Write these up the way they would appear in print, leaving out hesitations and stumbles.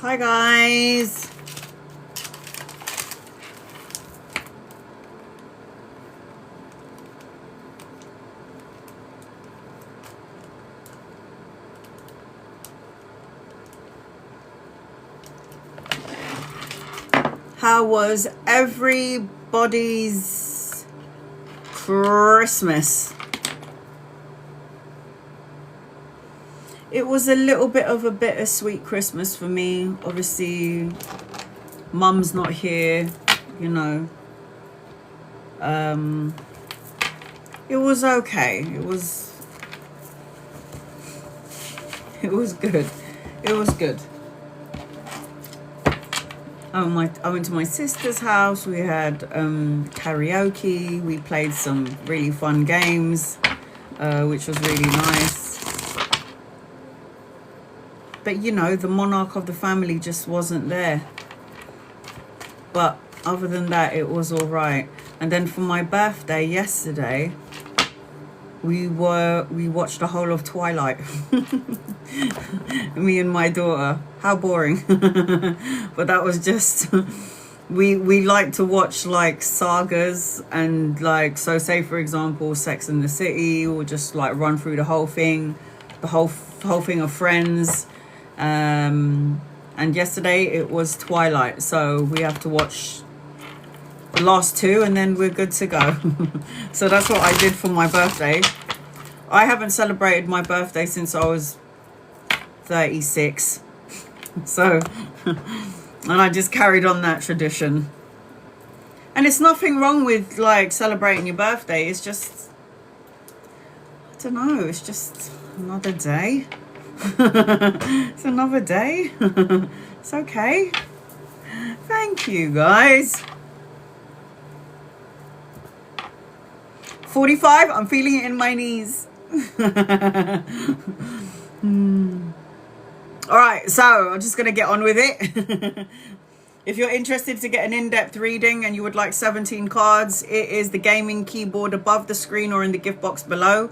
Hi guys. How was everybody's Christmas? It was a little bit of a bittersweet Christmas for me. Obviously, Mum's not here, you know. It was okay. It was good. It was good. I went to my sister's house. We had karaoke. We played some really fun games, which was really nice. But you know, the monarch of the family just wasn't there. But other than that, it was all right. And then for my birthday yesterday, we watched the whole of Twilight. Me and my daughter. How boring. But that was just we like to watch like sagas, and like, so say for example Sex and the City, or just like run through the whole thing of Friends. And yesterday it was Twilight, so we have to watch the last two and then we're good to go. So that's what I did for my birthday. I haven't celebrated my birthday since I was 36. So and I just carried on that tradition. And it's nothing wrong with like celebrating your birthday. It's just, I don't know, it's just another day. It's another day. It's okay. Thank you guys. 45, I'm feeling it in my knees. All right, so I'm just gonna get on with it. If you're interested to get an in-depth reading and you would like 17 cards, it is the gaming keyboard above the screen or in the gift box below.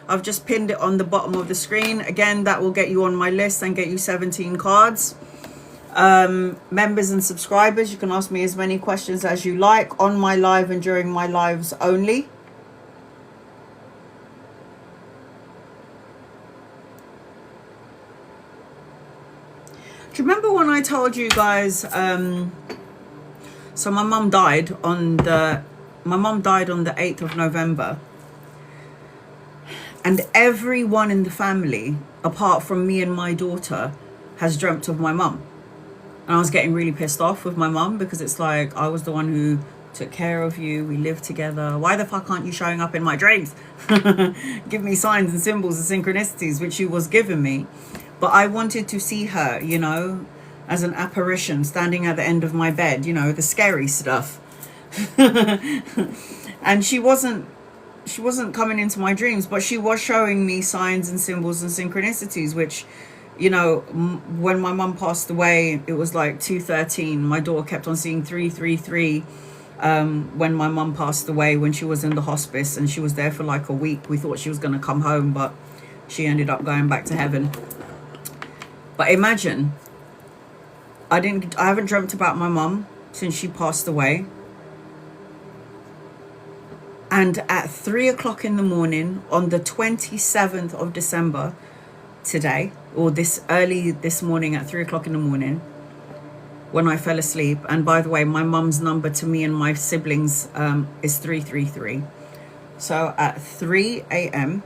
I've just pinned it on the bottom of the screen. Again, that will get you on my list and get you 17 cards. Members and subscribers, you can ask me as many questions as you like on my live and during my lives only. Do you remember when I told you guys, so my mum died on the 8th of November. And everyone in the family, apart from me and my daughter, has dreamt of my mum. And I was getting really pissed off with my mum because it's like, I was the one who took care of you. We lived together. Why the fuck aren't you showing up in my dreams? Give me signs and symbols and synchronicities, which she was giving me. But I wanted to see her, you know, as an apparition standing at the end of my bed, you know, the scary stuff. And she wasn't coming into my dreams, but she was showing me signs and symbols and synchronicities, which, you know, when my mum passed away, it was like 213. My daughter kept on seeing 333 when my mum passed away, when she was in the hospice, and she was there for like a week. We thought she was going to come home, but she ended up going back to heaven. But imagine, I haven't dreamt about my mum since she passed away. And at 3 o'clock in the morning on the 27th of December today, or this morning at 3 o'clock in the morning, when I fell asleep. And by the way, my mum's number to me and my siblings is 333. So at 3 a.m.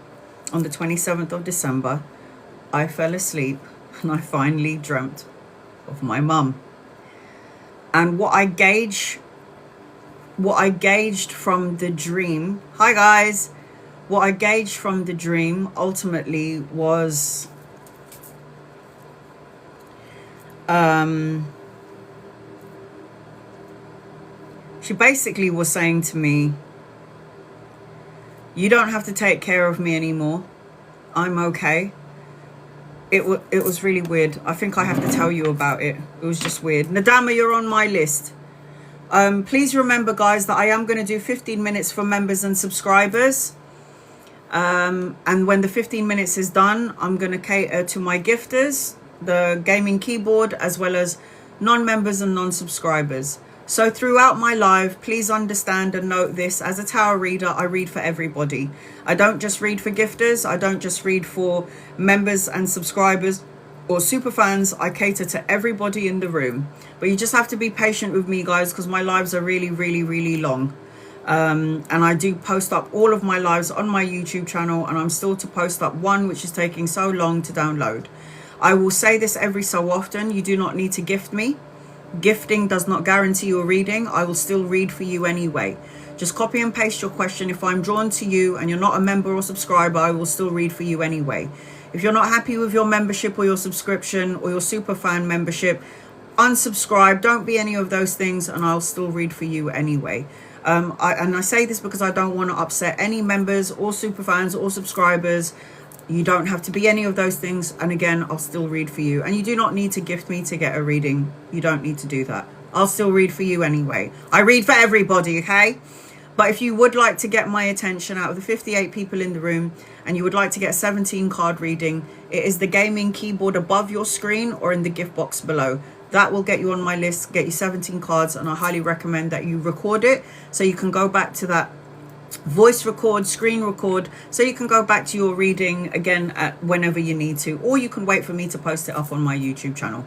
on the 27th of December, I fell asleep and I finally dreamt of my mum. And what I gauged from the dream, hi guys, what I gauged from the dream ultimately was she basically was saying to me, you don't have to take care of me anymore. I'm okay. It was really weird. I think I have to tell you about it. It was just weird. Nadama, you're on my list. Please remember, guys, that I am going to do 15 minutes for members and subscribers. And when the 15 minutes is done, I'm going to cater to my gifters. the gaming keyboard, as well as non-members and non-subscribers. So throughout my live, please understand and note this: as a tarot reader, I read for everybody. I don't just read for gifters. I don't just read for members and subscribers or super fans. I cater to everybody in the room. But you just have to be patient with me, guys, because my lives are really, really, really long. And I do post up all of my lives on my YouTube channel, and I'm still to post up one which is taking so long to download. I will say this every so often: you do not need to gift me. Gifting does not guarantee your reading. I will still read for you anyway. Just copy and paste your question. If I'm drawn to you and you're not a member or subscriber, I will still read for you anyway. If you're not happy with your membership or your subscription or your super fan membership, unsubscribe. Don't be any of those things, and I'll still read for you anyway. I say this because I don't want to upset any members or super fans or subscribers. You don't have to be any of those things, and again, I'll still read for you. And you do not need to gift me to get a reading. You don't need to do that. I'll still read for you anyway. I read for everybody, okay? But if you would like to get my attention out of the 58 people in the room, and you would like to get a 17 card reading, it is the gaming keyboard above your screen or in the gift box below. That will get you on my list, get you 17 cards, and I highly recommend that you record it so you can go back to that voice record, screen record, so you can go back to your reading again at whenever you need to, or you can wait for me to post it up on my YouTube channel.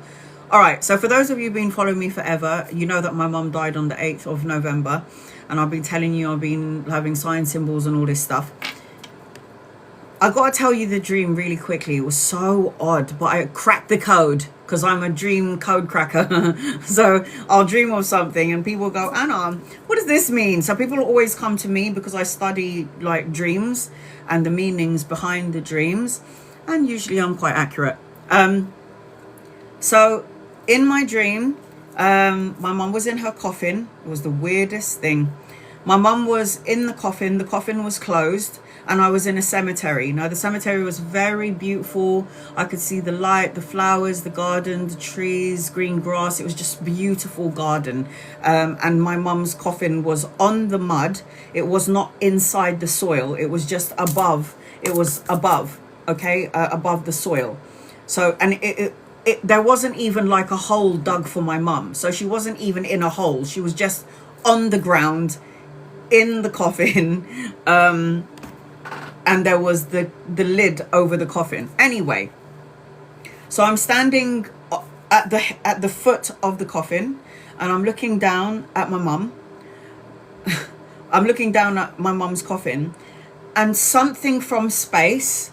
All right, so for those of you who've been following me forever, you know that my mum died on the 8th of November, and I've been telling you I've been having sign symbols and all this stuff. I gotta tell you the dream really quickly. It was so odd, but I cracked the code because I'm a dream code cracker. So I'll dream of something and people go, Anna, what does this mean? So people always come to me because I study like dreams and the meanings behind the dreams, and usually I'm quite accurate. So in my dream, my mum was in her coffin. It was the weirdest thing. My mum was in the coffin was closed, and I was in a cemetery. Now the cemetery was very beautiful. I could see the light, the flowers, the garden, the trees, green grass. It was just beautiful garden. And my mum's coffin was on the mud. It was not inside the soil. It was just above. It was above, okay, above the soil. So, and there wasn't even like a hole dug for my mum. So she wasn't even in a hole. She was just on the ground in the coffin. And there was the lid over the coffin. Anyway, so I'm standing at the foot of the coffin, and I'm looking down at my mum. I'm looking down at my mum's coffin, and something from space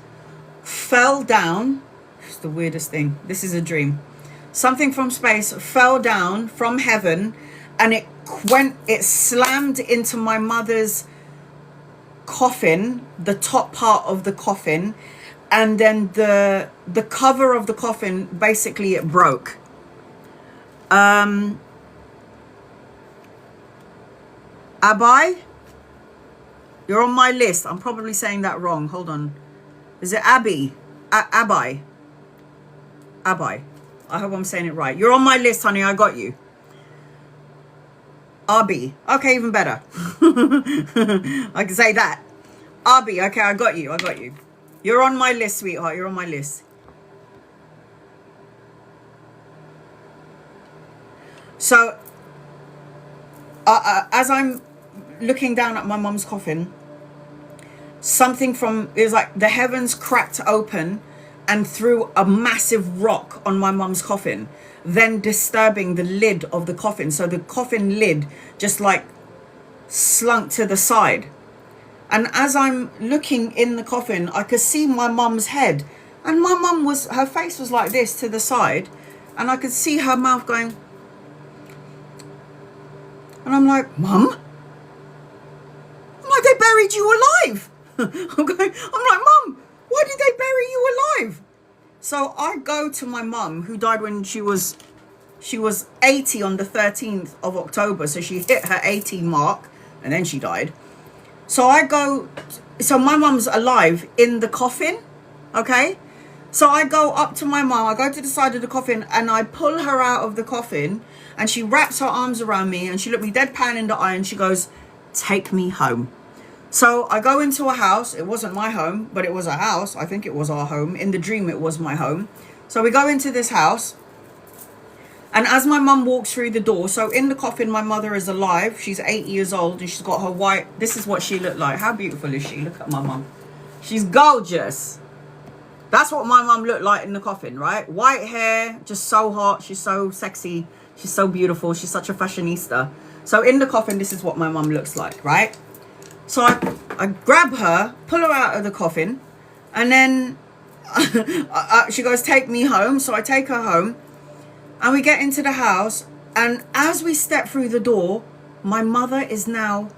fell down. It's the weirdest thing. This is a dream. Something from space fell down from heaven, and it slammed into my mother's coffin, the top part of the coffin, and then the cover of the coffin, basically it broke. Abai, you're on my list. I'm probably saying that wrong. Hold on. Is it Abby? Abai. Abai. I hope I'm saying it right. You're on my list, honey. I got you. Abi. Okay, even better. I can say that. Abi. Okay, I got you. I got you. You're on my list, sweetheart. You're on my list. So, as I'm looking down at my mum's coffin, something it was like the heavens cracked open and threw a massive rock on my mum's coffin, then disturbing the lid of the coffin. So the coffin lid just like slunk to the side. And as I'm looking in the coffin, I could see my mum's head. And my mum her face was like this to the side. And I could see her mouth going. And I'm like, Mum? I'm like, they buried you alive. I'm like, Mum, why did they bury you alive? So I go to my mum, who died when she was 80 on the 13th of October. So she hit her 80 mark and then she died. So my mum's alive in the coffin, okay? So I go up to my mum, I go to the side of the coffin and I pull her out of the coffin, and she wraps her arms around me and she looked me deadpan in the eye and she goes, take me home. So I go into a house. It wasn't my home, but it was a house. I think it was our home. In the dream, it was my home. So we go into this house. And as my mum walks through the door, so in the coffin, my mother is alive. She's 80 years old and she's got her white. This is what she looked like. How beautiful is she? Look at my mum. She's gorgeous. That's what my mum looked like in the coffin, right? White hair, just so hot. She's so sexy. She's so beautiful. She's such a fashionista. So in the coffin, this is what my mum looks like, right? So I grab her, pull her out of the coffin, and then she goes, take me home. So I take her home. And we get into the house, and as we step through the door, my mother is now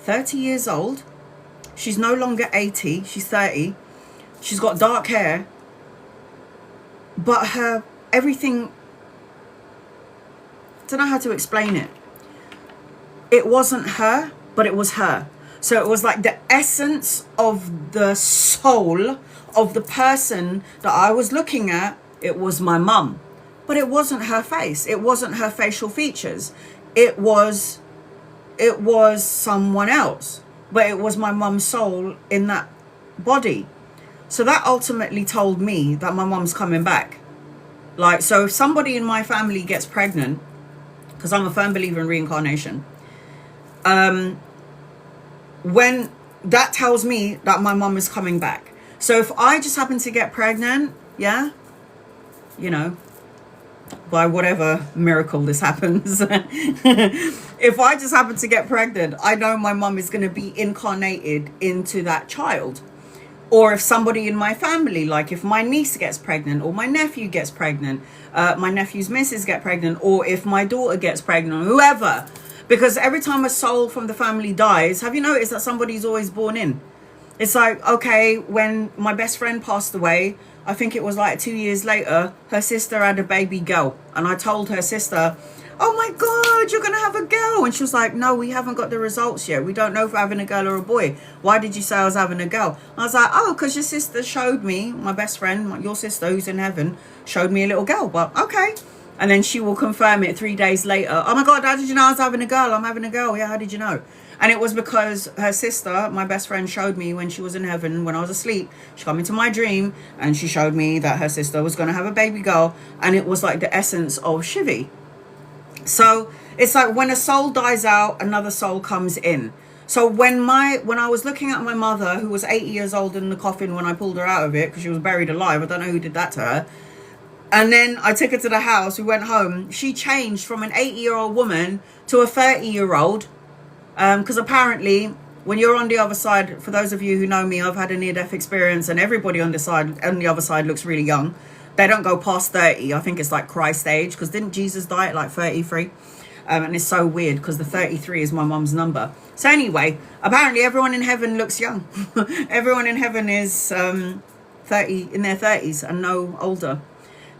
30 years old. She's no longer 80, she's 30. She's got dark hair. But her, everything, I don't know how to explain it. It wasn't her, but it was her. So it was like the essence of the soul of the person that I was looking at. It was my mum. But it wasn't her face. It wasn't her facial features. It was someone else. But it was my mum's soul in that body. So that ultimately told me that my mum's coming back. Like, so if somebody in my family gets pregnant, because I'm a firm believer in reincarnation, when that tells me that my mum is coming back. So if I just happen to get pregnant, yeah, you know, by whatever miracle this happens, if I just happen to get pregnant, I know my mum is going to be incarnated into that child. Or if somebody in my family, like if my niece gets pregnant or my nephew gets pregnant, my nephew's missus get pregnant, or if my daughter gets pregnant, whoever. Because every time a soul from the family dies, have you noticed that somebody's always born in? It's like, okay, when my best friend passed away, I think it was like 2 years later, her sister had a baby girl. And I told her sister, oh my God, you're going to have a girl. And she was like, no, we haven't got the results yet. We don't know if we're having a girl or a boy. Why did you say I was having a girl? I was like, oh, because your sister showed me, my best friend, your sister who's in heaven, showed me a little girl. Well, okay. And then she will confirm it 3 days later. Oh my God, how did you know I was having a girl? I'm having a girl. Yeah, how did you know? And it was because her sister, my best friend, showed me when she was in heaven, when I was asleep. She came into my dream and she showed me that her sister was going to have a baby girl. And it was like the essence of Shivi. So it's like when a soul dies out, another soul comes in. So when I was looking at my mother, who was 80 years old in the coffin when I pulled her out of it, because she was buried alive. I don't know who did that to her. And then I took her to the house. We went home. She changed from an 80-year-old woman to a 30-year-old. Because apparently, when you're on the other side, for those of you who know me, I've had a near-death experience, and everybody on the other side looks really young. They don't go past 30. I think it's like Christ age, because didn't Jesus die at like 33? And it's so weird because the 33 is my mum's number. So anyway, apparently everyone in heaven looks young. Everyone in heaven is 30 in their 30s and no older.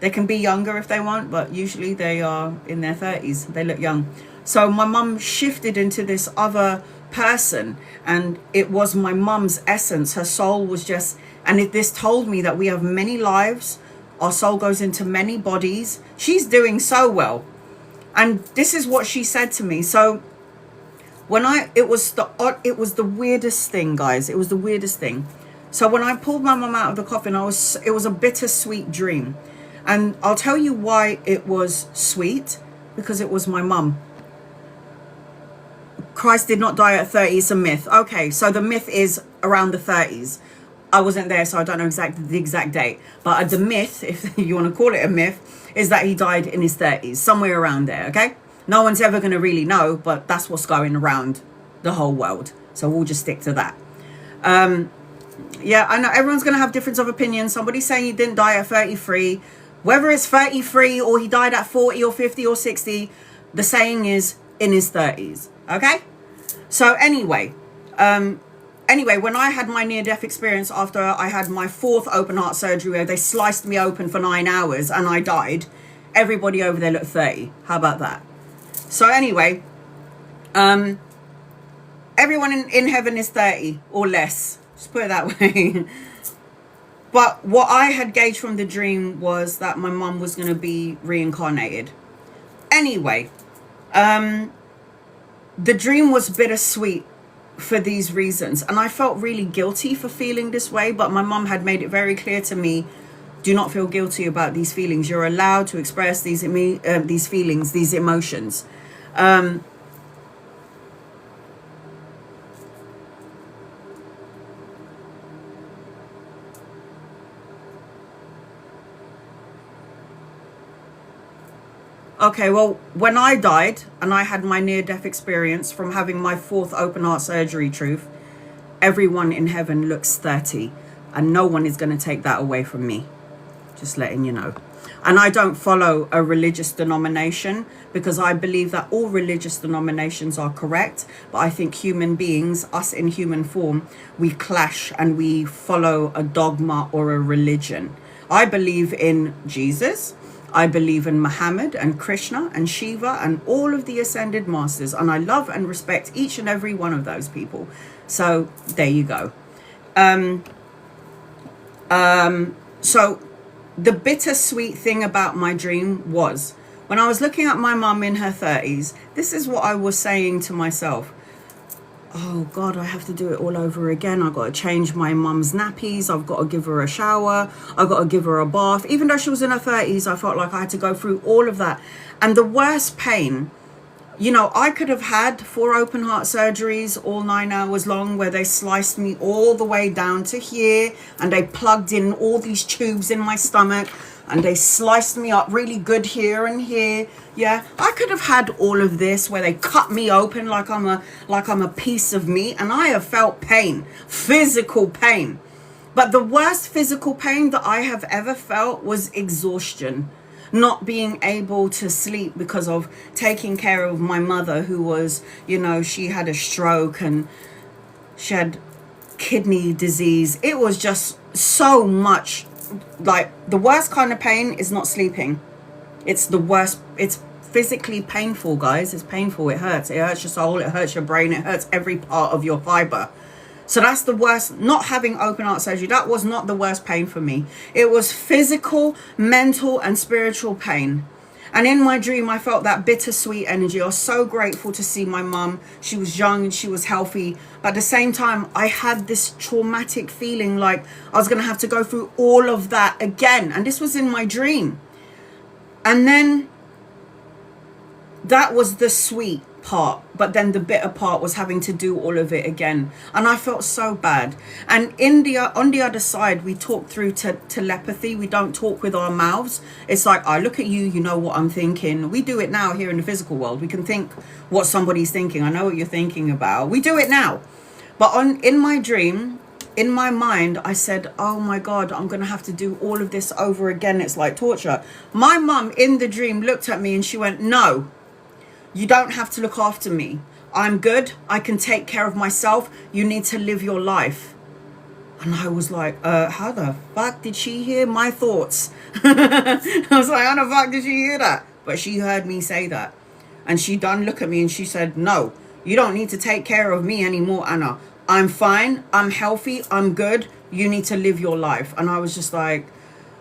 They can be younger if they want, but usually they are in their 30s. They look young. So my mum shifted into this other person, and it was my mum's essence. Her soul was just, and this told me that we have many lives. Our soul goes into many bodies. She's doing so well. And this is what she said to me. So when it was the weirdest thing, guys. It was the weirdest thing. So when I pulled my mum out of the coffin, it was a bittersweet dream. And I'll tell you why it was sweet, because it was my mum. Christ did not die at 30. It's a myth. Okay, so the myth is around the 30s. I wasn't there, so I don't know the exact date. But the myth, if you want to call it a myth, is that he died in his 30s, somewhere around there, okay? No one's ever going to really know, but that's what's going around the whole world. So we'll just stick to that. Yeah, I know everyone's going to have difference of opinion. Somebody's saying he didn't die at 33. Whether it's 33 or he died at 40 or 50 or 60, the saying is in his 30s, okay? So anyway, when I had my near-death experience after I had my 4th open heart surgery where they sliced me open for 9 hours and I died, everybody over there looked 30. How about that? So anyway, everyone in heaven is 30 or less. Just put it that way. But what I had gauged from the dream was that my mum was going to be reincarnated. Anyway, the dream was bittersweet for these reasons. And I felt really guilty for feeling this way. But my mum had made it very clear to me Do not feel guilty about these feelings. You're allowed to express these feelings, these emotions. Okay, well, when I died and I had my near-death experience from having my 4th open heart surgery, truth, everyone in heaven looks 30, and no one is going to take that away from me. Just letting you know. And I don't follow a religious denomination because I believe that all religious denominations are correct. But I think human beings, us in human form, we clash and we follow a dogma or a religion. I believe in Jesus. I believe in Muhammad and Krishna and Shiva and all of the ascended masters. And I love and respect each and every one of those people. So there you go. So the bittersweet thing about my dream was when I was looking at my mum in her 30s, this is what I was saying to myself. Oh God, I have to do it all over again. I've got to change my mum's nappies. I've got to give her a shower. I've got to give her a bath. Even though she was in her 30s, I felt like I had to go through all of that. And the worst pain, you know, I could have had 4 open heart surgeries, all 9 hours long, where they sliced me all the way down to here and they plugged in all these tubes in my stomach and they sliced me up really good here and here. Yeah, I could have had all of this where they cut me open like I'm a piece of meat, and I have felt pain, physical pain. But the worst physical pain that I have ever felt was exhaustion. Not being able to sleep because of taking care of my mother, who was, you know, she had a stroke and she had kidney disease. It was just so much. Like, the worst kind of pain is not sleeping. It's the worst. It's physically painful, guys. It's painful. It hurts. It hurts your soul. It hurts your brain. It hurts every part of your fiber. So that's the worst. Not having open heart surgery, that was not the worst pain for me. It was physical, mental, and spiritual pain. And in my dream, I felt that bittersweet energy. I was so grateful to see my mum. She was young and she was healthy. But at the same time, I had this traumatic feeling like I was going to have to go through all of that again. And this was in my dream. And then that was the sweet part, but then the bitter part was having to do all of it again, and I felt so bad. And on the other side, we talk through telepathy. We don't talk with our mouths. It's like, I look at you, you know what I'm thinking. We do it now here in the physical world. We can think what somebody's thinking. I know what you're thinking about. We do it now. But in my dream, in my mind, I said, oh my God, I'm gonna have to do all of this over again. It's like torture. My mum in the dream looked at me and she went, no, you don't have to look after me. I'm good. I can take care of myself. You need to live your life. And I was like, how the fuck did she hear my thoughts? I was like, how the fuck did she hear that? But she heard me say that. And she done look at me and she said, no, you don't need to take care of me anymore, Anna. I'm fine. I'm healthy. I'm good. You need to live your life. And I was just like,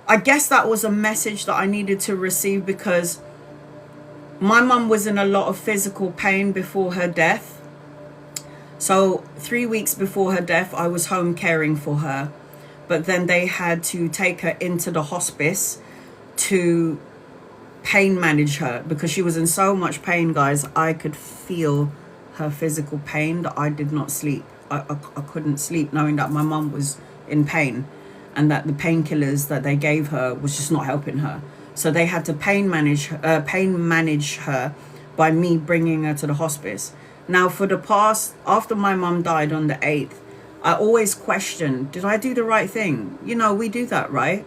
I guess that was a message that I needed to receive, because my mum was in a lot of physical pain before her death. So 3 weeks before her death, I was home caring for her. But then they had to take her into the hospice to pain manage her, because she was in so much pain, guys. I could feel her physical pain that I did not sleep. I couldn't sleep knowing that my mum was in pain and that the painkillers that they gave her was just not helping her. So they had to pain manage her by me bringing her to the hospice. Now, for the past, after my mum died on the 8th, I always questioned, did I do the right thing? You know, we do that, right?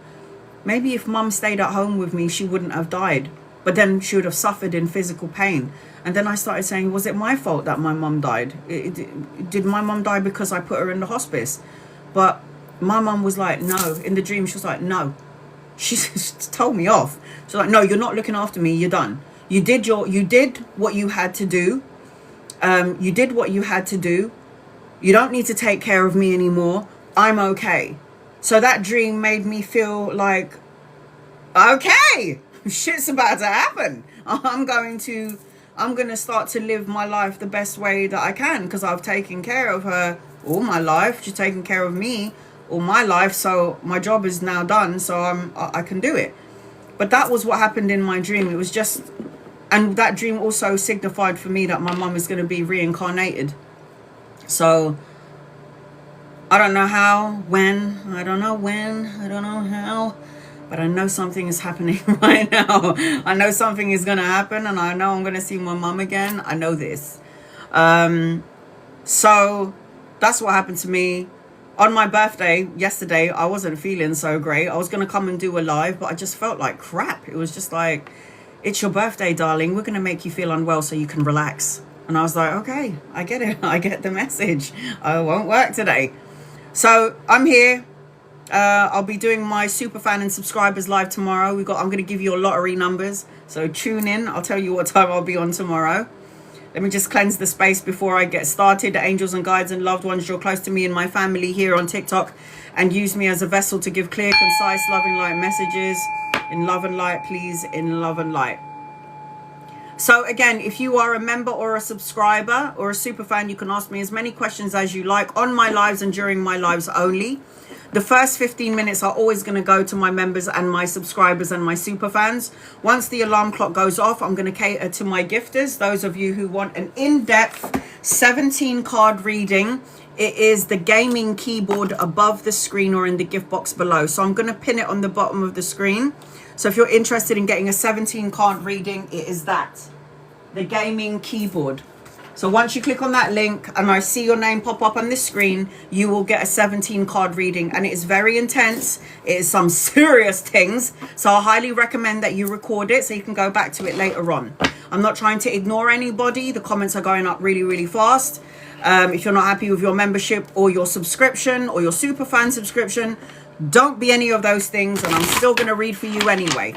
Maybe if mum stayed at home with me, she wouldn't have died. But then she would have suffered in physical pain. And then I started saying, was it my fault that my mum died? Did my mum die because I put her in the hospice? But my mum was like, no. In the dream, she was like, no. She told me off. She's like, no, you're not looking after me. You're done. You did what you had to do. You did what you had to do. You don't need to take care of me anymore. I'm okay. So that dream made me feel like, okay, shit's about to happen. I'm going to start to live my life the best way that I can, because I've taken care of her all my life. She's taken care of me or my life, so my job is now done, so I can do it. But that was what happened in my dream. It was just, and that dream also signified for me that my mum is going to be reincarnated. So I don't know how, when, I don't know how, but I know something is happening right now. I know something is going to happen, and I know I'm going to see my mum again. I know this. So that's what happened to me. On my birthday yesterday, I wasn't feeling so great. I was going to come and do a live, but I just felt like crap. It was just like, it's your birthday, darling. We're going to make you feel unwell so you can relax. And I was like, okay, I get it. I get the message. I won't work today. So I'm here. I'll be doing my superfan and subscribers live tomorrow. I'm going to give you a lottery numbers. So tune in. I'll tell you what time I'll be on tomorrow. Let me just cleanse the space before I get started. Angels and guides and loved ones, draw close to me and my family here on TikTok and use me as a vessel to give clear, concise, loving light messages. In love and light, please, in love and light. So again, if you are a member or a subscriber or a super fan, you can ask me as many questions as you like on my lives and during my lives only. The first 15 minutes are always going to go to my members and my subscribers and my super fans. Once the alarm clock goes off, I'm going to cater to my gifters. Those of you who want an in-depth 17 card reading, it is the gaming keyboard above the screen or in the gift box below. So I'm going to pin it on the bottom of the screen. So if you're interested in getting a 17 card reading, it is that, the gaming keyboard. So once you click on that link and I see your name pop up on this screen, you will get a 17 card reading, and it is very intense. It is some serious things. So I highly recommend that you record it so you can go back to it later on. I'm not trying to ignore anybody. The comments are going up really, really fast. If you're not happy with your membership or your subscription or your super fan subscription, don't be any of those things, and I'm still going to read for you anyway.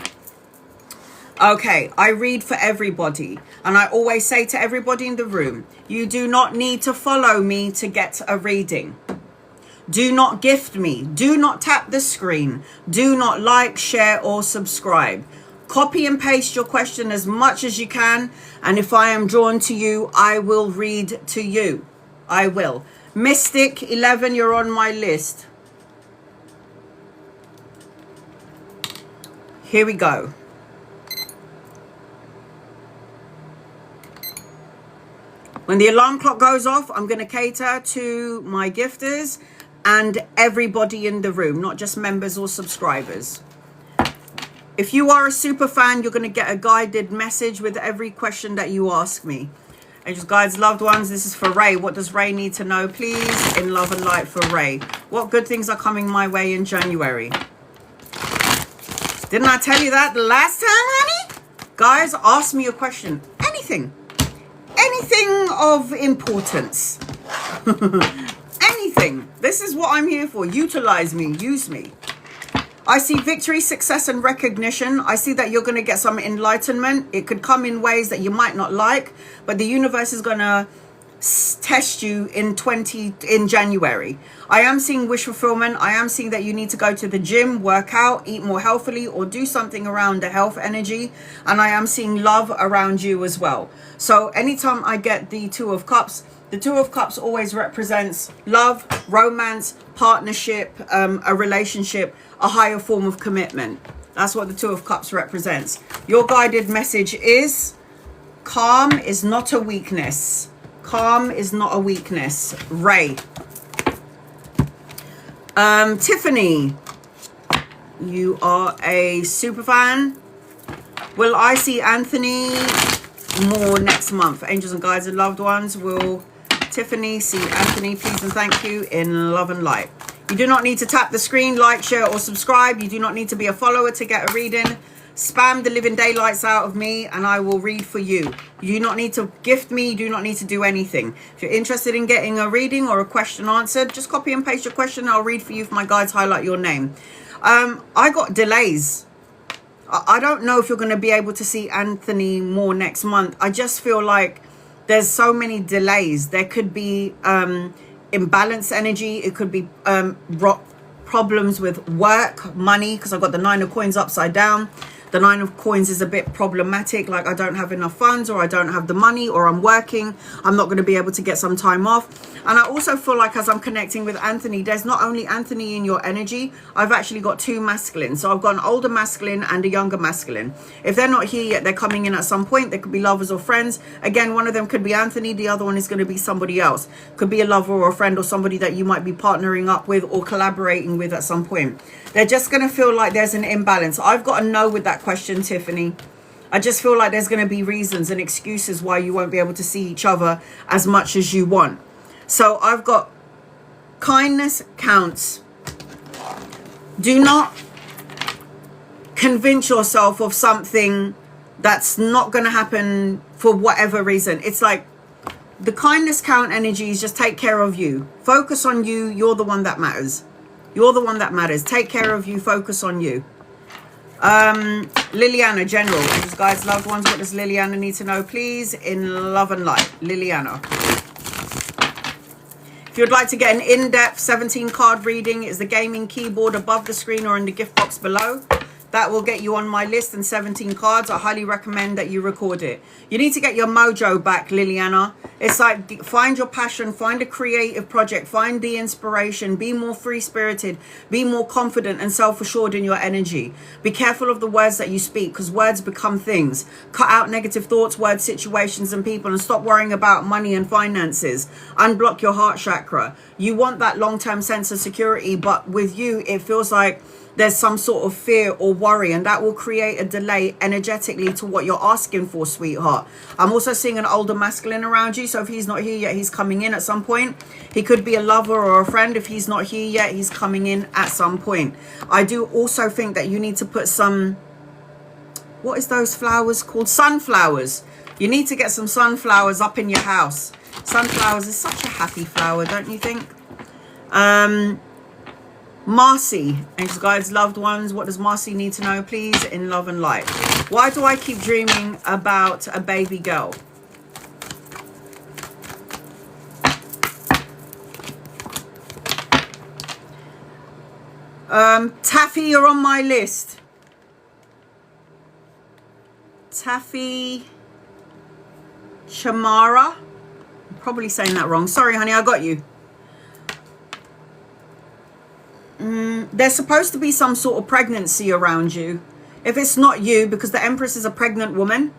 Okay, I read for everybody, and I always say to everybody in the room, you do not need to follow me to get a reading. Do not gift me. Do not tap the screen. Do not like, share, or subscribe. Copy and paste your question as much as you can, and if I am drawn to you, I will read to you. I will. Mystic 11, you're on my list. Here we go. When the alarm clock goes off, I'm going to cater to my gifters and everybody in the room, not just members or subscribers. If you are a super fan, you're going to get a guided message with every question that you ask me. Angels, guides, loved ones, this is for Ray. What does Ray need to know, please? In love and light for Ray. What good things are coming my way in January? Didn't I tell you that the last time, honey? Guys, ask me a question. Anything. Anything of importance. Anything. This is what I'm here for. Utilize me. Use me. I see victory, success, and recognition. I see that you're going to get some enlightenment. It could come in ways that you might not like, but the universe is going to test you in January. I am seeing wish fulfillment. I am seeing that you need to go to the gym, work out, eat more healthily, or do something around the health energy. And I am seeing love around you as well. So anytime I get the Two of Cups, the Two of Cups always represents love, romance, partnership, a relationship, a higher form of commitment. That's what the Two of Cups represents. Your guided message is calm is not a weakness. Calm is not a weakness. Ray. Tiffany, you are a super fan. Will I see Anthony more next month? Angels and guides and loved ones, will Tiffany see Anthony, please and thank you, in love and light. You do not need to tap the screen, like, share, or subscribe. You do not need to be a follower to get a reading. Spam the living daylights out of me and I will read for you. You do not need to gift me. You do not need to do anything. If you're interested in getting a reading or a question answered, just copy and paste your question and I'll read for you if my guides highlight your name. I got delays. I don't know if you're going to be able to see Anthony more next month. I just feel like there's so many delays. There could be imbalanced energy. It could be problems with work, money, because I've got the 9 of coins upside down. The 9 of coins is a bit problematic, like I don't have enough funds, or I don't have the money, or I'm working, I'm not going to be able to get some time off. And I also feel like as I'm connecting with Anthony, there's not only Anthony in your energy, I've actually got 2 masculines. So I've got an older masculine and a younger masculine. If they're not here yet, they're coming in at some point. They could be lovers or friends. Again, one of them could be Anthony, the other one is going to be somebody else. Could be a lover or a friend, or somebody that you might be partnering up with or collaborating with at some point. They're just going to feel like there's an imbalance. I've got a no with that question, Tiffany. I just feel like there's going to be reasons and excuses why you won't be able to see each other as much as you want. So I've got kindness counts. Do not convince yourself of something that's not going to happen for whatever reason. It's like the kindness count energy is just take care of you. Focus on you. You're the one that matters. You're the one that matters. Take care of you. Focus on you. Liliana, general. Guys, loved ones, what does Liliana need to know, please? In love and light. Liliana. If you'd like to get an in-depth 17 card reading, it's the gaming keyboard above the screen or in the gift box below. That will get you on my list, and 17 cards. I highly recommend that you record it. You need to get your mojo back, Liliana. It's like find your passion, find a creative project, find the inspiration, be more free-spirited, be more confident and self-assured in your energy. Be careful of the words that you speak, because words become things. Cut out negative thoughts, words, situations and people, and stop worrying about money and finances. Unblock your heart chakra. You want that long-term sense of security, but with you, it feels like there's some sort of fear or worry, and that will create a delay energetically to what you're asking for, sweetheart. I'm also seeing an older masculine around you, so if he's not here yet, he's coming in at some point. He could be a lover or a friend. If he's not here yet, he's coming in at some point. I do also think that you need to put some, what is those flowers called? Sunflowers. You need to get some sunflowers up in your house. Sunflowers is such a happy flower, don't you think? Marcy, angels, guides, loved ones, what does Marcy need to know, please? In love and light. Why do I keep dreaming about a baby girl? Taffy, you're on my list. Taffy Chamara. I'm probably saying that wrong. Sorry, honey, I got you. There's supposed to be some sort of pregnancy around you. If it's not you, because the Empress is a pregnant woman,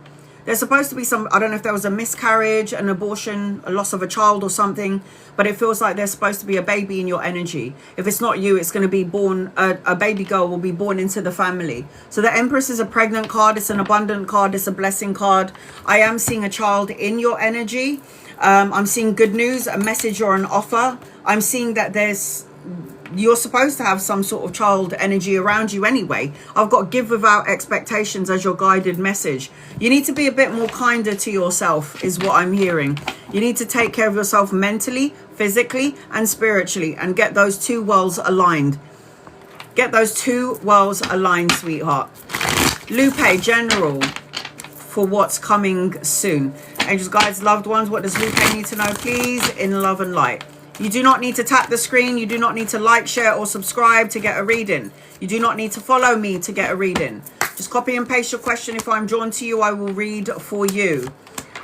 there's supposed to be some, I don't know if there was a miscarriage, an abortion, a loss of a child or something, but it feels like there's supposed to be a baby in your energy. If it's not you, it's going to be born, a baby girl will be born into the family. So the Empress is a pregnant card, it's an abundant card, it's a blessing card. I am seeing a child in your energy. I'm seeing good news, a message or an offer. I'm seeing that you're supposed to have some sort of child energy around you anyway. I've got give without expectations as your guided message. You need to be a bit more kinder to yourself is what I'm hearing. You need to take care of yourself mentally, physically and spiritually, and get those 2 worlds aligned. Get those 2 worlds aligned, sweetheart. Lupe, general, for what's coming soon. Angels, guides, loved ones, what does Lupe need to know, please? In love and light. You do not need to tap the screen. You do not need to like, share or subscribe to get a reading. You do not need to follow me to get a reading. Just copy and paste your question. If I'm drawn to you, I will read for you.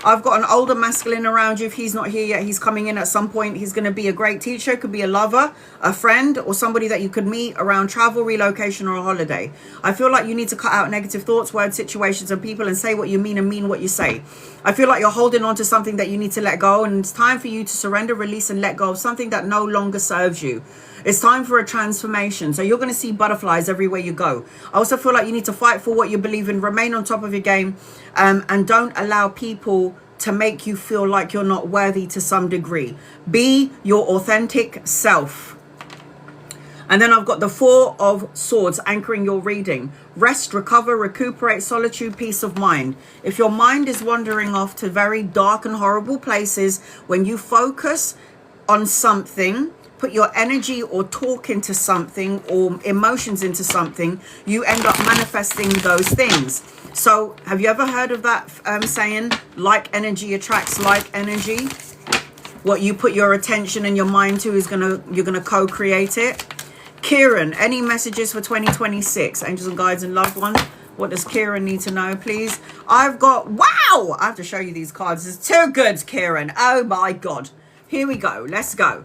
I've got an older masculine around you. If he's not here yet, he's coming in at some point. He's going to be a great teacher. Could be a lover, a friend, or somebody that you could meet around travel, relocation, or a holiday. I feel like you need to cut out negative thoughts, words, situations, and people, and say what you mean and mean what you say. I feel like you're holding on to something that you need to let go, and it's time for you to surrender, release, and let go of something that no longer serves you. It's time for a transformation. So you're going to see butterflies everywhere you go. I also feel like you need to fight for what you believe in, remain on top of your game, and don't allow people to make you feel like you're not worthy to some degree. Be your authentic self. And then I've got the 4 of Swords anchoring your reading. Rest, recover, recuperate, solitude, peace of mind. If your mind is wandering off to very dark and horrible places, when you focus on something, put your energy or talk into something or emotions into something, you end up manifesting those things. So have you ever heard of that saying, like energy attracts like energy? What you put your attention and your mind to is you're gonna co-create it. Kieran, any messages for 2026? Angels and guides and loved ones, What does Kieran need to know, please? I've got, wow, I have to show you these cards. It's too good, Kieran. Oh my God. Here we go. Let's go.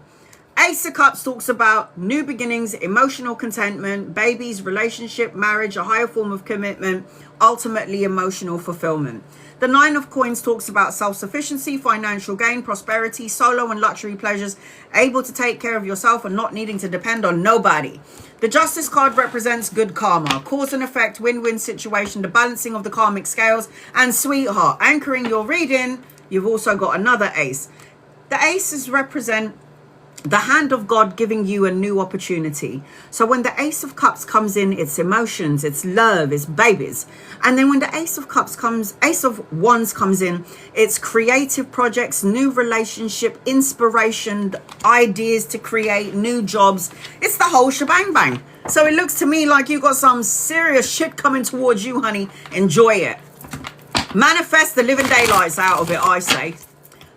Ace of Cups talks about new beginnings, emotional contentment, babies, relationship, marriage, a higher form of commitment, ultimately emotional fulfillment. The Nine of Coins talks about self-sufficiency, financial gain, prosperity, solo and luxury pleasures, able to take care of yourself and not needing to depend on nobody. The Justice card represents good karma, cause and effect, win-win situation, the balancing of the karmic scales, and sweetheart. Anchoring your reading, you've also got another ace. The aces represent the hand of God giving you a new opportunity. So when the Ace of Cups comes in, it's emotions, it's love, it's babies. And then when the Ace of Wands comes in, it's creative projects, new relationship, inspiration, ideas to create, new jobs. It's the whole shebang bang. So it looks to me like you got some serious shit coming towards you, honey. Enjoy it. Manifest the living daylights out of it, I say.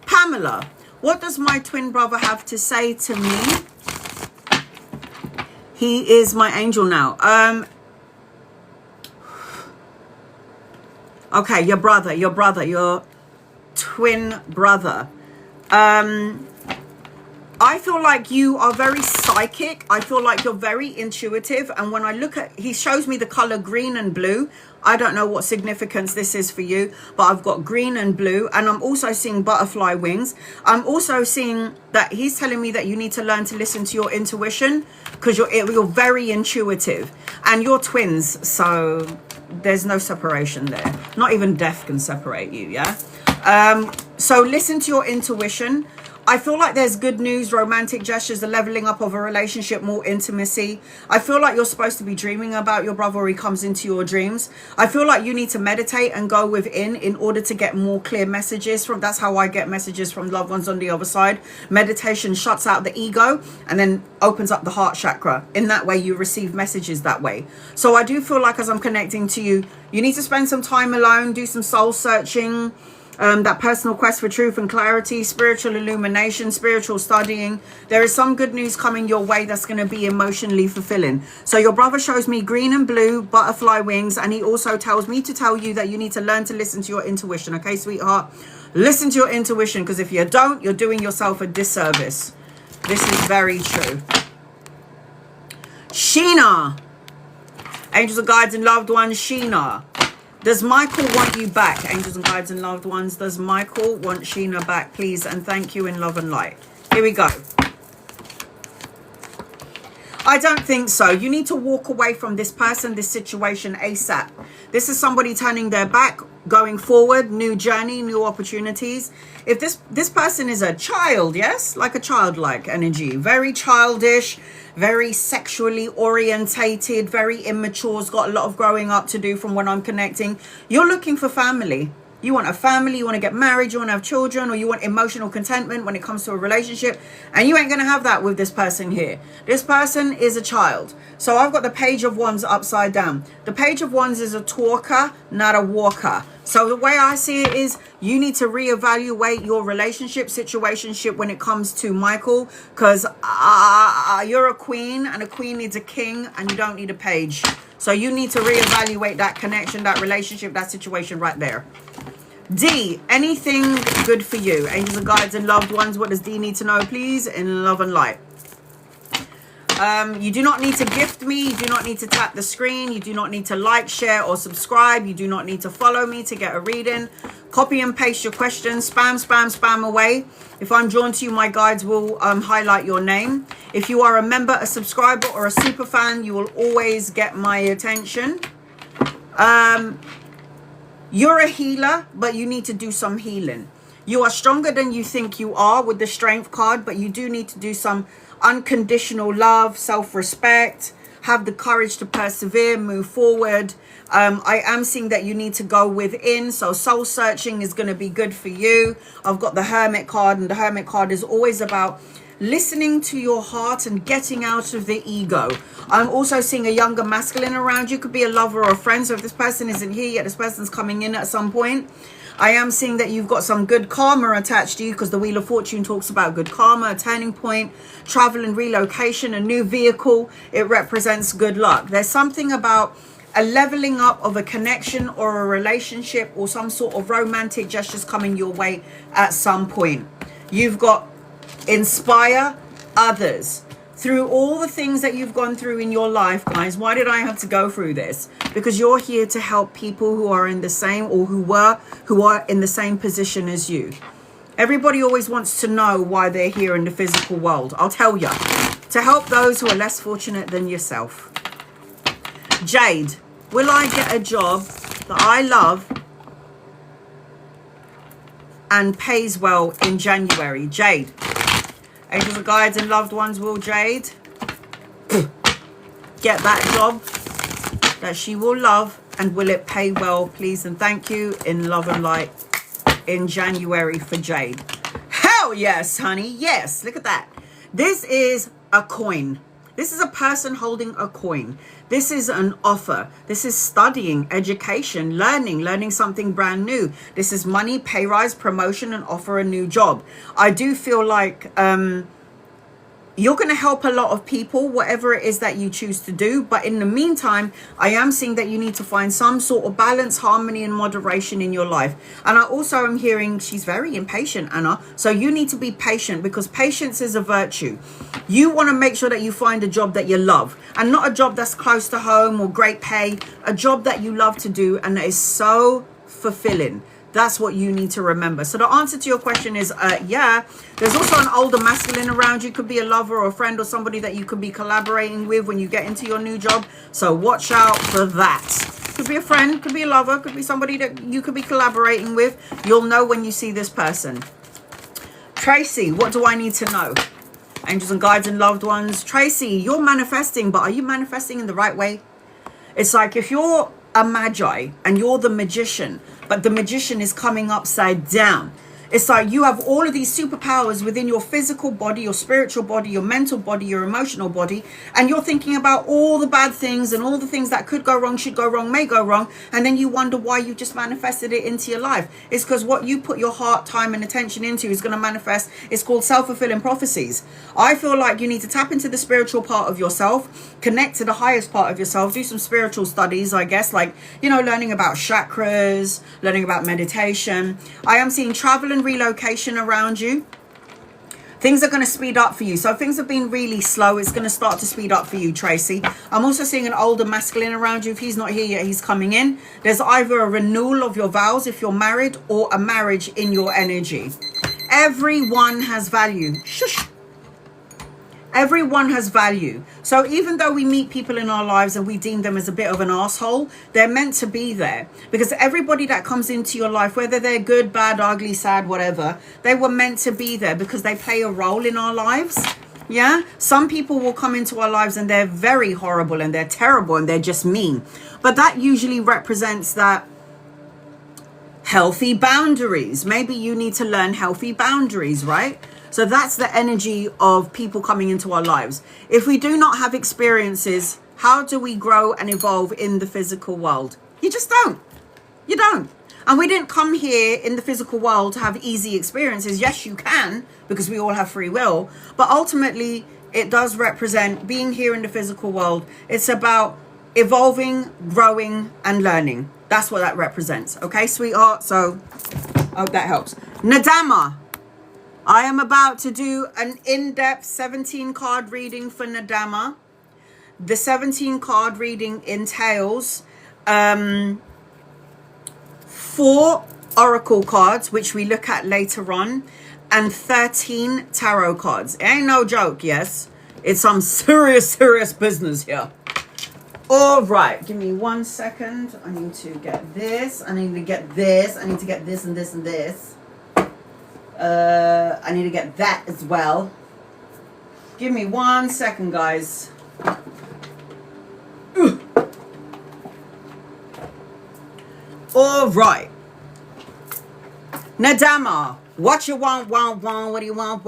Pamela. What does my twin brother have to say to me? He is my angel now. Okay, your twin brother. I feel like you are very psychic. I feel like you're very intuitive. And when I look at, he shows me the color green and blue. I don't know what significance this is for you, but I've got green and blue, and I'm also seeing butterfly wings. I'm also seeing that he's telling me that you need to learn to listen to your intuition, because you're very intuitive, and you're twins, so there's no separation there. Not even death can separate you, yeah? So listen to your intuition. I feel like there's good news, romantic gestures, the leveling up of a relationship, more intimacy. I feel like you're supposed to be dreaming about your brother, or he comes into your dreams. I feel like you need to meditate and go within in order to get more clear messages from. That's how I get messages from loved ones on the other side. Meditation shuts out the ego and then opens up the heart chakra. In that way, you receive messages that way. So I do feel like as I'm connecting to you, you need to spend some time alone, do some soul searching, that personal quest for truth and clarity, spiritual illumination, spiritual studying. There is some good news coming your way that's going to be emotionally fulfilling. So your brother shows me green and blue, butterfly wings, and he also tells me to tell you that you need to learn to listen to your intuition. Okay, sweetheart? Listen to your intuition, because if you don't, you're doing yourself a disservice. This is very true. Sheena. Angels and guides and loved ones, Sheena. Does Michael want you back? Angels and guides and loved ones. Does Michael want Sheena back, please? And thank you in love and light. Here we go. I don't think so. You need to walk away from this person, this situation ASAP. This is somebody turning their back, going forward, new journey, new opportunities. If this person is a child, yes, like a childlike energy, very childish, very sexually orientated, very immature, has got a lot of growing up to do from when I'm connecting. You're looking for family. You want a family, you want to get married, you want to have children, or you want emotional contentment when it comes to a relationship. And you ain't going to have that with this person here. This person is a child. So I've got the Page of Wands upside down. The Page of Wands is a talker, not a walker. So the way I see it is you need to reevaluate your relationship, situationship when it comes to Michael. Because you're a queen, and a queen needs a king, and you don't need a page. So you need to reevaluate that connection, that relationship, that situation right there. D, anything good for you? Angels and guides and loved ones. What does D need to know, please? In love and light. You do not need to gift me. You do not need to tap the screen. You do not need to like, share, or subscribe. You do not need to follow me to get a reading. Copy and paste your questions. Spam, spam, spam away. If I'm drawn to you, my guides will highlight your name. If you are a member, a subscriber, or a super fan, you will always get my attention. You're a healer, but you need to do some healing. You are stronger than you think you are with the Strength card, but you do need to do some unconditional love, self-respect, have the courage to persevere, move forward. I am seeing that you need to go within, so soul searching is going to be good for you. I've got the Hermit card, and the Hermit card is always about listening to your heart and getting out of the ego. I'm also seeing a younger masculine around you. Could be a lover or a friend. So if this person isn't here yet, this person's coming in at some point. I am seeing that you've got some good karma attached to you, because the Wheel of Fortune talks about good karma, a turning point, travel and relocation, a new vehicle. It represents good luck. There's something about a leveling up of a connection or a relationship or some sort of romantic gestures coming your way at some point. You've got inspire others. Through all the things that you've gone through in your life, guys, why did I have to go through this? Because you're here to help people who are in the same, or who are in the same position as you. Everybody always wants to know why they're here in the physical world. I'll tell you. To help those who are less fortunate than yourself. Jade, will I get a job that I love and pays well in January? Jade. Angels and guides and loved ones will Jade get that job that she will love, and will it pay well, please and thank you, in love and light in January for Jade. Hell yes, honey. Yes, look at that. This is a coin. This is a person holding a coin. This is an offer. This is studying, education, learning something brand new. This is money, pay rise, promotion, and offer a new job. I do feel like you're going to help a lot of people, whatever it is that you choose to do. But in the meantime, I am seeing that you need to find some sort of balance, harmony, and moderation in your life. And I also am hearing she's very impatient, Anna. So you need to be patient, because patience is a virtue. You want to make sure that you find a job that you love, and not a job that's close to home or great pay, a job that you love to do and that is so fulfilling. That's what you need to remember. So the answer to your question is, yeah. There's also an older masculine around you. Could be a lover or a friend or somebody that you could be collaborating with when you get into your new job. So watch out for that. Could be a friend, could be a lover, could be somebody that you could be collaborating with. You'll know when you see this person. Tracy, what do I need to know? Angels and guides and loved ones. Tracy, you're manifesting, but are you manifesting in the right way? It's like if you're a magi and you're the magician, but the magician is coming upside down. It's like you have all of these superpowers within your physical body, your spiritual body, your mental body, your emotional body, and you're thinking about all the bad things and all the things that could go wrong, should go wrong, may go wrong, and then you wonder why you just manifested it into your life. It's because what you put your heart, time, and attention into is going to manifest. It's called self-fulfilling prophecies. I feel like you need to tap into the spiritual part of yourself, connect to the highest part of yourself, do some spiritual studies, I guess, like, you know, learning about chakras, learning about meditation. I am seeing travel and relocation around you. Things are going to speed up for you. So things have been really slow. It's going to start to speed up for you, Tracy. I'm also seeing an older masculine around you. If he's not here yet, he's coming in. There's either a renewal of your vows if you're married, or a marriage in your energy. Everyone has value. Shush. Everyone has value. So even though we meet people in our lives and we deem them as a bit of an asshole, they're meant to be there. Because everybody that comes into your life, whether they're good, bad, ugly, sad, whatever, they were meant to be there because they play a role in our lives. Yeah? Some people will come into our lives and they're very horrible and they're terrible and they're just mean. But that usually represents that healthy boundaries. Maybe you need to learn healthy boundaries, right? So that's the energy of people coming into our lives. If we do not have experiences, how do we grow and evolve in the physical world? You just don't. You don't. And we didn't come here in the physical world to have easy experiences. Yes, you can, because we all have free will. But ultimately, it does represent being here in the physical world. It's about evolving, growing, and learning. That's what that represents. Okay, sweetheart? So I hope that helps. Nadama. I am about to do an in-depth 17 card reading for Nadama. The 17 card reading entails 4 oracle cards, which we look at later on, and 13 tarot cards. It ain't no joke, yes. It's some serious business here. All right, give me 1 second. I need to get this. I need to get this. I need to get this and this and this. I need to get that as well. Give me 1 second, guys. All right. Nadama, what you want, what do you want,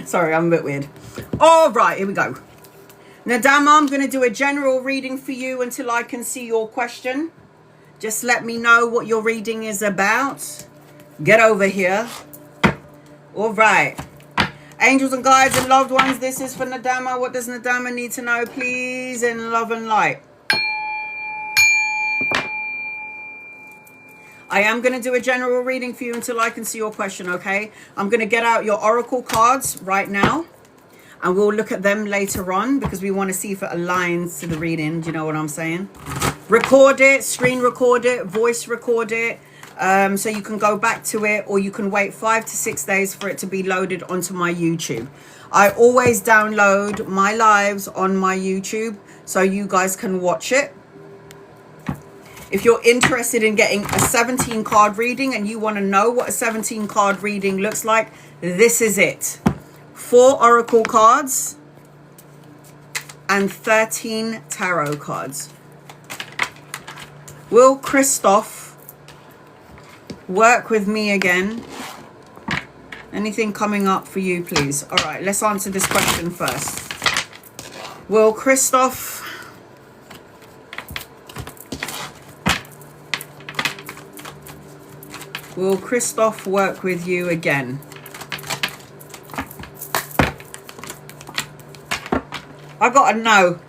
Sorry, I'm a bit weird. All right, here we go. Nadama, I'm going to do a general reading for you until I can see your question. Just let me know what your reading is about. Get over here. All right. Angels and guides and loved ones, this is for Nadama. What does Nadama need to know, please, in love and light? I am going to do a general reading for you until I can see your question, okay? I'm going to get out your oracle cards right now. And we'll look at them later on because we want to see if it aligns to the reading. Do you know what I'm saying? Record it, screen record it, voice record it. So you can go back to it, or you can wait 5 to 6 days for it to be loaded onto my YouTube. I always download my lives on my YouTube so you guys can watch it. If you're interested in getting a 17 card reading and you want to know what a 17 card reading looks like, this is it. 4 oracle cards and 13 tarot cards. Will Christoph work with me again? Anything coming up for you, please? All right, let's answer this question first. Will Christoph work with you again? I got a no.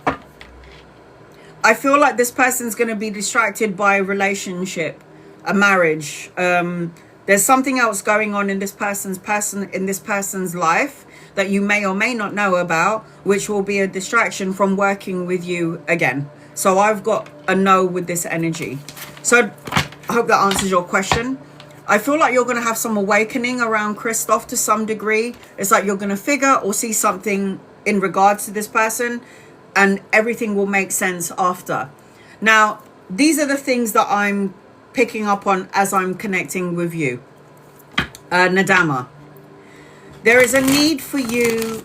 I feel like this person's going to be distracted by a relationship, a marriage. There's something else going on in this person's life that you may or may not know about, which will be a distraction from working with you again. So I've got a no with this energy. So I hope that answers your question. I feel like you're going to have some awakening around Christoph to some degree. It's like you're going to figure or see something in regards to this person, and everything will make sense after. Now, these are the things that I'm picking up on as I'm connecting with you. Nadama, there is a need for you.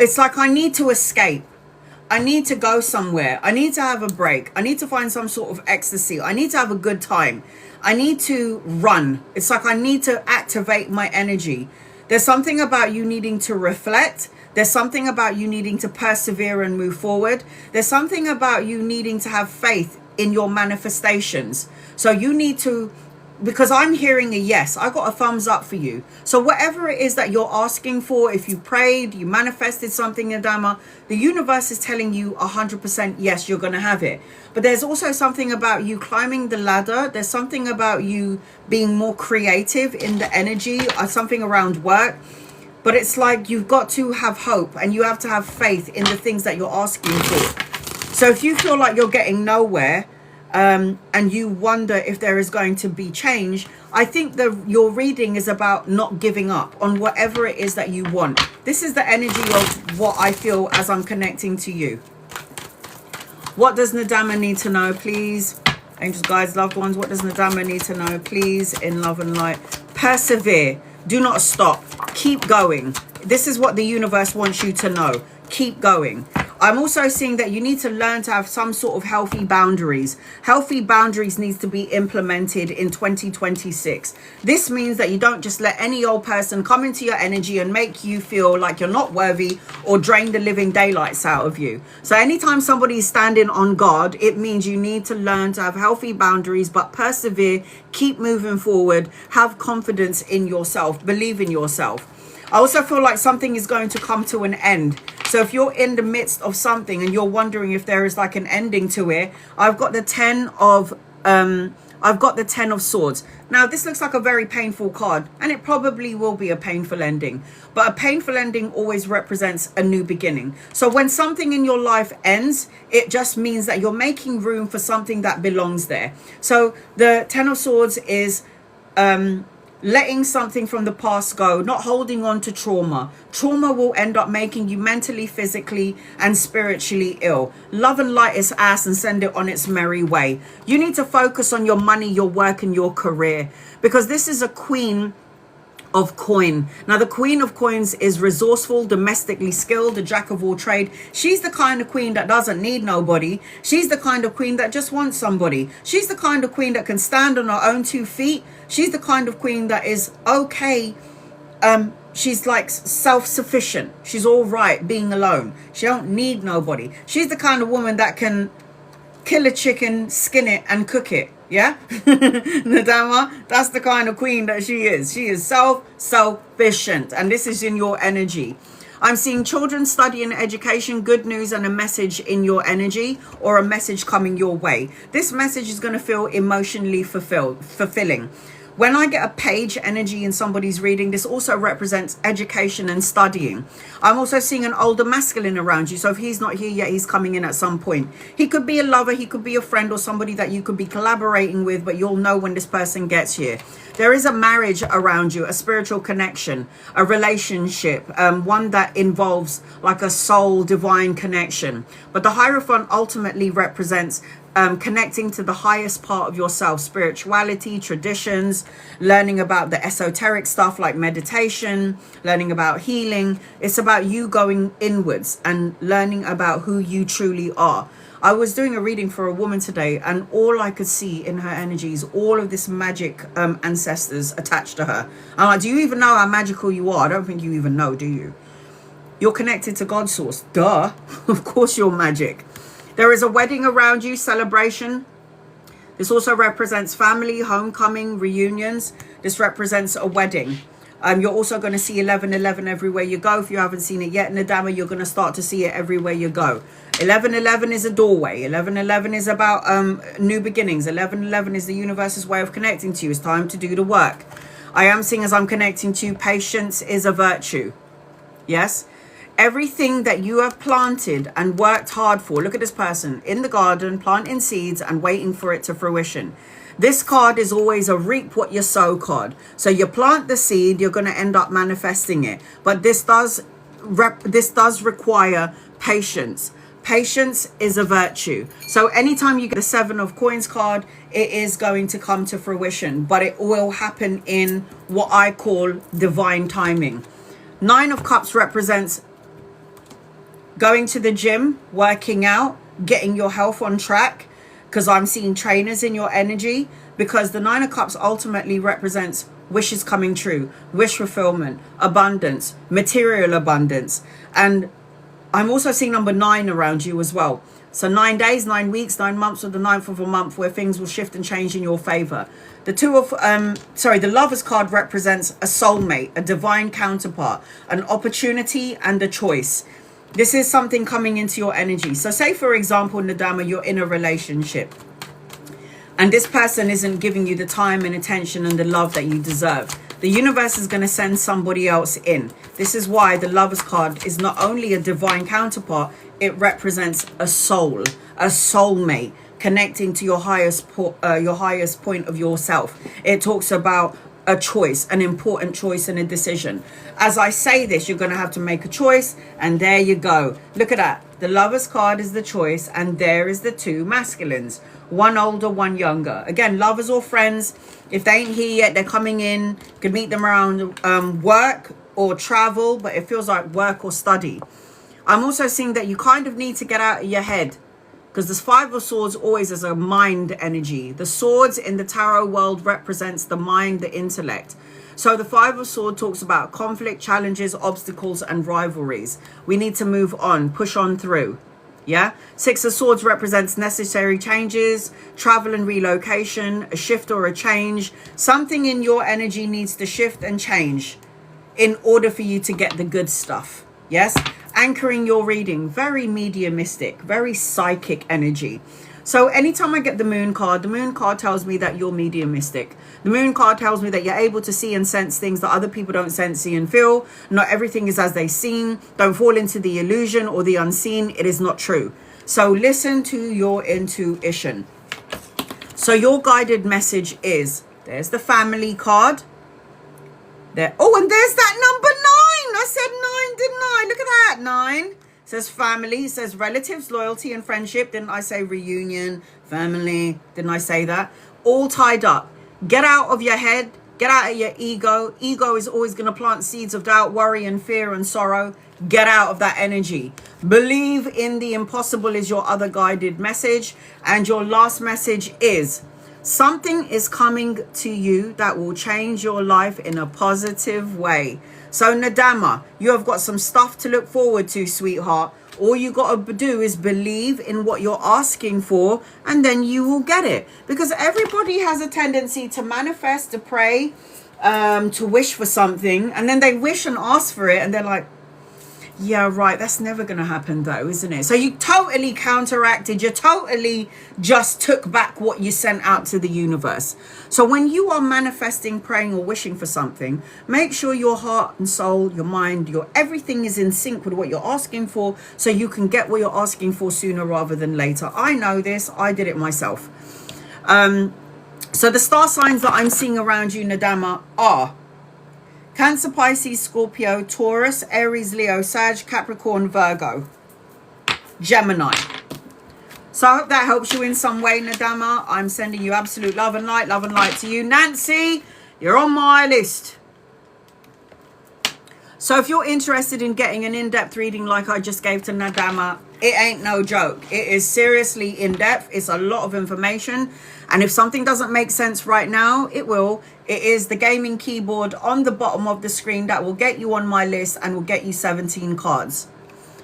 It's like I need to escape. I need to go somewhere. I need to have a break. I need to find some sort of ecstasy. I need to have a good time. I need to run. It's like I need to activate my energy. There's something about you needing to reflect. There's something about you needing to persevere and move forward. There's something about you needing to have faith in your manifestations. So you need to, because I'm hearing a yes. I got a thumbs up for you. So whatever it is that you're asking for, if you prayed, you manifested something in Dharma, the universe is telling you 100% yes, you're going to have it. But there's also something about you climbing the ladder. There's something about you being more creative in the energy, or something around work. But it's like you've got to have hope and you have to have faith in the things that you're asking for. So if you feel like you're getting nowhere, and you wonder if there is going to be change, I think your reading is about not giving up on whatever it is that you want. This is the energy of what I feel as I'm connecting to you. What does Nadama need to know, please? Angels, guides, loved ones, what does Nadama need to know, please, in love and light? Persevere. Do not stop. Keep going. This is what the universe wants you to know. Keep going. I'm also seeing that you need to learn to have some sort of healthy boundaries. Healthy boundaries needs to be implemented in 2026. This means that you don't just let any old person come into your energy and make you feel like you're not worthy or drain the living daylights out of you. So anytime somebody is standing on guard, it means you need to learn to have healthy boundaries, but persevere, keep moving forward, have confidence in yourself, believe in yourself. I also feel like something is going to come to an end. So if you're in the midst of something and you're wondering if there is like an ending to it, I've got the 10 of Swords. Now this looks like a very painful card, and it probably will be a painful ending, but a painful ending always represents a new beginning. So when something in your life ends, it just means that you're making room for something that belongs there. So the 10 of Swords is letting something from the past go, not holding on to trauma. Trauma will end up making you mentally, physically, and spiritually ill. Love and light its ass and send it on its merry way. You need to focus on your money, your work, and your career, because this is a Queen of Coin. Now the Queen of Coins is resourceful, domestically skilled, a jack of all trade. She's the kind of queen that doesn't need nobody. She's the kind of queen that just wants somebody. She's the kind of queen that can stand on her own 2 feet. She's the kind of queen that is okay. She's like self-sufficient. She's all right being alone. She don't need nobody. She's the kind of woman that can kill a chicken, skin it, and cook it. Yeah? Nadama, that's the kind of queen that she is. She is self-sufficient. And this is in your energy. I'm seeing children studying education, good news, and a message in your energy, or a message coming your way. This message is going to feel emotionally fulfilling. When I get a page energy in somebody's reading, this also represents education and studying. I'm also seeing an older masculine around you. So if he's not here yet, he's coming in at some point. He could be a lover, he could be a friend, or somebody that you could be collaborating with, but you'll know when this person gets here. There is a marriage around you, a spiritual connection, a relationship, one that involves like a soul divine connection. But the Hierophant ultimately represents connecting to the highest part of yourself, spirituality, traditions, learning about the esoteric stuff like meditation, learning about healing. It's about you going inwards and learning about who you truly are. I was doing a reading for a woman today, and all I could see in her energy is all of this magic ancestors attached to her. I'm like, do you even know how magical you are? I don't think you even know, do you? You're connected to God's source. Duh. Of course you're magic. There is a wedding around you, celebration. This also represents family, homecoming, reunions. This represents a wedding. You're also going to see 1111 everywhere you go. If you haven't seen it yet, Nadama, you're going to start to see it everywhere you go. 1111 is a doorway. 1111 is about new beginnings. 1111 is the universe's way of connecting to you. It's time to do the work. I am seeing, as I'm connecting to you, patience is a virtue. Yes? Everything that you have planted and worked hard for. Look at this person in the garden, planting seeds and waiting for it to fruition. This card is always a reap what you sow card. So you plant the seed, you're going to end up manifesting it. But this does require patience. Patience is a virtue. So anytime you get a 7 of coins card, it is going to come to fruition. But it will happen in what I call divine timing. 9 of cups represents going to the gym, working out, getting your health on track, because I'm seeing trainers in your energy, because the 9 of cups ultimately represents wishes coming true, wish fulfillment, abundance, material abundance. And I'm also seeing number 9 around you as well. So 9 days, 9 weeks, 9 months, or the 9th of a month where things will shift and change in your favor. The Lovers card represents a soulmate, a divine counterpart, an opportunity and a choice. This is something coming into your energy. So say, for example, Nadama, you're in a relationship and this person isn't giving you the time and attention and the love that you deserve. The universe is going to send somebody else in. This is why the Lovers card is not only a divine counterpart, it represents a soul, a soulmate, connecting to your highest point of yourself. It talks about a choice, an important choice and a decision. As I say this, you're going to have to make a choice, and there you go. Look at that. The Lovers card is the choice, and there is the 2 masculines. One older, one younger. Again, lovers or friends. If they ain't here yet, they're coming in. You can meet them around work or travel, but it feels like work or study. I'm also seeing that you kind of need to get out of your head, because this 5 of Swords always is a mind energy. The swords in the tarot world represents the mind, the intellect. So the 5 of Swords talks about conflict, challenges, obstacles, and rivalries. We need to move on, push on through. Yeah. 6 of Swords represents necessary changes, travel and relocation, a shift or a change. Something in your energy needs to shift and change in order for you to get the good stuff. Yes. Anchoring your reading, very mediumistic, very psychic energy. So anytime I get the Moon card tells me that you're mediumistic. The Moon card tells me that you're able to see and sense things that other people don't sense, see, and feel. Not everything is as they seem. Don't fall into the illusion or the unseen. It is not true. So listen to your intuition. So your guided message is, there's the Family card. There. Oh, and there's that number 9. I said 9, didn't I? Look at that, 9. It says family, it says relatives, loyalty, and friendship. Didn't I say reunion, family? Didn't I say that? All tied up. Get out of your head. Get out of your ego. Ego is always going to plant seeds of doubt, worry, and fear and sorrow. Get out of that energy. Believe in the impossible is your other guided message. And your last message is, something is coming to you that will change your life in a positive way. So Nadama, you have got some stuff to look forward to, sweetheart. All you got to do is believe in what you're asking for, and then you will get it. Because everybody has a tendency to manifest, to pray, to wish for something, and then they wish and ask for it, and they're like, yeah, right, that's never going to happen though, isn't it? So you totally counteracted, you totally just took back what you sent out to the universe. So when you are manifesting, praying, or wishing for something, make sure your heart and soul, your mind, your everything is in sync with what you're asking for, so you can get what you're asking for sooner rather than later. I know this, I did it myself. So the star signs that I'm seeing around you, Nadama, are Cancer, Pisces, Scorpio, Taurus, Aries, Leo, Sag, Capricorn, Virgo, Gemini. So I hope that helps you in some way, Nadama. I'm sending you absolute love and light to you. Nancy, you're on my list. So if you're interested in getting an in-depth reading like I just gave to Nadama, it ain't no joke. It is seriously in-depth. It's a lot of information. And if something doesn't make sense right now, it will. It is the gaming keyboard on the bottom of the screen that will get you on my list and will get you 17 cards.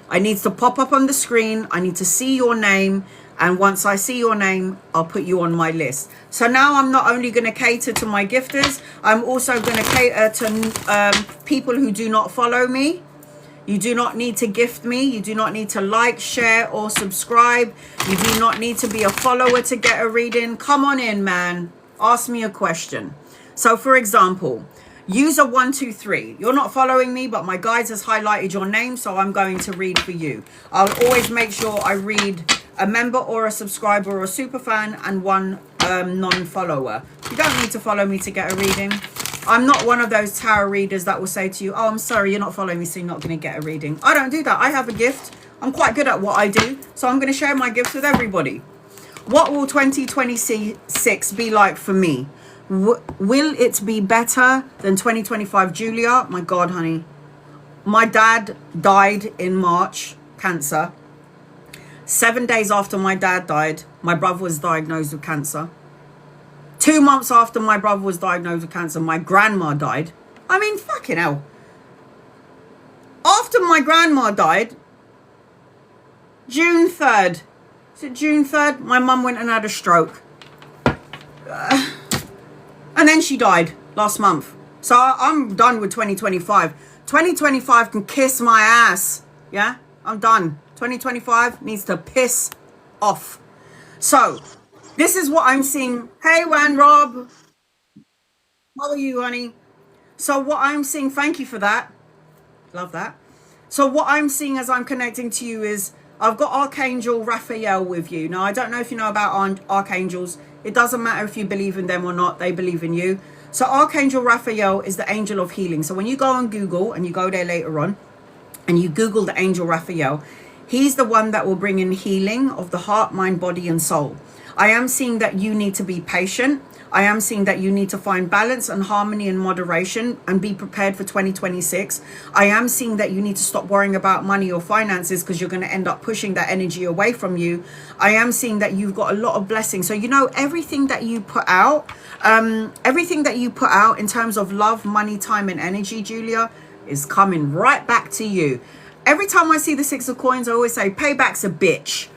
I need to pop up on the screen. I need to see your name. And once I see your name, I'll put you on my list. So now I'm not only going to cater to my gifters, I'm also going to cater to people who do not follow me. You do not need to gift me. You do not need to like, share, or subscribe. You do not need to be a follower to get a reading. Come on in, man. Ask me a question. So, for example, user 123. You're not following me, but my guides has highlighted your name, so I'm going to read for you. I'll always make sure I read a member or a subscriber or a super fan and one non-follower. You don't need to follow me to get a reading. I'm not one of those tarot readers that will say to you, oh, I'm sorry, you're not following me, so you're not going to get a reading. I don't do that. I have a gift. I'm quite good at what I do, so I'm going to share my gifts with everybody. What will 2026 be like for me? Will it be better than 2025, Julia? My God, honey. My dad died in March, cancer. 7 days after my dad died, my brother was diagnosed with cancer. 2 months after my brother was diagnosed with cancer, my grandma died. I mean, fucking hell. After my grandma died, June 3rd. Is it June 3rd? My mum went and had a stroke. And then she died last month. So I'm done with 2025. 2025 can kiss my ass. Yeah? I'm done. 2025 needs to piss off. So this is what I'm seeing. Hey, Wan Rob. How are you, honey? So what I'm seeing, thank you for that. Love that. So what I'm seeing as I'm connecting to you is I've got Archangel Raphael with you. Now, I don't know if you know about archangels. It doesn't matter if you believe in them or not. They believe in you. So Archangel Raphael is the angel of healing. So when you go on Google, and you go there later on, and you Google the angel Raphael, he's the one that will bring in healing of the heart, mind, body, and soul. I am seeing that you need to be patient. I am seeing that you need to find balance and harmony and moderation and be prepared for 2026. I am seeing that you need to stop worrying about money or finances because you're going to end up pushing that energy away from you. I am seeing that you've got a lot of blessings. So, you know, everything that you put out in terms of love, money, time, and energy, Julia, is coming right back to you. Every time I see the Six of Coins, I always say payback's a bitch.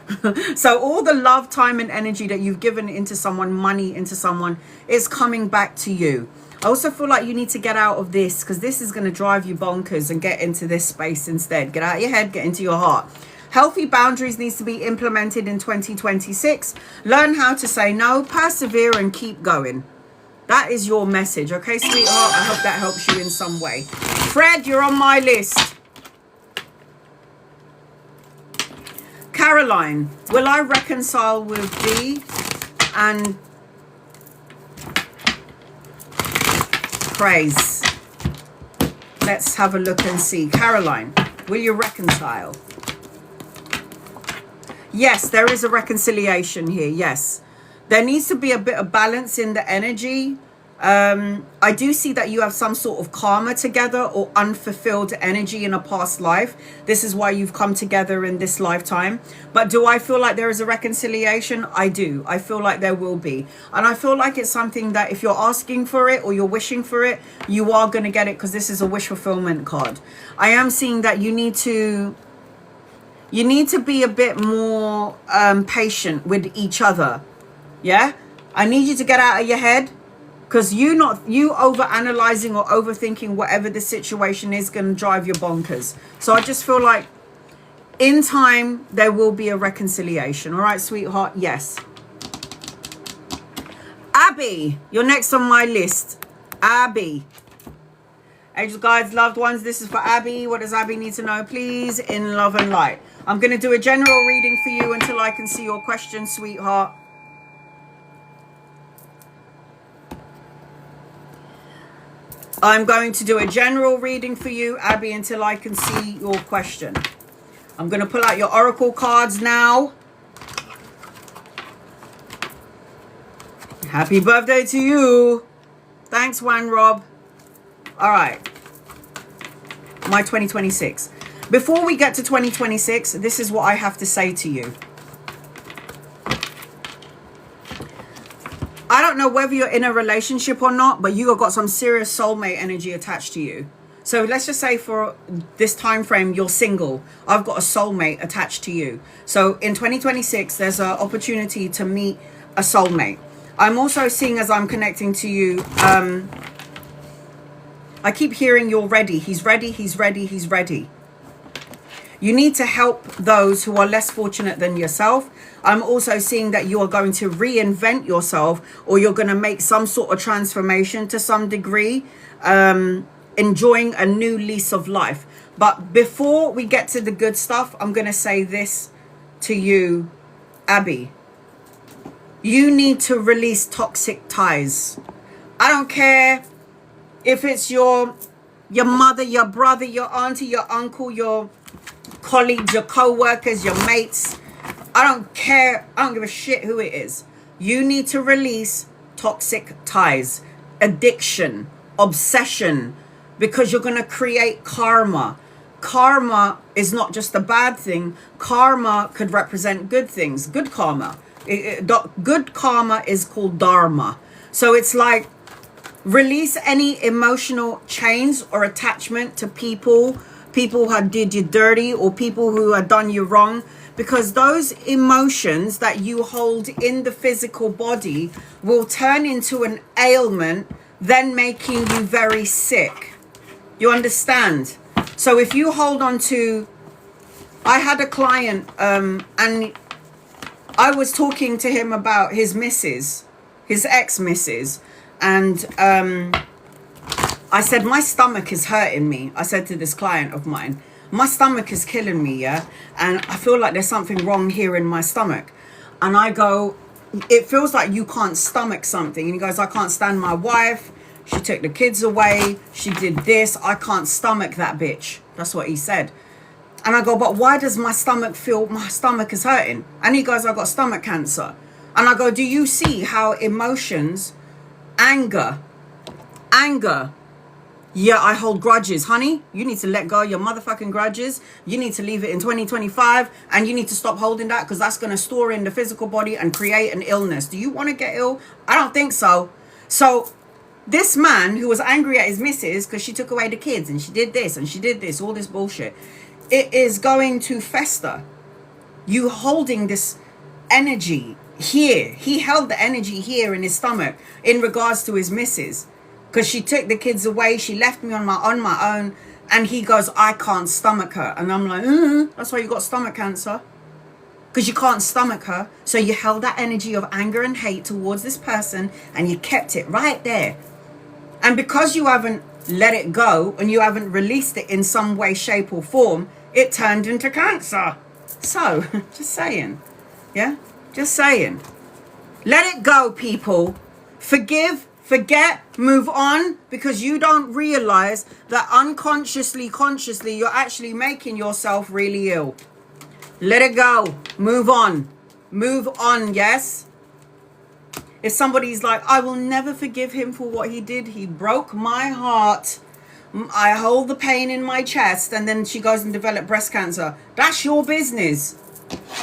So all the love, time, and energy that you've given into someone, money into someone, is coming back to you. I also feel like you need to get out of this because this is going to drive you bonkers, and get into this space instead. Get out of your head, get into your heart. Healthy boundaries needs to be implemented in 2026. Learn how to say no, persevere, and keep going. That is your message. Okay, sweetheart? I hope that helps you in some way. Fred, you're on my list. Caroline, will I reconcile with thee and praise? Let's have a look and see. Caroline, will you reconcile? Yes, there is a reconciliation here. Yes, there needs to be a bit of balance in the energy. I do see that you have some sort of karma together or unfulfilled energy in a past life. This is why you've come together in this lifetime. But do I feel like there is a reconciliation? I do. I feel like there will be. And I feel like it's something that if you're asking for it or you're wishing for it, you are going to get it, because this is a wish fulfillment card. I am seeing that you need to you need to be a bit more patient with each other. Yeah, I need you to get out of your head, because you over analyzing or overthinking whatever the situation is going to drive you bonkers. So I just feel like in time there will be a reconciliation. All right, sweetheart? Yes. Abby, you're next on my list. Abby. Angels, guides, loved ones, this is for Abby. What does Abby need to know, please? In love and light. I'm going to do a general reading for you until I can see your question, sweetheart. I'm going to do a general reading for you, Abby, until I can see your question. I'm going to pull out your oracle cards now. Happy birthday to you. Thanks, Juan Rob. All right. My 2026. Before we get to 2026, this is what I have to say to you. I don't know whether you're in a relationship or not, but you have got some serious soulmate energy attached to you. So let's just say for this time frame, you're single. I've got a soulmate attached to you. So in 2026, there's an opportunity to meet a soulmate. I'm also seeing, as I'm connecting to you, I keep hearing you're ready. He's ready, he's ready, he's ready. You need to help those who are less fortunate than yourself. I'm also seeing that you are going to reinvent yourself, or you're going to make some sort of transformation to some degree, enjoying a new lease of life. But before we get to the good stuff, I'm going to say this to you, Abby. You need to release toxic ties. I don't care if it's your mother, your brother, your auntie, your uncle, your colleagues, your co-workers, your mates. I don't care. I don't give a shit who it is. You need to release toxic ties, addiction, obsession, because you're going to create karma. Karma is not just a bad thing. Karma could represent good things, good karma. Good karma is called dharma. So it's like, release any emotional chains or attachment to people who did you dirty, or people who have done you wrong, because those emotions that you hold in the physical body will turn into an ailment, then making you very sick. You understand? So if you hold on to, I had a client and I was talking to him about his missus, his ex-missus, and I said, my stomach is hurting me. I said to this client of mine, my stomach is killing me, yeah? And I feel like there's something wrong here in my stomach. And I go, it feels like you can't stomach something. And he goes, I can't stand my wife. She took the kids away. She did this. I can't stomach that bitch. That's what he said. And I go, but why does my stomach feel, my stomach is hurting? And he goes, I got stomach cancer. And I go, do you see how emotions, anger, yeah, I hold grudges. Honey, you need to let go of your motherfucking grudges. You need to leave it in 2025, and you need to stop holding that, because that's going to store in the physical body and create an illness. Do you want to get ill? I don't think so. So this man who was angry at his missus because she took away the kids and she did this and she did this, all this bullshit, it is going to fester. You holding this energy here. He held the energy here in his stomach in regards to his missus, because she took the kids away. She left me on my own. And he goes, I can't stomach her. And I'm like, that's why you got stomach cancer. Because you can't stomach her. So you held that energy of anger and hate towards this person, and you kept it right there. And because you haven't let it go, and you haven't released it in some way, shape or form, it turned into cancer. So, just saying. Yeah? Just saying. Let it go, people. Forgive. Forget, move on, because you don't realize that unconsciously, consciously, you're actually making yourself really ill. Let it go. Move on. Move on, yes? If somebody's like, I will never forgive him for what he did. He broke my heart. I hold the pain in my chest. And then she goes and develops breast cancer. That's your business.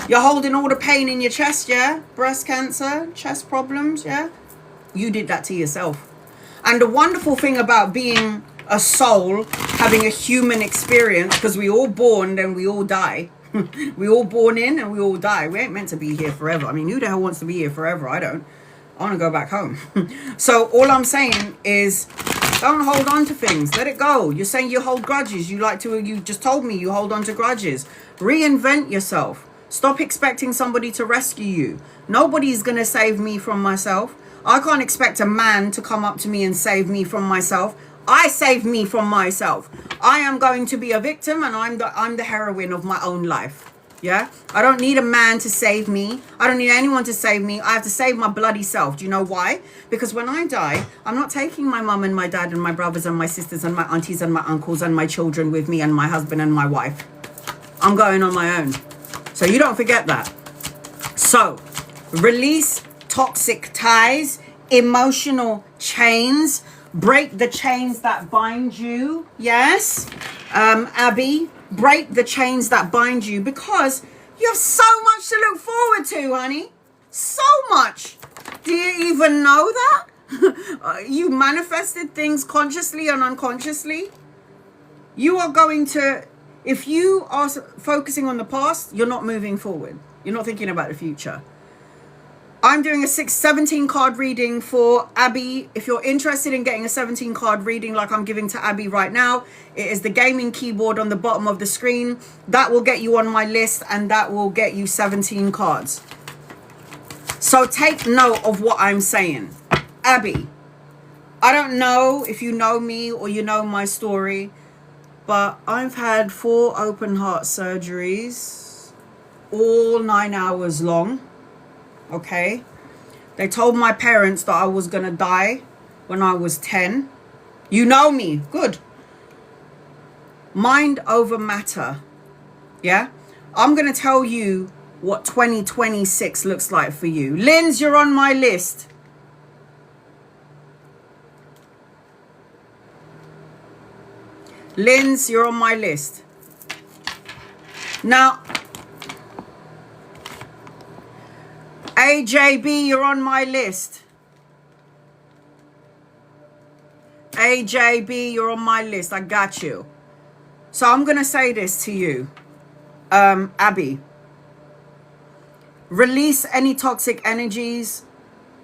You're holding all the pain in your chest, yeah? Breast cancer, chest problems, yeah? You did that to yourself. And the wonderful thing about being a soul, having a human experience, because we all born and we all die, We all born in and we all die. We ain't meant to be here forever. I mean, who the hell wants to be here forever? I don't. I want to go back home. So all I'm saying is, don't hold on to things. Let it go. You're saying you hold grudges. You just told me you hold on to grudges. Reinvent yourself. Stop expecting somebody to rescue you. Nobody's going to save me from myself. I can't expect a man to come up to me and save me from myself. I save me from myself. I am going to be a victim, and I'm the heroine of my own life. Yeah, I don't need a man to save me. I don't need anyone to save me. I have to save my bloody self. Do you know why? Because when I die, I'm not taking my mum and my dad and my brothers and my sisters and my aunties and my uncles and my children with me and my husband and my wife. I'm going on my own. So you don't forget that. So release toxic ties, emotional chains, break the chains that bind you. Yes, Abby. Break the chains that bind you, because you have so much to look forward to, honey. So much. Do you even know that? You manifested things consciously and unconsciously. You are going to, if you are focusing on the past, you're not moving forward. You're not thinking about the future. I'm doing a 17 card reading for Abby. If you're interested in getting a 17 card reading like I'm giving to Abby right now, it is the gaming keyboard on the bottom of the screen. That will get you on my list, and that will get you 17 cards. So take note of what I'm saying. Abby, I don't know if you know me or you know my story, but I've had 4 open heart surgeries, all 9 hours long. Okay, they told my parents that I was gonna die when I was 10. You know me, good. Mind over matter. Yeah, I'm gonna tell you what 2026 looks like for you. Linz, you're on my list. Linz, you're on my list. Now, AJB, you're on my list. AJB, you're on my list. I got you. So I'm going to say this to you, Abby. Release any toxic energies.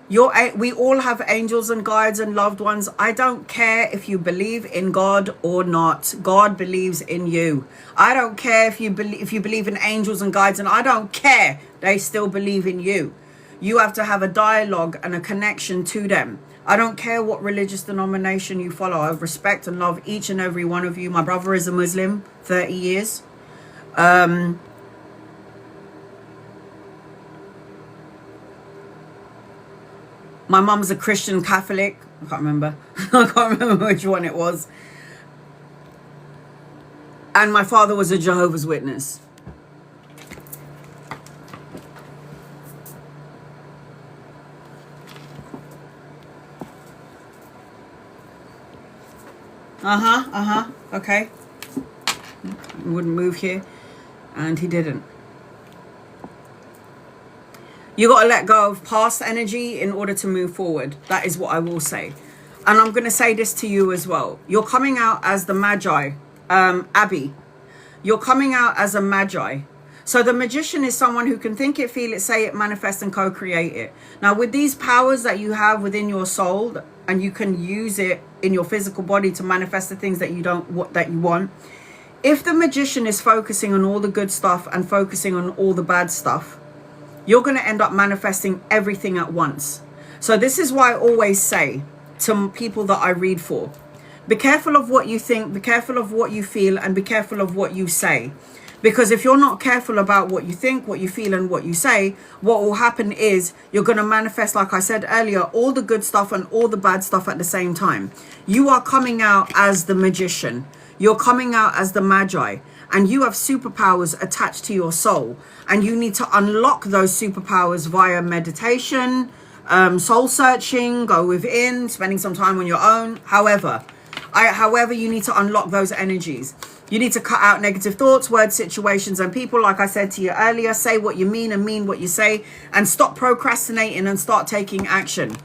We all have angels and guides and loved ones. I don't care if you believe in God or not. God believes in you. I don't care if you believe in angels and guides, and I don't care. They still believe in you. You have to have a dialogue and a connection to them. I don't care what religious denomination you follow. I respect and love each and every one of you. My brother is a Muslim, 30 years. My mum's a Christian Catholic. I can't remember. I can't remember which one it was. And my father was a Jehovah's Witness. Okay. He wouldn't move here. And he didn't. You got to let go of past energy in order to move forward. That is what I will say. And I'm going to say this to you as well. You're coming out as the Magi. Abby, you're coming out as a Magi. So the magician is someone who can think it, feel it, say it, manifest and co-create it. Now with these powers that you have within your soul, and you can use it in your physical body to manifest the things that you want. If the magician is focusing on all the good stuff and focusing on all the bad stuff, you're going to end up manifesting everything at once. So this is why I always say to people that I read for, be careful of what you think, be careful of what you feel, and be careful of what you say. Because if you're not careful about what you think, what you feel, and what you say, what will happen is you're going to manifest, like I said earlier, all the good stuff and all the bad stuff at the same time. You are coming out as the magician. You're coming out as the Magi. And you have superpowers attached to your soul. And you need to unlock those superpowers via meditation, soul searching, go within, spending some time on your own. However, you need to unlock those energies. You need to cut out negative thoughts, words, situations, and people. Like I said to you earlier, say what you mean and mean what you say, and stop procrastinating and start taking action.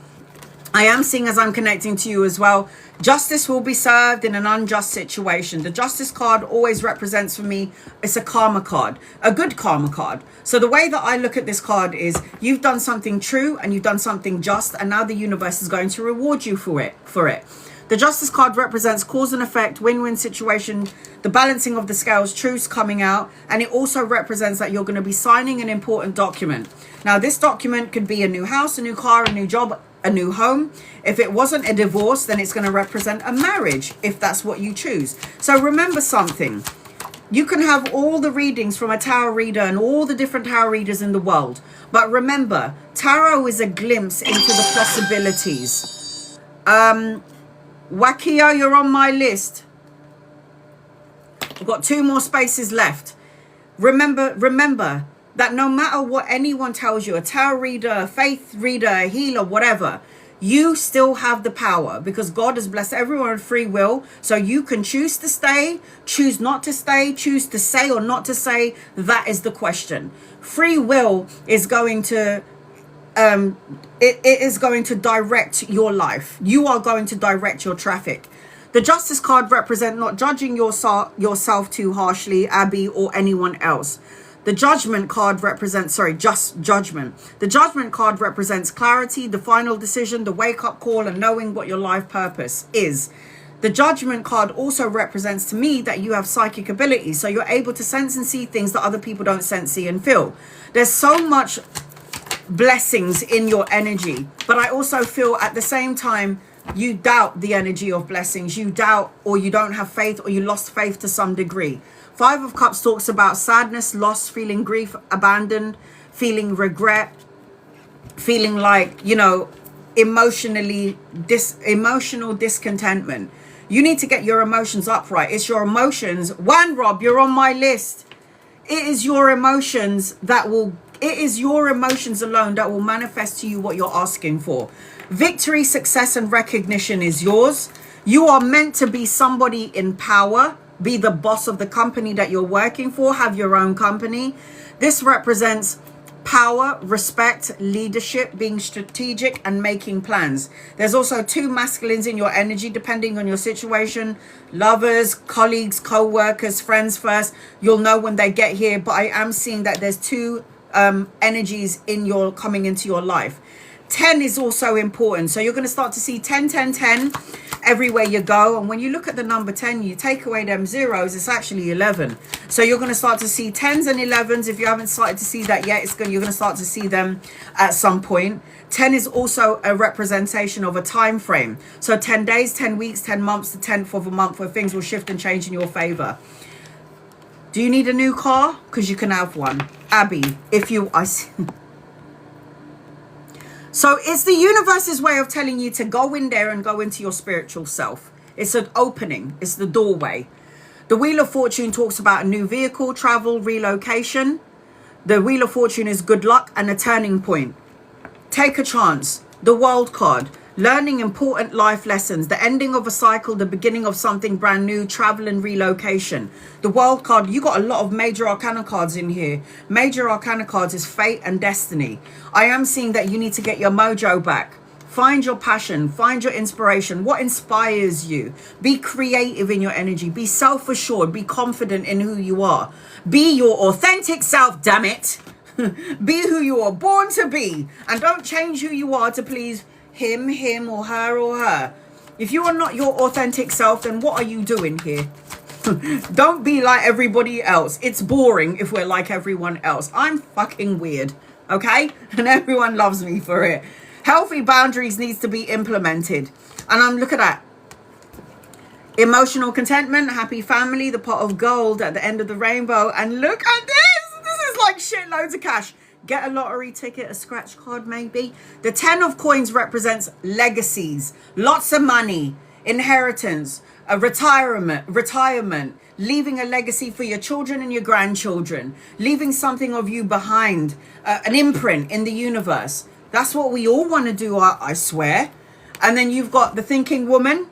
I am seeing, as I'm connecting to you as well, justice will be served in an unjust situation. The justice card always represents for me, it's a karma card, a good karma card. So the way that I look at this card is you've done something true and you've done something just, and now the universe is going to reward you for it. The justice card represents cause and effect, win-win situation, the balancing of the scales, truths coming out, and it also represents that you're going to be signing an important document. Now, this document could be a new house, a new car, a new job, a new home. If it wasn't a divorce, then it's going to represent a marriage, if that's what you choose. So remember something. You can have all the readings from a tarot reader and all the different tarot readers in the world. But remember, tarot is a glimpse into the possibilities. Wakio, you're on my list. I've got 2 more spaces left. Remember that no matter what anyone tells you, a tarot reader, a faith reader, a healer, whatever, you still have the power, because God has blessed everyone with free will. So you can choose to stay, choose not to stay, choose to say or not to say. That is the question. Free will is going to it is going to direct your life. You are going to direct your traffic. The justice card represents not judging yourself too harshly, Abby, or anyone else. The judgment card represents, just judgment. The judgment card represents clarity, the final decision, the wake-up call, and knowing what your life purpose is. The judgment card also represents to me that you have psychic abilities, so you're able to sense and see things that other people don't sense, see, and feel. There's so much blessings in your energy, but I also feel at the same time you doubt the energy of blessings. You doubt, or you don't have faith, or you lost faith to some degree. 5 of Cups talks about sadness, loss, feeling grief, abandoned, feeling regret, feeling like, you know, emotional discontentment. You need to get your emotions upright. It's your emotions. Rob, you're on my list. It is your emotions alone that will manifest to you what you're asking for. Victory, success, and recognition is yours. You are meant to be somebody in power, be the boss of the company that you're working for, have your own company. This represents power, respect, leadership, being strategic, and making plans. There's also 2 masculines in your energy, depending on your situation. Lovers, colleagues, co-workers, friends first. You'll know when they get here, but I am seeing that there's 2 energies coming into your life. 10 is also important, so you're going to start to see 10 10 10 everywhere you go. And when you look at the number 10, you take away them zeros, it's actually 11. So you're going to start to see 10s and 11s. If you haven't started to see that yet, you're going to start to see them at some point. 10 is also a representation of a time frame, so 10 days, 10 weeks, 10 months, the 10th of a month, where things will shift and change in your favor. Do you need a new car? Because you can have one, Abby, if you So it's the universe's way of telling you to go in there and go into your spiritual self. It's an opening. It's the doorway. The Wheel of Fortune talks about a new vehicle, travel, relocation. The Wheel of Fortune is good luck and a turning point. Take a chance. The World card. Learning important life lessons. The ending of a cycle, the beginning of something brand new, travel and relocation. The World card, you got a lot of major arcana cards in here. Major arcana cards is fate and destiny. I am seeing that you need to get your mojo back. Find your passion, find your inspiration. What inspires you? Be creative in your energy. Be self-assured. Be confident in who you are. Be your authentic self, damn it. Be who you are born to be. And don't change who you are to please him or her. If you are not your authentic self, then what are you doing here? Don't be like everybody else. It's boring if we're like everyone else. I'm fucking weird, okay? And everyone loves me for it. Healthy boundaries needs to be implemented. And I'm look at that. Emotional contentment, happy family, the pot of gold at the end of the rainbow. And look at this. This is like shitloads of cash. Get a lottery ticket, a scratch card maybe. The 10 of coins represents legacies, lots of money, inheritance, a retirement, leaving a legacy for your children and your grandchildren, leaving something of you behind, an imprint in the universe. That's what we all want to do, I swear. And then you've got the thinking woman.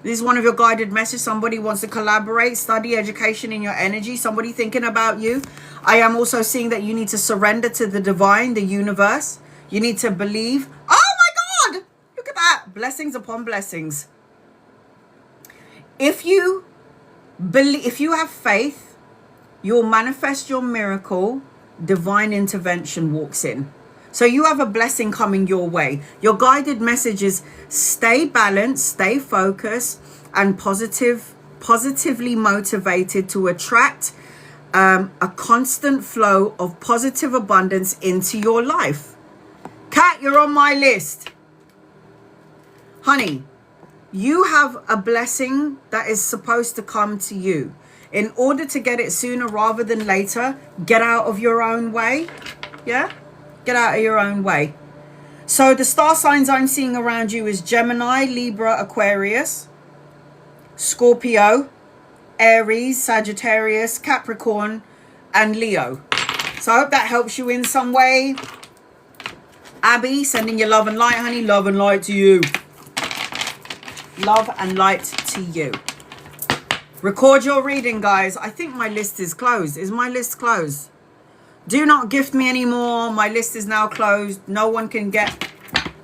This is one of your guided messages. Somebody wants to collaborate, study, education in your energy. Somebody thinking about you. I am also seeing that you need to surrender to the divine, the universe. You need to believe. Oh my God! Look at that. blessings upon blessings. If you believe, if you have faith, you'll manifest your miracle. Divine intervention walks in. So you have a blessing coming your way. Your guided message is stay balanced, stay focused, and positively motivated to attract a constant flow of positive abundance into your life. Kat, you're on my list. Honey, you have a blessing that is supposed to come to you. In order to get it sooner rather than later, get out of your own way. Yeah? Get out of your own way. So the star signs I'm seeing around you is Gemini, Libra, Aquarius, Scorpio, Aries, Sagittarius, Capricorn, and Leo. So I hope that helps you in some way. Abby, sending you love and light, honey. Love and light to you. Love and light to you. Record your reading, guys. I think my list is closed. Is my list closed? Do not gift me anymore. My list is now closed. No one can get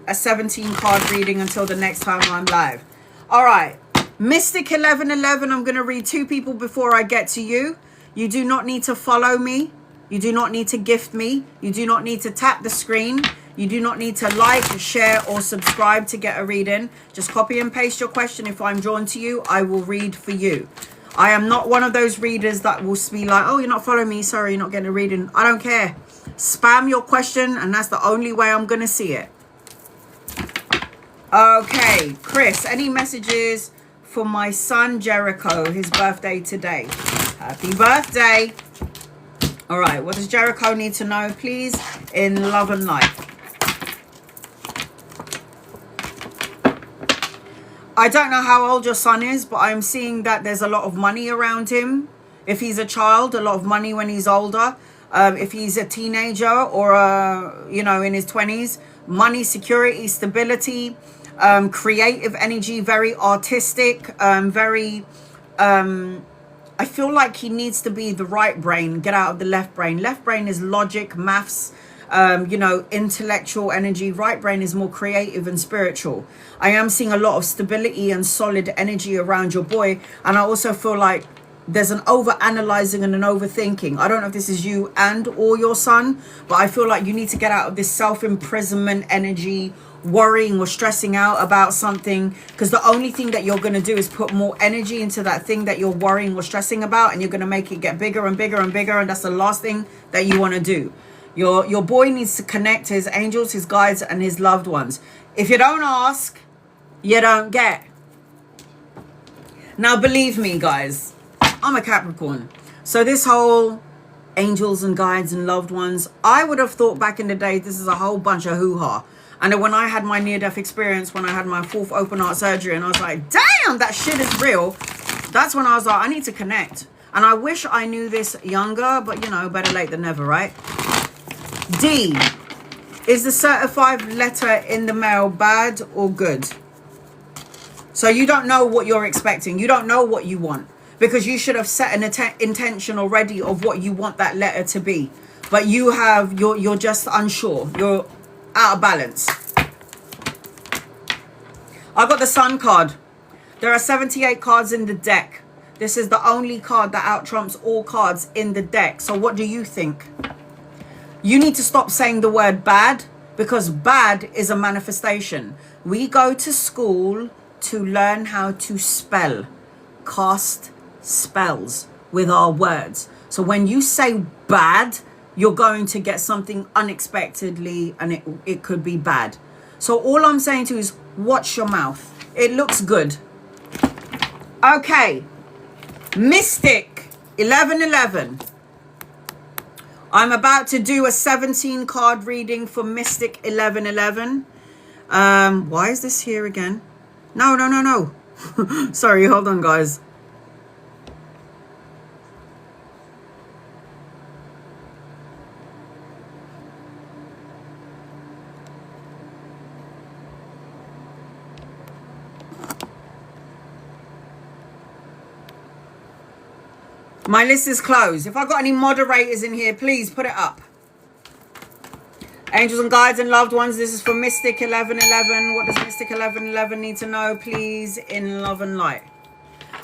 a 17 card reading until the next time I'm live. All right. Mystic 1111. I'm going to read 2 people before I get to you. You do not need to follow me. You do not need to gift me. You do not need to tap the screen. You do not need to like, share, or subscribe to get a reading. Just copy and paste your question. If I'm drawn to you, I will read for you. I am not one of those readers that will be like, oh, you're not following me. Sorry, you're not getting a reading. I don't care. Spam your question, and that's the only way I'm going to see it. Okay, Chris, any messages for my son Jericho? His birthday today. Happy birthday. All right, what does Jericho need to know, please, in love and life? I don't know how old your son is, but I'm seeing that there's a lot of money around him. If he's a child, a lot of money when he's older. If he's a teenager or, you know, in his 20s, money, security, stability, creative energy, very artistic, very... I feel like he needs to be the right brain, get out of the left brain. Left brain is logic, maths, you know, intellectual energy. Right brain is more creative and spiritual. I am seeing a lot of stability and solid energy around your boy. And I also feel like there's an over-analyzing and an overthinking. I don't know if this is you and or your son, but I feel like you need to get out of this self-imprisonment energy, worrying or stressing out about something, because the only thing that you're going to do is put more energy into that thing that you're worrying or stressing about, and you're going to make it get bigger and bigger and bigger, and that's the last thing that you want to do. Your boy needs to connect to his angels, his guides, and his loved ones. If you don't ask, you don't get. Now, believe me, guys, I'm a Capricorn. So this whole angels and guides and loved ones, I would have thought back in the day this is a whole bunch of hoo-ha. And then when I had my near-death experience, when I had my 4th open heart surgery, and I was like, damn, that shit is real. That's when I was like, I need to connect. And I wish I knew this younger, but, you know, better late than never, right? D, is the certified letter in the mail bad or good? So you don't know what you're expecting. You don't know what you want, because you should have set an intention already of what you want that letter to be. But you're just unsure. You're out of balance. I got the Sun card. There are 78 cards in the deck. This is the only card that out-trumps all cards in the deck. So what do you think? You need to stop saying the word bad, because bad is a manifestation. We go to school to learn how to spell, cast spells with our words. So when you say bad, you're going to get something unexpectedly, and it could be bad. So all I'm saying to you is watch your mouth. It looks good. Okay. Mystic 1111. I'm about to do a 17 card reading for Mystic 1111. Why is this here again? No. Sorry, hold on, guys. My list is closed. If I've got any moderators in here, please put it up. Angels and guides and loved ones, this is for Mystic 1111. What does Mystic 1111 need to know, please, in love and light?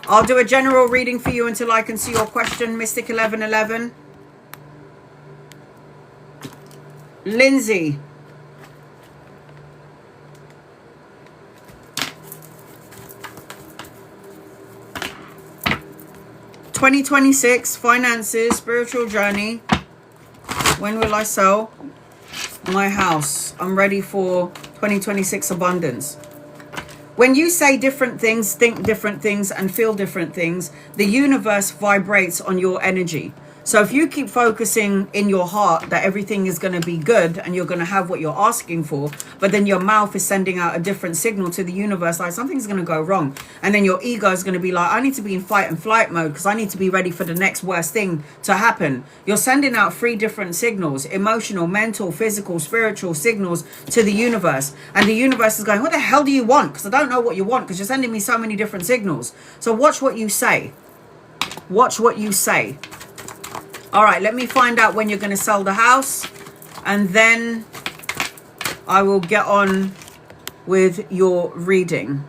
I'll do a general reading for you until I can see your question, Mystic 1111. Lindsay. (2026) finances, spiritual journey. When will I sell my house? I'm ready for 2026 abundance. When you say different things, think different things, and feel different things, the universe vibrates on your energy. So if you keep focusing in your heart that everything is going to be good and you're going to have what you're asking for, but then your mouth is sending out a different signal to the universe, like something's going to go wrong. And then your ego is going to be like, I need to be in fight and flight mode because I need to be ready for the next worst thing to happen. You're sending out 3 different signals: emotional, mental, physical, spiritual signals to the universe. And the universe is going, what the hell do you want? Because I don't know what you want because you're sending me so many different signals. So watch what you say. Watch what you say. All right, let me find out when you're going to sell the house, and then I will get on with your reading.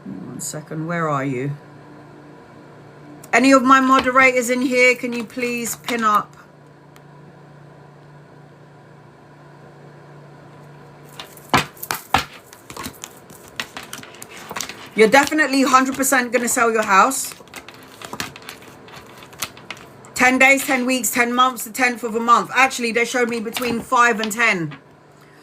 1 second, where are you? Any of my moderators in here, can you please pin up? You're definitely 100% going to sell your house. 10 days, 10 weeks, 10 months, the 10th of a month. Actually, they showed me between 5 and 10.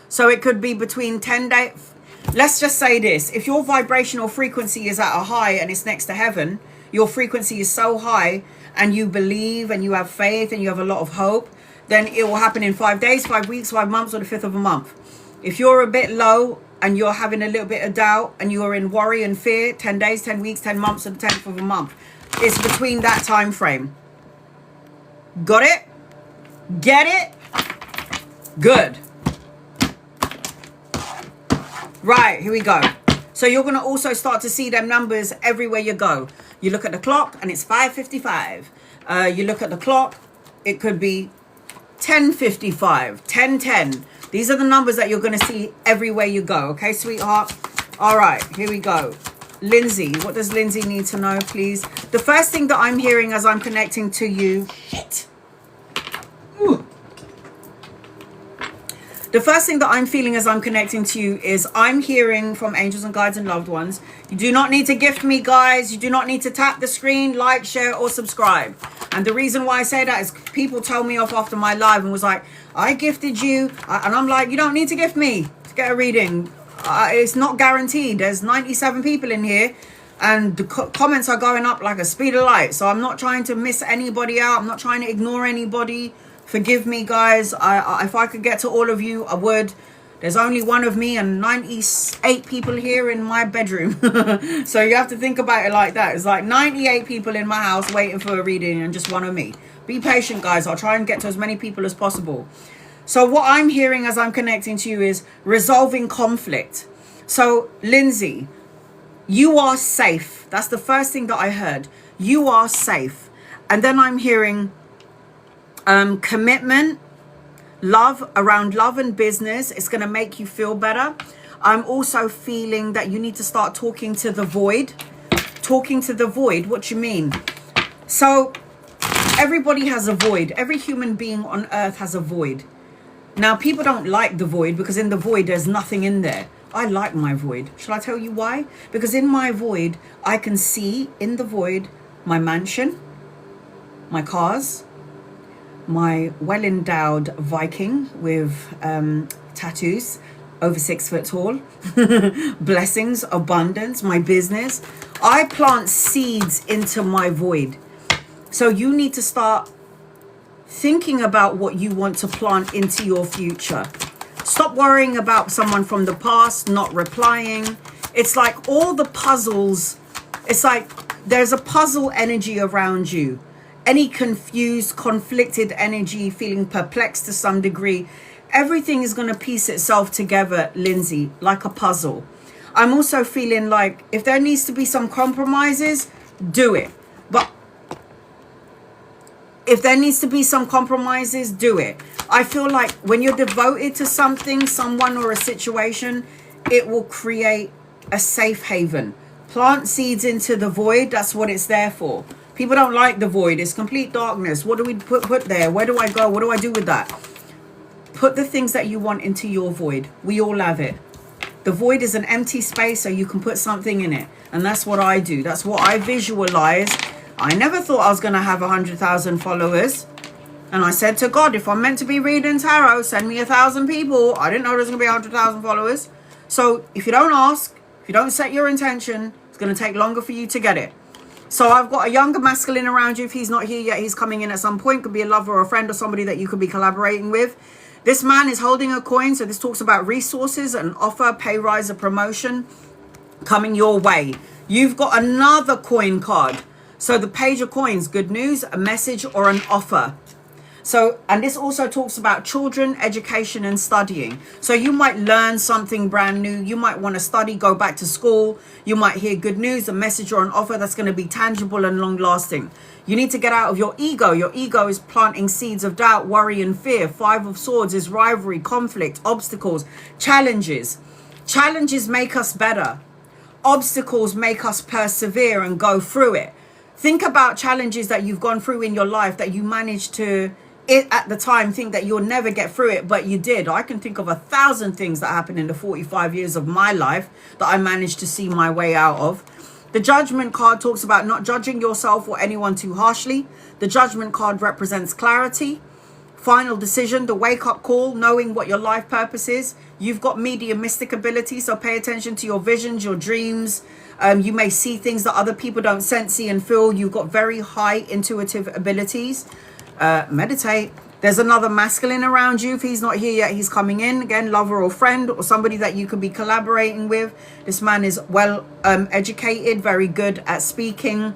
So it could be between 10 days. Let's just say this. If your vibrational frequency is at a high and it's next to heaven, your frequency is so high and you believe and you have faith and you have a lot of hope, then it will happen in 5 days, 5 weeks, 5 months, or the 5th of a month. If you're a bit low and you're having a little bit of doubt and you're in worry and fear, 10 days, 10 weeks, 10 months, or the 10th of a month. It's between that time frame. Got it? Get it? Good. Right, here we go. So you're going to also start to see them numbers everywhere you go. You look at the clock and it's 5:55. You look at the clock, it could be 10:55, 10:10. These are the numbers that you're going to see everywhere you go. Okay, sweetheart? All right, here we go. Lindsay, what does Lindsay need to know, please? The first thing that I'm hearing as I'm connecting to you... The first thing that I'm feeling as I'm connecting to you is I'm hearing from angels and guides and loved ones. You do not need to gift me, guys. You do not need to tap the screen, like, share, or subscribe. And the reason why I say that is people told me off after my live and was like, I gifted you. And I'm like, you don't need to gift me to get a reading. It's not guaranteed. There's 97 people in here and the comments are going up like a speed of light. So I'm not trying to miss anybody out. I'm not trying to ignore anybody. Forgive me, guys. If I could get to all of you, I would. There's only one of me and 98 people here in my bedroom. So you have to think about it like that. It's like 98 people in my house waiting for a reading and just one of me. Be patient, guys. I'll try and get to as many people as possible. So what I'm hearing as I'm connecting to you is resolving conflict. So, Lindsay, you are safe. That's the first thing that I heard. You are safe. And then I'm hearing... commitment, love, around love and business. It's going to make you feel better. I'm also feeling that you need to start talking to the void. Talking to the void. What do you mean? So everybody has a void. Every human being on earth has a void. Now, people don't like the void because in the void, there's nothing in there. I like my void. Shall I tell you why? Because in my void, I can see in the void my mansion, my cars, my well-endowed Viking with tattoos over 6 foot tall, blessings, abundance, my business. I plant seeds into my void. So you need to start thinking about what you want to plant into your future. Stop worrying about someone from the past not replying. It's like all the puzzles, it's like there's a puzzle energy around you. Any confused, conflicted energy, feeling perplexed to some degree, everything is going to piece itself together, Lindsay, like a puzzle. I'm also feeling like if there needs to be some compromises, do it. But If there needs to be some compromises, do it. I feel like when you're devoted to something, someone, or a situation, it will create a safe haven. Plant seeds into the void. That's what it's there for. People don't like the void. It's complete darkness. What do we put there? Where do I go? What do I do with that? Put the things that you want into your void. We all have it. The void is an empty space, so you can put something in it. And that's what I do. That's what I visualize. I never thought I was going to have 100,000 followers. And I said to God, if I'm meant to be reading tarot, send me 1,000 people. I didn't know there's going to be 100,000 followers. So if you don't ask, if you don't set your intention, it's going to take longer for you to get it. So I've got a younger masculine around you. If he's not here yet, he's coming in at some point. Could be a lover or a friend or somebody that you could be collaborating with. This man is holding a coin. So this talks about resources, an offer, pay rise, a promotion coming your way. You've got another coin card. So the page of coins, good news, a message, or an offer. So, and this also talks about children, education, and studying. So you might learn something brand new. You might want to study, go back to school. You might hear good news, a message, or an offer that's going to be tangible and long lasting. You need to get out of your ego. Your ego is planting seeds of doubt, worry, and fear. 5 of Swords is rivalry, conflict, obstacles, challenges. Challenges make us better. Obstacles make us persevere and go through it. Think about challenges that you've gone through in your life that you managed to, at the time, think that you'll never get through it, but you did. I can think of 1,000 things that happened in the 45 years of my life that I managed to see my way out of. The Judgment card talks about not judging yourself or anyone too harshly. The Judgment card represents clarity, final decision, the wake-up call, knowing what your life purpose is. You've got mediumistic ability, so pay attention to your visions, your dreams. You may see things that other people don't sense, see, and feel. You've got very high intuitive abilities. Meditate. There's another masculine around you. If he's not here yet, he's coming in. Again, lover or friend or somebody that you could be collaborating with. This man is well educated, very good at speaking.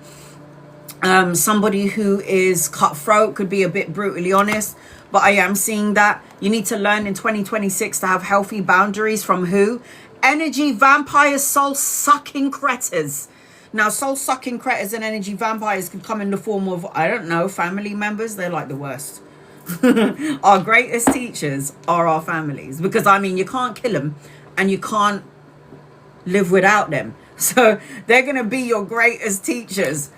Somebody who is cutthroat, could be a bit brutally honest. But I am seeing that you need to learn in 2026 to have healthy boundaries from who? Energy vampires, soul-sucking cretters. Now, soul-sucking cretters and energy vampires can come in the form of, I don't know, family members. They're like the worst. Our greatest teachers are our families. Because, I mean, you can't kill them and you can't live without them. So they're going to be your greatest teachers.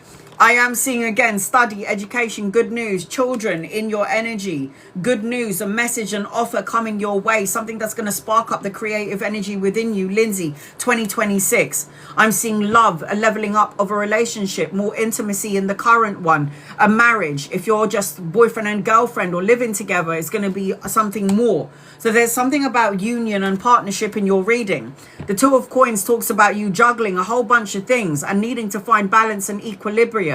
I am seeing again, study, education, good news, children in your energy, good news, a message, an offer coming your way, something that's going to spark up the creative energy within you. Lindsay, 2026. I'm seeing love, a leveling up of a relationship, more intimacy in the current one, a marriage. If you're just boyfriend and girlfriend or living together, it's going to be something more. So there's something about union and partnership in your reading. The Two of Coins talks about you juggling a whole bunch of things and needing to find balance and equilibrium.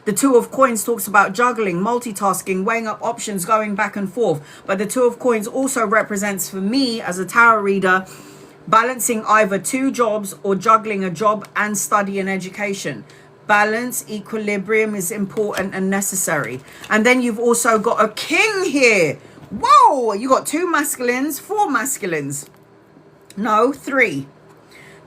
The Two of Coins talks about juggling, multitasking, weighing up options, going back and forth. But the Two of Coins also represents, for me as a tarot reader, balancing either 2 jobs or juggling a job and study and education. Balance, equilibrium is important and necessary. And then you've also got a king here. Whoa, you got 2 masculines, 4 masculines. No, 3.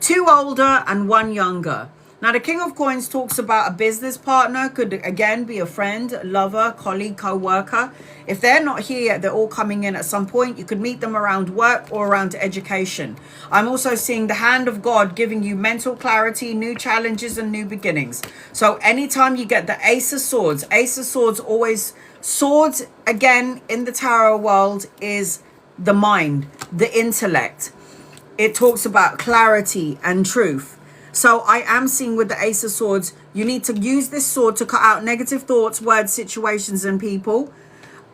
2 older and 1 younger. Now, the King of Coins talks about a business partner, could again be a friend, lover, colleague, co-worker. If they're not here yet, they're all coming in at some point. You could meet them around work or around education. I'm also seeing the hand of God giving you mental clarity, new challenges, and new beginnings. So anytime you get the Ace of Swords always, swords, again, in the tarot world is the mind, the intellect. It talks about clarity and truth. So I am seeing with the Ace of Swords, you need to use this sword to cut out negative thoughts, words, situations, and people.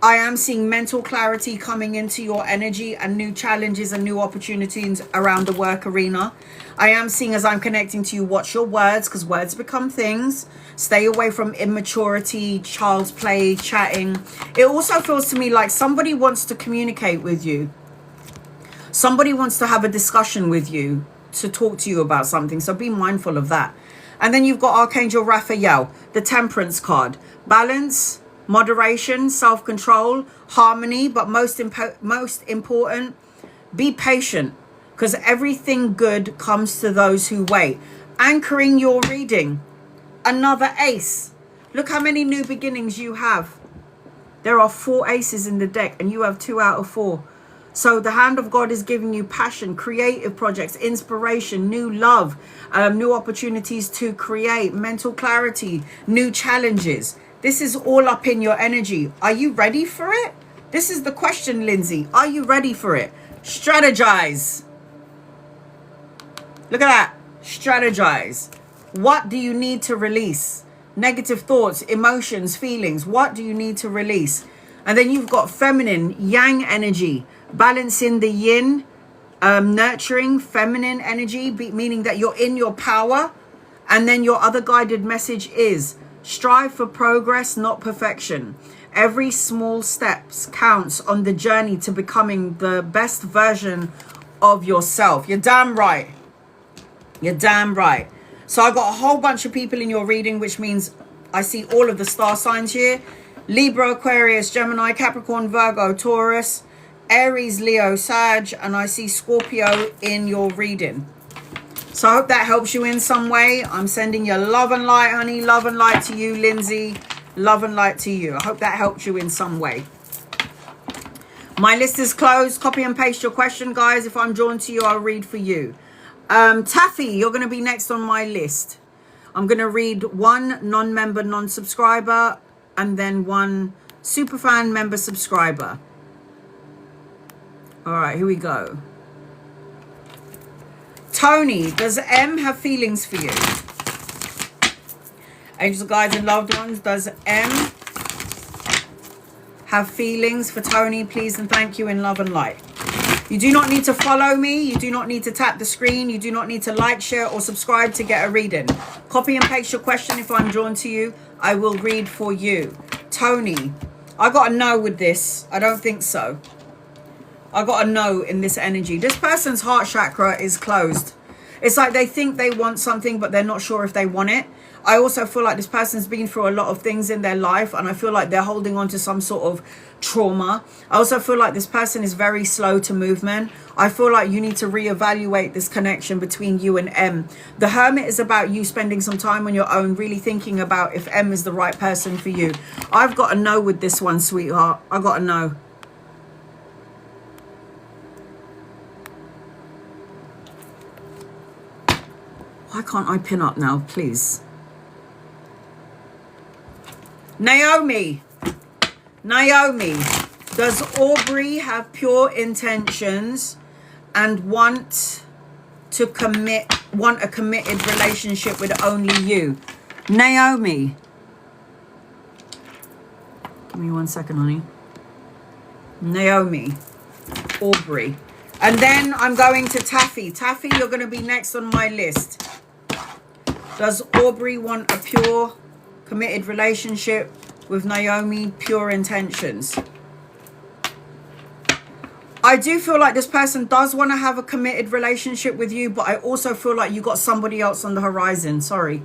I am seeing mental clarity coming into your energy and new challenges and new opportunities around the work arena. I am seeing, as I'm connecting to you, watch your words, because words become things. Stay away from immaturity, child's play, chatting. It also feels to me like somebody wants to communicate with you. Somebody wants to have a discussion with you, to talk to you about something, so be mindful of that. And then you've got Archangel Raphael, the Temperance card. Balance, moderation, self-control, harmony, but most important, be patient, because everything good comes to those who wait. Anchoring your reading, another ace. Look how many new beginnings you have. There are 4 aces in the deck and you have 2 out of 4. So the hand of God is giving you passion, creative projects, inspiration, new love, new opportunities to create, mental clarity, new challenges. This is all up in your energy. Are you ready for it? This is the question, Lindsay. Are you ready for it? Strategize. Look at that. Strategize. What do you need to release? Negative thoughts, emotions, feelings. What do you need to release? And then you've got feminine, yang energy, balancing the yin, nurturing feminine energy, meaning that you're in your power. And then your other guided message is strive for progress, not perfection. Every small steps counts on the journey to becoming the best version of yourself. You're damn right. You're damn right. So I got a whole bunch of people in your reading, which means I see all of the star signs here. Libra, Aquarius, Gemini, Capricorn, Virgo, Taurus, Aries, Leo, Sag, and I see Scorpio in your reading. So I hope that helps you in some way. I'm sending you love and light, honey. Love and light to you, Lindsay. Love and light to you. I hope that helped you in some way. My list is closed. Copy and paste your question, guys. If I'm drawn to you, I'll read for you. Taffy, you're going to be next on my list. I'm going to read 1 non-member, non-subscriber, and then 1 superfan member subscriber. All right, here we go. Tony, does M have feelings for you? Angels, guides, and loved ones, does M have feelings for Tony? Please and thank you in love and light. You do not need to follow me. You do not need to tap the screen. You do not need to like, share, or subscribe to get a reading. Copy and paste your question. If I'm drawn to you, I will read for you. Tony, I got a no with this. I don't think so. I got a no in this energy. This person's heart chakra is closed. It's like they think they want something, but they're not sure if they want it. I also feel like this person's been through a lot of things in their life, and I feel like they're holding on to some sort of trauma. I also feel like this person is very slow to movement. I feel like you need to reevaluate this connection between you and M. The Hermit is about you spending some time on your own, really thinking about if M is the right person for you. I've got a no with this one, sweetheart. I got a no. Why can't I pin up now, please? Naomi, does Aubrey have pure intentions and want a committed relationship with only you? Naomi, give me 1 second, honey. Naomi, Aubrey, and then I'm going to Taffy. Taffy, you're going to be next on my list. Does Aubrey want a pure committed relationship with Naomi? Pure intentions. I do feel like this person does want to have a committed relationship with you, but I also feel like you got somebody else on the horizon. Sorry.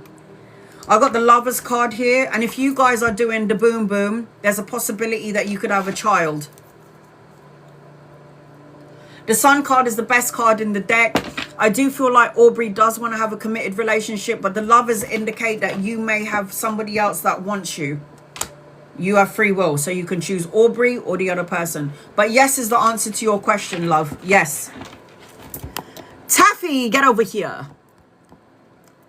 I got the Lovers card here, and if you guys are doing the boom boom, there's a possibility that you could have a child. The Sun card is the best card in the deck. I do feel like Aubrey does want to have a committed relationship, but the Lovers indicate that you may have somebody else that wants you. You have free will, so you can choose Aubrey or the other person. But yes is the answer to your question, love. Yes. Taffy, get over here.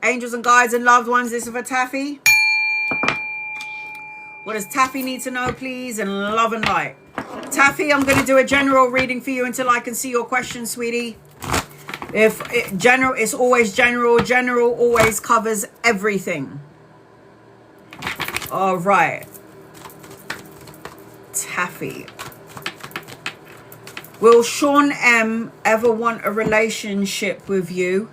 Angels and guides and loved ones, this is for Taffy. What does Taffy need to know, please? And love and light. Taffy, I'm going to do a general reading for you until I can see your question, sweetie. General, it's always general. General always covers everything. All right. Taffy. Will Sean M ever want a relationship with you?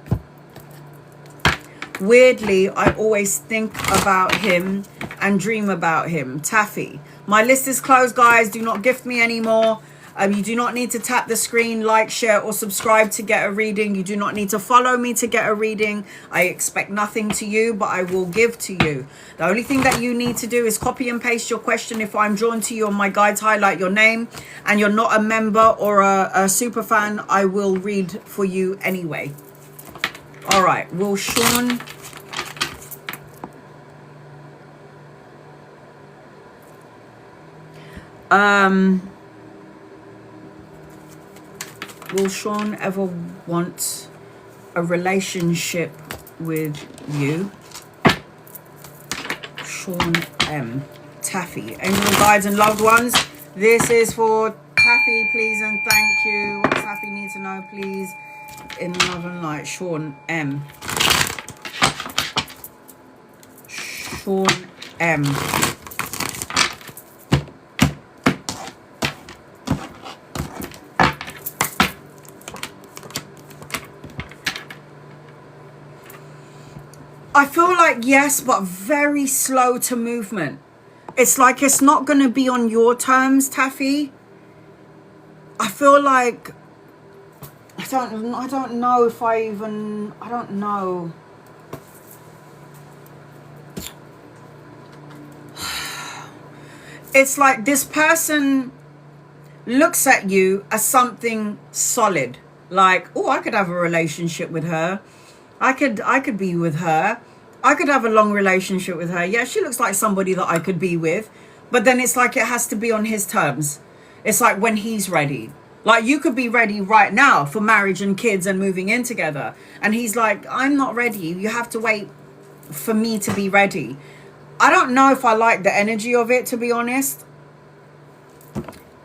Weirdly, I always think about him and dream about him. Taffy. My list is closed, guys. Do not gift me anymore. You do not need to tap the screen, like, share, or subscribe to get a reading. You do not need to follow me to get a reading. I expect nothing to you, but I will give to you. The only thing that you need to do is copy and paste your question. If I'm drawn to you on my guides, highlight your name, and you're not a member or a super fan, I will read for you anyway. All right. Will Sean... Will Sean ever want a relationship with you? Sean M. Taffy. Angel guides and loved ones. This is for Taffy, please and thank you. What does Taffy need to know, please? In love and light. Sean M. Sean M. I feel like yes, but very slow to movement. It's like it's not going to be on your terms, Taffy. I feel like I don't know if I don't know. It's like this person looks at you as something solid. Like, oh, I could have a relationship with her. I could be with her. I could have a long relationship with her. Yeah, she looks like somebody that I could be with. But then it's like it has to be on his terms. It's like when he's ready. Like you could be ready right now for marriage and kids and moving in together. And he's like, I'm not ready. You have to wait for me to be ready. I don't know if I like the energy of it, to be honest.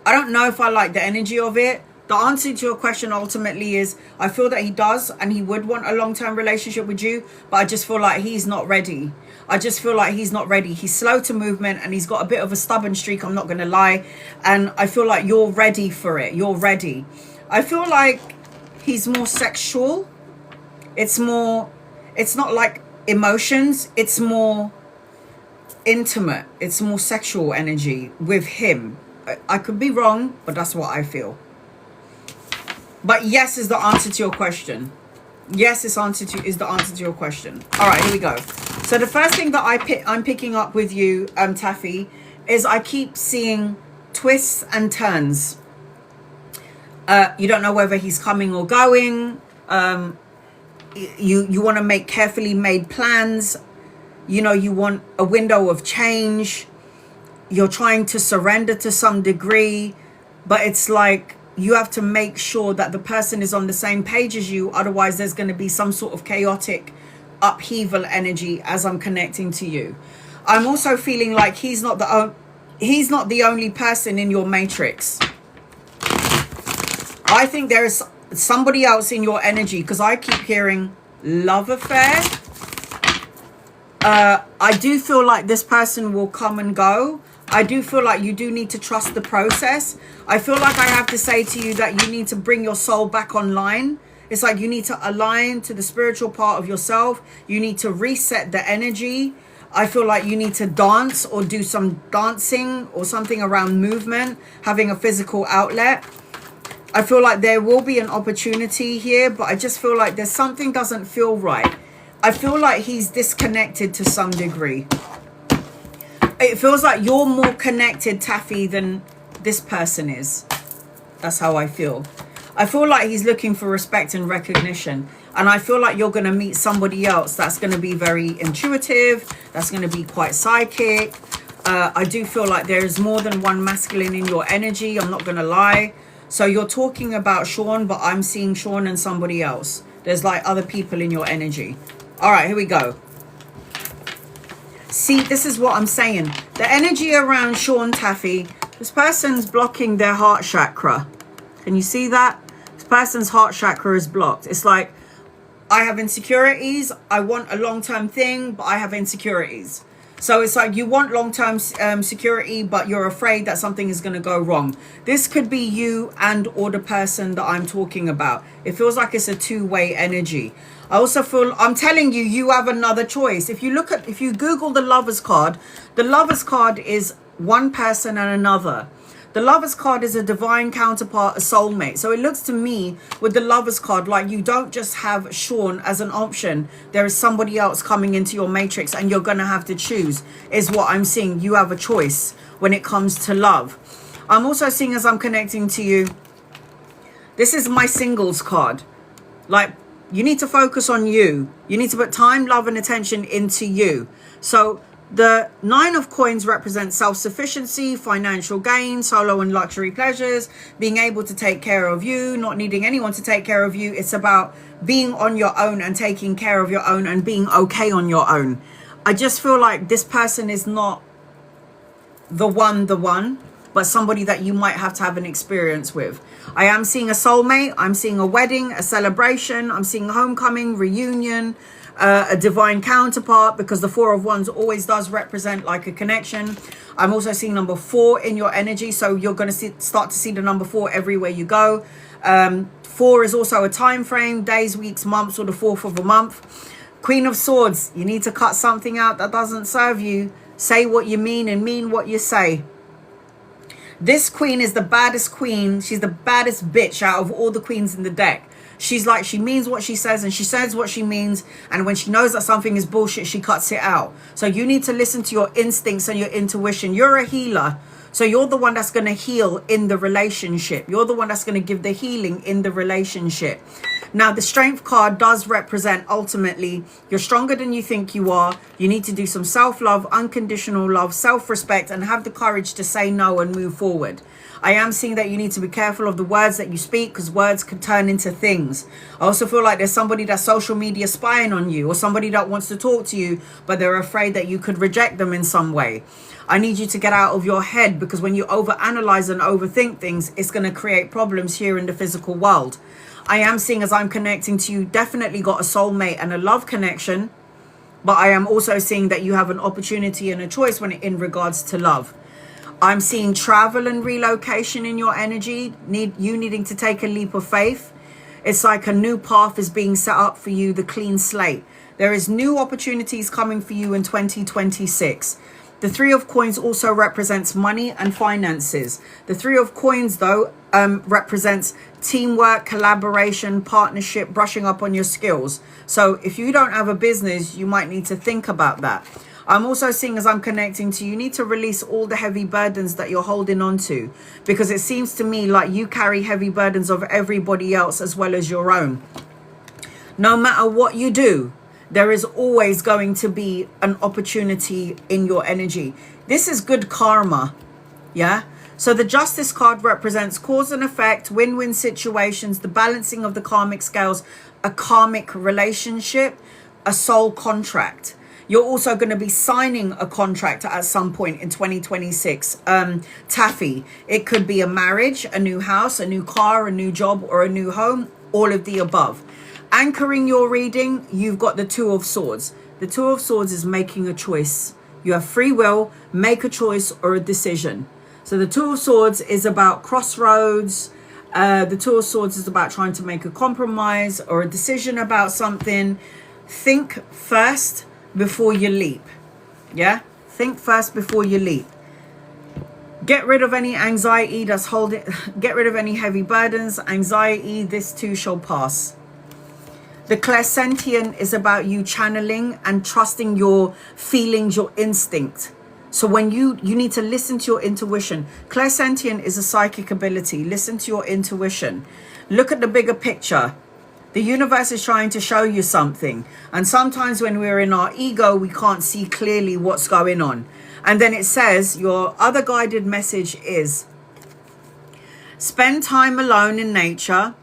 I don't know if I like the energy of it. The answer to your question ultimately is I feel that he does and he would want a long-term relationship with you, but I just feel like he's not ready. I just feel like he's not ready. He's slow to movement and he's got a bit of a stubborn streak, I'm not going to lie. And I feel like you're ready for it. You're ready. I feel like he's more sexual. It's not like emotions. It's more intimate. It's more sexual energy with him. I could be wrong, but that's what I feel. But yes is the answer to your question. Yes is the answer to your question. All right, here we go. So the first thing that I'm picking up with you, Taffy, is I keep seeing twists and turns. You don't know whether he's coming or going. You want to make carefully made plans. You know, you want a window of change. You're trying to surrender to some degree, but it's like you have to make sure that the person is on the same page as you. Otherwise, there's going to be some sort of chaotic upheaval energy as I'm connecting to you. I'm also feeling like he's not the only person in your matrix. I think there is somebody else in your energy because I keep hearing love affair. I do feel like this person will come and go. I do feel like you do need to trust the process. I feel like I have to say to you that you need to bring your soul back online. It's like you need to align to the spiritual part of yourself. You need to reset the energy. I feel like you need to dance or do some dancing or something around movement, having a physical outlet. I feel like there will be an opportunity here, but I just feel like there's something doesn't feel right. I feel like he's disconnected to some degree. It feels like you're more connected, Taffy, than this person is. That's how I feel. I feel like he's looking for respect and recognition. And I feel like you're going to meet somebody else that's going to be very intuitive. That's going to be quite psychic. I do feel like there is more than one masculine in your energy. I'm not going to lie. So you're talking about Sean, but I'm seeing Sean and somebody else. There's like other people in your energy. All right, here we go. See, this is what I'm saying. The energy around Sean, Taffy, this person's blocking their heart chakra. Can you see that? This person's heart chakra is blocked. It's like, I have insecurities. I want a long-term thing, but I have insecurities. So it's like you want long-term security, but you're afraid that something is going to go wrong. This could be you and or the person that I'm talking about. It feels like it's a two-way energy. I also feel, I'm telling you, you have another choice. If you Google the Lover's card is one person and another. The Lover's card is a divine counterpart, a soulmate. So it looks to me with the Lover's card like you don't just have Sean as an option. There is somebody else coming into your matrix and you're going to have to choose, is what I'm seeing. You have a choice when it comes to love. I'm also seeing, as I'm connecting to you, this is my singles card. Like, you need to focus on you. You need to put time, love, and attention into you. So The 9 of coins represents self-sufficiency, financial gain, solo and luxury pleasures, being able to take care of you, not needing anyone to take care of you. It's about being on your own and taking care of your own and being okay on your own. I just feel like this person is not the one, but somebody that you might have to have an experience with. I am seeing a soulmate. I'm seeing a wedding, a celebration. I'm seeing homecoming, reunion, a divine counterpart, because the 4 of Wands always does represent like a connection. I'm also seeing number 4 in your energy, so you're going to start to see the number 4 everywhere you go. 4 is also a time frame, days, weeks, months, or the 4th of a month. Queen of Swords, you need to cut something out that doesn't serve you. Say what you mean and mean what you say. This queen is the baddest queen. She's the baddest bitch out of all the queens in the deck. She's like, she means what she says and she says what she means. And when she knows that something is bullshit, she cuts it out. So you need to listen to your instincts and your intuition. You're a healer. So you're the one that's going to heal in the relationship. You're the one that's going to give the healing in the relationship. Now, the Strength card does represent ultimately you're stronger than you think you are. You need to do some self-love, unconditional love, self-respect, and have the courage to say no and move forward. I am seeing that you need to be careful of the words that you speak, because words can turn into things. I also feel like there's somebody that's social media spying on you, or somebody that wants to talk to you, but they're afraid that you could reject them in some way. I need you to get out of your head, because when you overanalyze and overthink things, it's going to create problems here in the physical world. I am seeing, as I'm connecting to you, definitely got a soulmate and a love connection, but I am also seeing that you have an opportunity and a choice when in regards to love. I'm seeing travel and relocation in your energy, you needing to take a leap of faith. It's like a new path is being set up for you, the clean slate. There is new opportunities coming for you in 2026. The 3 of Coins also represents money and finances. The 3 of Coins, though, represents teamwork, collaboration, partnership, brushing up on your skills. So if you don't have a business, you might need to think about that. I'm also seeing, as I'm connecting to you, you need to release all the heavy burdens that you're holding on to, because it seems to me like you carry heavy burdens of everybody else as well as your own. No matter what you do, there is always going to be an opportunity in your energy. This is good karma. Yeah. So the Justice card represents cause and effect, win-win situations, the balancing of the karmic scales, a karmic relationship, a soul contract. You're also going to be signing a contract at some point in 2026. Taffy, it could be a marriage, a new house, a new car, a new job, or a new home, all of the above. Anchoring your reading, you've got the 2 of Swords. The 2 of Swords is making a choice. You have free will, make a choice or a decision. So the 2 of Swords is about crossroads. The 2 of Swords is about trying to make a compromise or a decision about something. Think first before you leap. Yeah? Think first before you leap. Get rid of any anxiety that's holding, get rid of any heavy burdens, anxiety, this too shall pass. The clairsentient is about you channeling and trusting your feelings, your instinct. So when you need to listen to your intuition. Clairsentient is a psychic ability. Listen to your intuition. Look at the bigger picture. The universe is trying to show you something. And sometimes when we're in our ego, we can't see clearly what's going on. And then it says your other guided message is spend time alone in nature.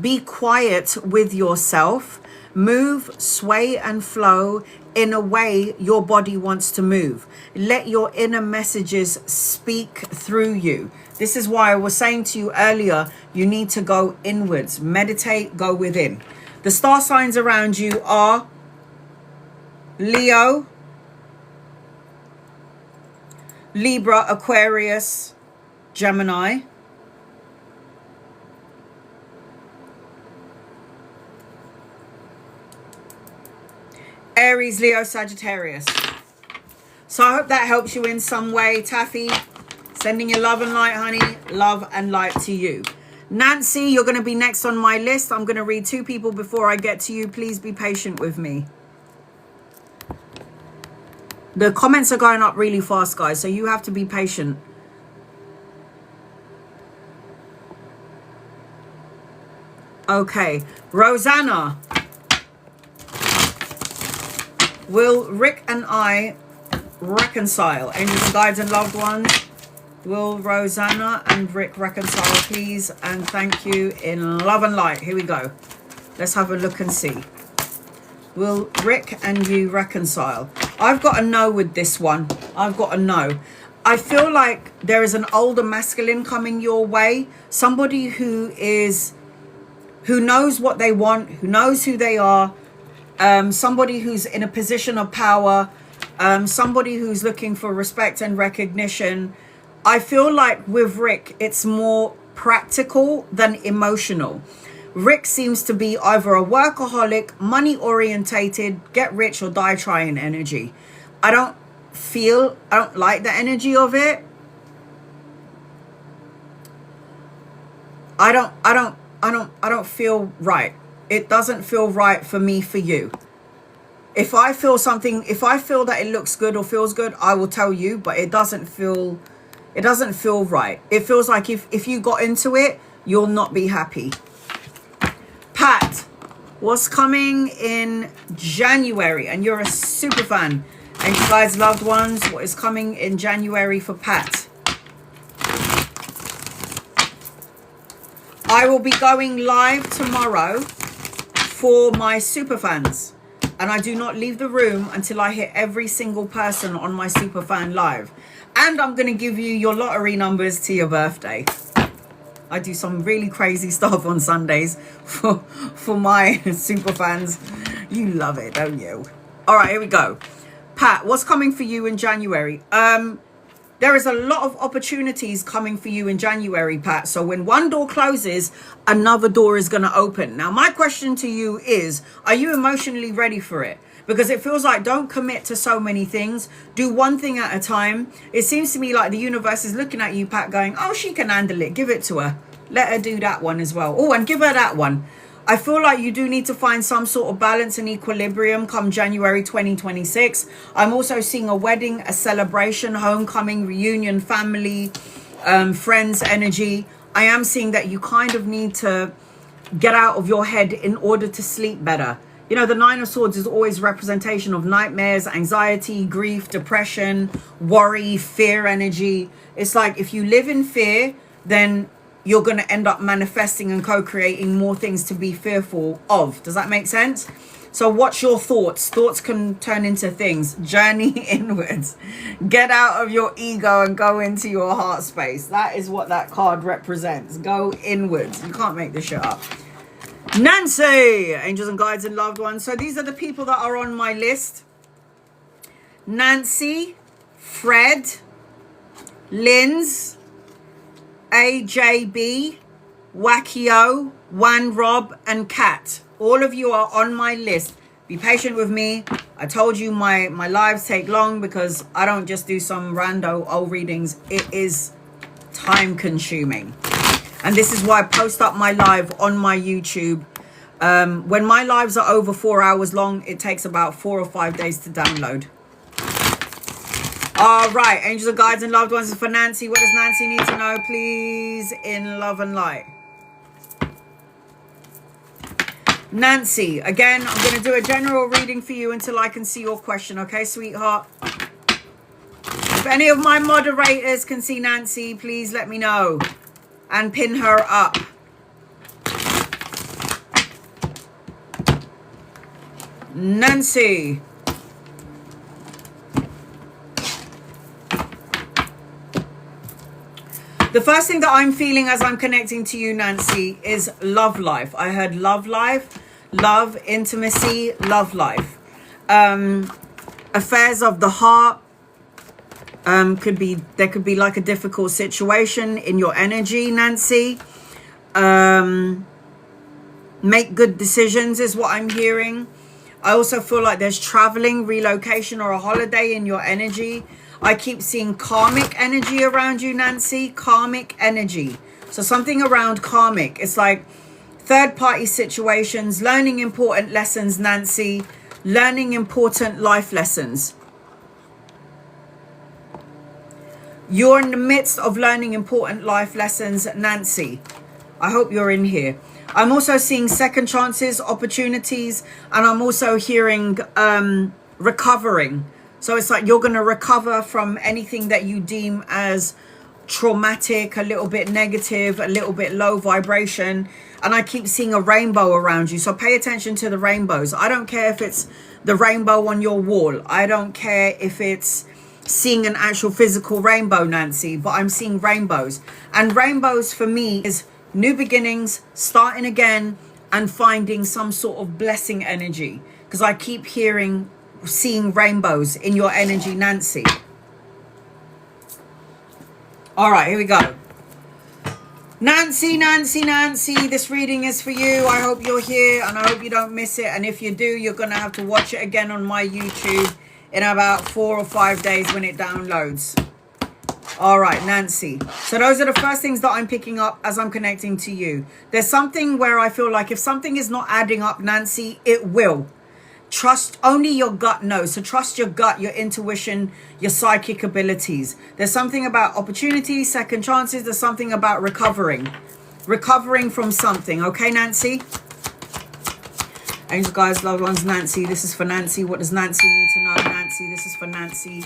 Be quiet with yourself. Move, sway and flow in a way your body wants to move. Let your inner messages speak through you. This is why I was saying to you earlier, you need to go inwards. Meditate, go within. The star signs around you are Leo, Libra, Aquarius, Gemini. Aries, Leo, Sagittarius. So I hope that helps you in some way. Taffy, sending you love and light, honey. Love and light to you. Nancy, you're going to be next on my list. I'm going to read 2 people before I get to you. Please be patient with me. The comments are going up really fast, guys, so you have to be patient. Okay, Rosanna. Will Rick and I reconcile. Angels and guides and loved ones. Will Rosanna and Rick reconcile, please? And thank you in love and light. Here we go. Let's have a look and see. Will Rick and you reconcile? I've got a no with this one. I've got a no. I feel like there is an older masculine coming your way. Somebody who knows what they want, who knows who they are. Somebody who's in a position of power. Somebody who's looking for respect and recognition. I feel like with Rick, it's more practical than emotional. Rick seems to be either a workaholic, money orientated, get rich or die trying energy. I don't like the energy of it. I don't feel right. It doesn't feel right for me, for you. If I feel that it looks good or feels good, I will tell you, but it doesn't feel right. It feels like if you got into it, you'll not be happy. Pat, what's coming in January? And you're a super fan. And you guys, loved ones, what is coming in January for Pat? I will be going live tomorrow for my super fans. And I do not leave the room until I hit every single person on my super fan live. And I'm going to give you your lottery numbers to your birthday. I do some really crazy stuff on Sundays for my super fans. You love it, don't you? All right, here we go. Pat, what's coming for you in January? There is a lot of opportunities coming for you in January, Pat. So when one door closes, another door is going to open. Now, my question to you is, are you emotionally ready for it? Because it feels like don't commit to so many things. Do one thing at a time. It seems to me like the universe is looking at you, Pat, going, oh, she can handle it. Give it to her. Let her do that one as well. Oh, and give her that one. I feel like you do need to find some sort of balance and equilibrium come January 2026. I'm also seeing a wedding, a celebration, homecoming, reunion, family, friends energy. I am seeing that you kind of need to get out of your head in order to sleep better. You know, the Nine of Swords is always representation of nightmares, anxiety, grief, depression, worry, fear energy. It's like if you live in fear, then you're going to end up manifesting and co-creating more things to be fearful of. Does that make sense? So watch your thoughts. Thoughts can turn into things. Journey inwards. Get out of your ego and go into your heart space. That is what that card represents. Go inwards. You can't make this shit up. Nancy, angels and guides and loved ones. So these are the people that are on my list. Nancy, Fred, Linz, AJB, Wakio, Wan Rob, and Kat. All of you are on my list. Be patient with me. I told you my lives take long because I don't just do some rando old readings. It is time consuming. And this is why I post up my live on my YouTube. When my lives are over 4 hours long, it takes about 4 or 5 days to download. All right, angels and guides and loved ones is for Nancy. What does Nancy need to know, please, in love and light? Nancy, again, I'm going to do a general reading for you until I can see your question, okay, sweetheart? If any of my moderators can see Nancy, please let me know and pin her up. Nancy. The first thing that I'm feeling as I'm connecting to you, Nancy, is love life. I heard love life, love, intimacy, love life. Affairs of the heart. There could be like a difficult situation in your energy, Nancy. Make good decisions is what I'm hearing. I also feel like there's traveling, relocation, or a holiday in your energy. I keep seeing karmic energy around you, Nancy. Karmic energy. So something around karmic. It's like third-party situations, learning important lessons, Nancy. Learning important life lessons. You're in the midst of learning important life lessons, Nancy. I hope you're in here. I'm also seeing second chances, opportunities, and I'm also hearing recovering. So it's like you're going to recover from anything that you deem as traumatic, a little bit negative, a little bit low vibration. And I keep seeing a rainbow around you. So pay attention to the rainbows. I don't care if it's the rainbow on your wall. I don't care if it's seeing an actual physical rainbow, Nancy, but I'm seeing rainbows. And rainbows for me is new beginnings, starting again, and finding some sort of blessing energy. Because I keep seeing rainbows in your energy, Nancy. All right, here we go. Nancy, Nancy, Nancy, this reading is for you. I hope you're here and I hope you don't miss it. And if you do, you're going to have to watch it again on my YouTube in about 4 or 5 days when it downloads. All right, Nancy. So those are the first things that I'm picking up as I'm connecting to you. There's something where I feel like if something is not adding up, Nancy, it will. Trust, only your gut knows. So trust your gut, your intuition, your psychic abilities. There's something about opportunities, second chances. There's something about recovering from something. Okay, Nancy? Angels, guys, loved ones, Nancy. This is for Nancy. What does Nancy need to know? Nancy, this is for Nancy.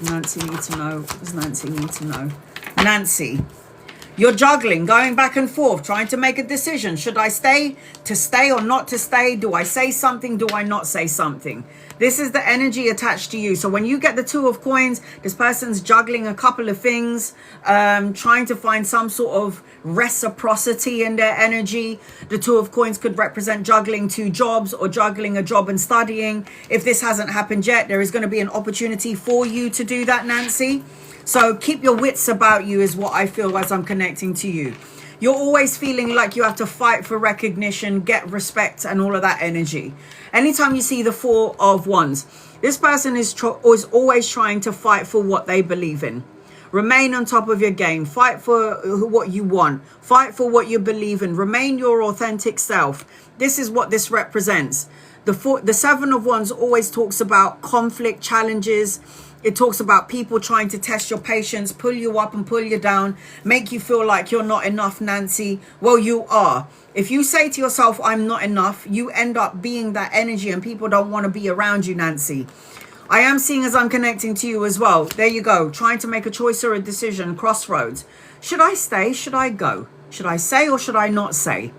Nancy need to know. What does Nancy need to know? Nancy. You're juggling, going back and forth, trying to make a decision. Should I stay or not to stay? Do I say something? Do I not say something? This is the energy attached to you. So when you get the Two of Coins, this person's juggling a couple of things, trying to find some sort of reciprocity in their energy. The Two of Coins could represent juggling 2 jobs or juggling a job and studying. If this hasn't happened yet, there is going to be an opportunity for you to do that, Nancy. So keep your wits about you is what I feel as I'm connecting to you. You're always feeling like you have to fight for recognition, get respect, and all of that energy. Anytime you see the Four of Wands, this person is always trying to fight for what they believe in. Remain on top of your game. Fight for what you want. Fight for what you believe in. Remain your authentic self. This is what this represents. The Seven of Wands always talks about conflict, challenges. It talks about people trying to test your patience, pull you up and pull you down, make you feel like you're not enough, Nancy. Well, you are. If you say to yourself, I'm not enough, you end up being that energy and people don't want to be around you, Nancy. I am seeing as I'm connecting to you as well. There you go. Trying to make a choice or a decision, crossroads. Should I stay? Should I go? Should I say or should I not say?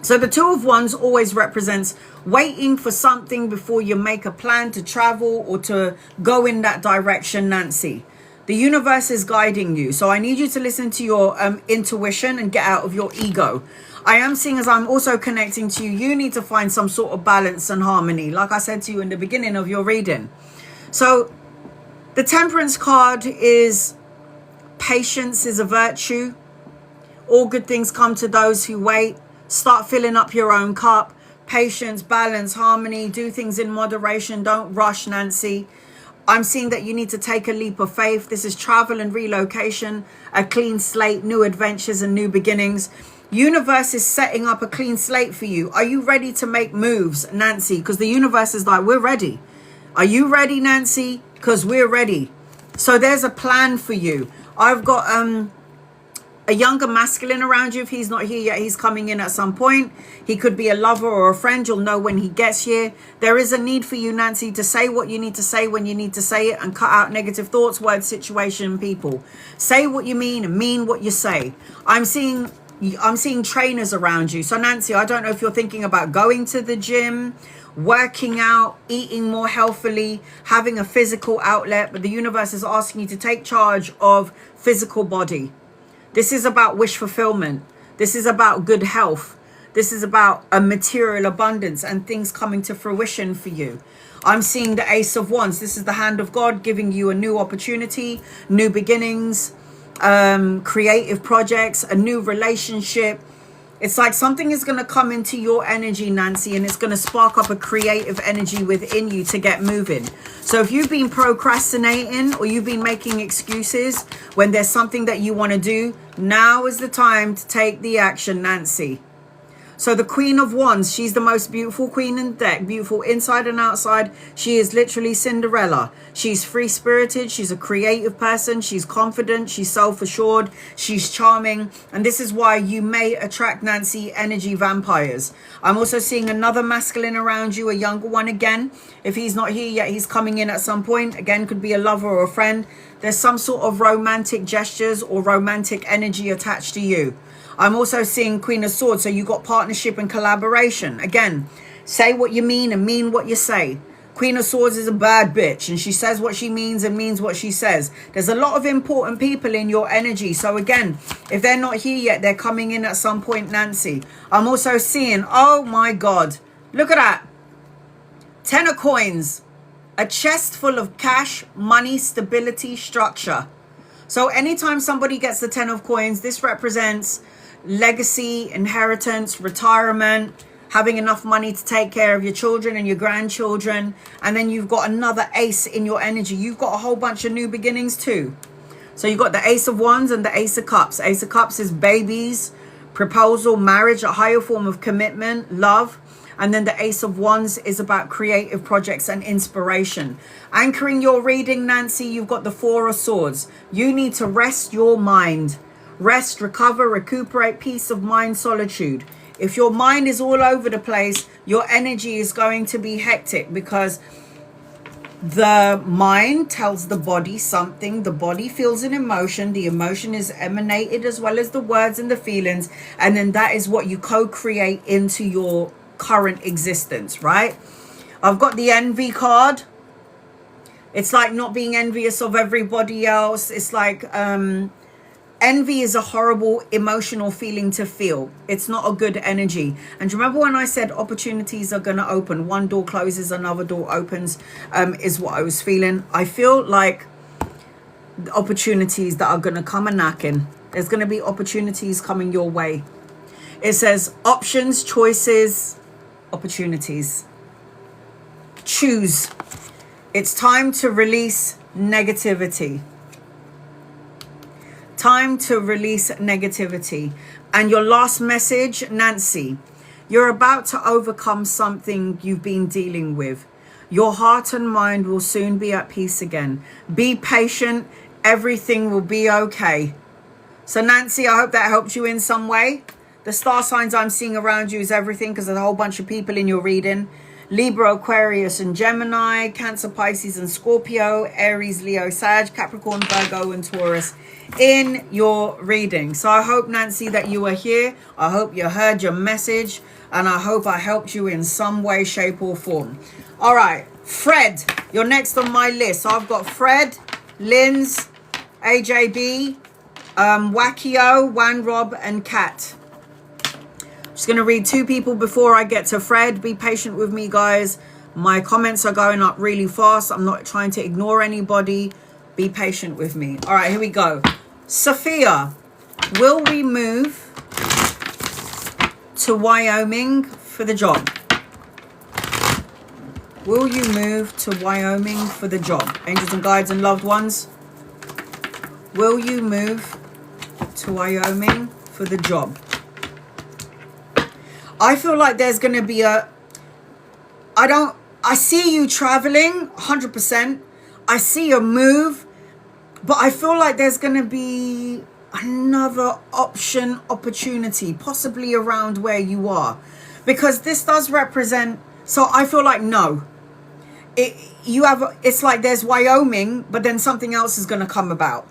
So the Two of Wands always represents waiting for something before you make a plan to travel or to go in that direction, Nancy. The universe is guiding you. So I need you to listen to your intuition and get out of your ego. I am seeing as I'm also connecting to you, you need to find some sort of balance and harmony, like I said to you in the beginning of your reading. So the Temperance card is patience is a virtue. All good things come to those who wait. Start filling up your own cup. Patience, balance, harmony. Do things in moderation. Don't rush, Nancy. I'm seeing that you need to take a leap of faith. This is travel and relocation, a clean slate, new adventures and new beginnings. Universe is setting up a clean slate for you. Are you ready to make moves, Nancy? Because the universe is like, we're ready. Are you ready, Nancy? Because we're ready. So there's a plan for you. I've got a younger masculine around you. If he's not here yet, he's coming in at some point. He could be a lover or a friend. You'll know when he gets here. There is a need for you, Nancy, to say what you need to say when you need to say it and cut out negative thoughts, words, situation, people. Say what you mean and mean what you say. I'm seeing trainers around you. So Nancy, I don't know if you're thinking about going to the gym, working out, eating more healthily, having a physical outlet, but the universe is asking you to take charge of physical body. This is about wish fulfillment. This is about good health. This is about a material abundance and things coming to fruition for you. I'm seeing the Ace of Wands. This is the hand of God giving you a new opportunity, new beginnings, creative projects, a new relationship. It's like something is going to come into your energy, Nancy, and it's going to spark up a creative energy within you to get moving. So if you've been procrastinating or you've been making excuses when there's something that you want to do, now is the time to take the action, Nancy. So the Queen of Wands, she's the most beautiful queen in the deck, beautiful inside and outside. She is literally Cinderella. She's free-spirited, she's a creative person, she's confident, she's self-assured, she's charming. And this is why you may attract, Nancy, energy vampires. I'm also seeing another masculine around you, a younger one again. If he's not here yet, he's coming in at some point. Again, could be a lover or a friend. There's some sort of romantic gestures or romantic energy attached to you. I'm also seeing Queen of Swords, so you got partnership and collaboration. Again, say what you mean and mean what you say. Queen of Swords is a bad bitch, and she says what she means and means what she says. There's a lot of important people in your energy. So again, if they're not here yet, they're coming in at some point, Nancy. I'm also seeing, oh my God, look at that. 10 of coins, a chest full of cash, money, stability, structure. So anytime somebody gets the 10 of coins, this represents legacy, inheritance, retirement, having enough money to take care of your children and your grandchildren. And then you've got another ace in your energy. You've got a whole bunch of new beginnings too. So you've got the Ace of Wands and the Ace of Cups. Ace of Cups is babies, proposal, marriage, a higher form of commitment, love. And then the Ace of Wands is about creative projects and inspiration. Anchoring your reading, Nancy, you've got the Four of Swords. You need to rest your mind. Rest, recover, recuperate, peace of mind, solitude. If your mind is all over the place, your energy is going to be hectic because the mind tells the body something. The body feels an emotion. The emotion is emanated as well as the words and the feelings. And then that is what you co-create into your current existence, right? I've got the envy card. It's like not being envious of everybody else. It's like envy is a horrible emotional feeling to feel. It's not a good energy. And do you remember when I said opportunities are going to open? One door closes, another door opens, is what I was feeling. I feel like the opportunities that are going to come a knocking. There's going to be opportunities coming your way. It says options, choices, opportunities. Choose. It's time to release negativity. Time to release negativity. And your last message, Nancy, you're about to overcome something you've been dealing with. Your heart and mind will soon be at peace again. Be patient. Everything will be okay. So Nancy, I hope that helps you in some way. The star signs I'm seeing around you is everything because there's a whole bunch of people in your reading. Libra, Aquarius and Gemini, Cancer, Pisces and Scorpio, Aries, Leo, Sag, Capricorn, Virgo and Taurus in your reading. So I hope, Nancy, that you are here. I hope you heard your message and I hope I helped you in some way, shape or form. All right, Fred, you're next on my list. So I've got Fred, Linz, AJB, Wakio, Wan Rob and Kat. Just going to read two people before I get to Fred. Be patient with me, guys. My comments are going up really fast. I'm not trying to ignore anybody. Be patient with me. All right, here we go. Sophia, will we move to Wyoming for the job? Will you move to Wyoming for the job? Angels and guides and loved ones. Will you move to Wyoming for the job? I feel like there's going to be I see you traveling 100%. I see a move, but I feel like there's going to be another opportunity, possibly around where you are, because this does represent. So I feel like no, it's like there's Wyoming, but then something else is going to come about.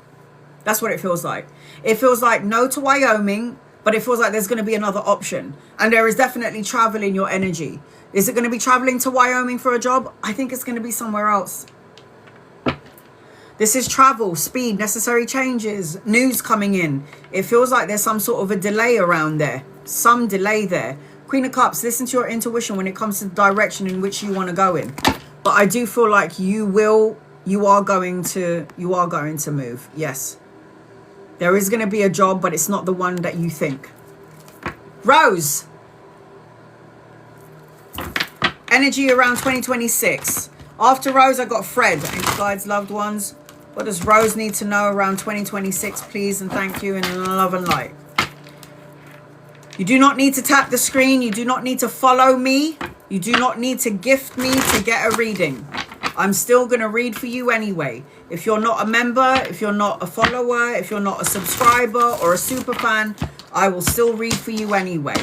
That's what it feels like. It feels like no to Wyoming, but it feels like there's going to be another option. And there is definitely travel in your energy. Is it going to be traveling to Wyoming for a job? I think it's going to be somewhere else. This is travel, speed, necessary changes, news coming in. It feels like there's some sort of a delay around there. Some delay there. Queen of Cups, listen to your intuition when it comes to the direction in which you want to go in. But I do feel like you are going to move. Yes. There is going to be a job, but it's not the one that you think. Rose. Energy around 2026. After Rose, I got Fred. Angel guides, loved ones. What does Rose need to know around 2026, please? And thank you, and in love and light. You do not need to tap the screen. You do not need to follow me. You do not need to gift me to get a reading. I'm still going to read for you anyway. If you're not a member, if you're not a follower, if you're not a subscriber or a super fan, I will still read for you anyway.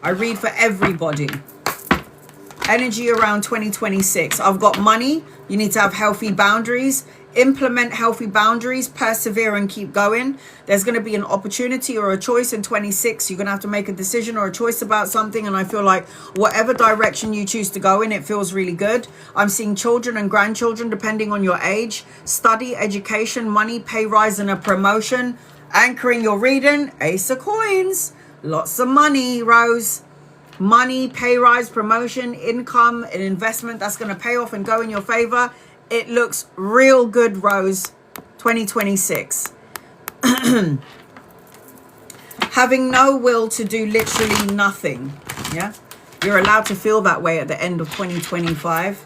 I read for everybody. Energy around 2026. I've got money. You need to have healthy boundaries. Implement healthy boundaries. Persevere and keep going. There's going to be an opportunity or a choice in 26. You're going to have to make a decision or a choice about something. And I feel like whatever direction you choose to go in, it feels really good. I'm seeing children and grandchildren depending on your age. Study, education, money, pay rise and a promotion. Anchoring your reading. Ace of coins. Lots of money, Rose. Money, pay rise, promotion, income, an investment that's going to pay off and go in your favor. It looks real good, Rose. 2026. Having no will to do literally nothing. Yeah. You're allowed to feel that way at the end of 2025.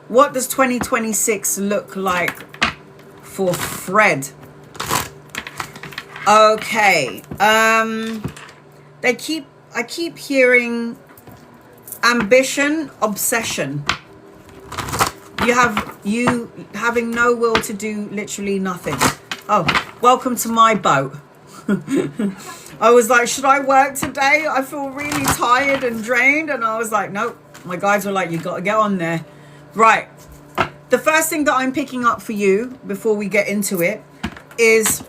What does 2026 look like for Fred? Okay. I keep hearing ambition, obsession. You having no will to do literally nothing. Oh, welcome to my boat. I was like, should I work today? I feel really tired and drained. And I was like, nope. My guys were like, you got to get on there. Right. The first thing that I'm picking up for you before we get into it is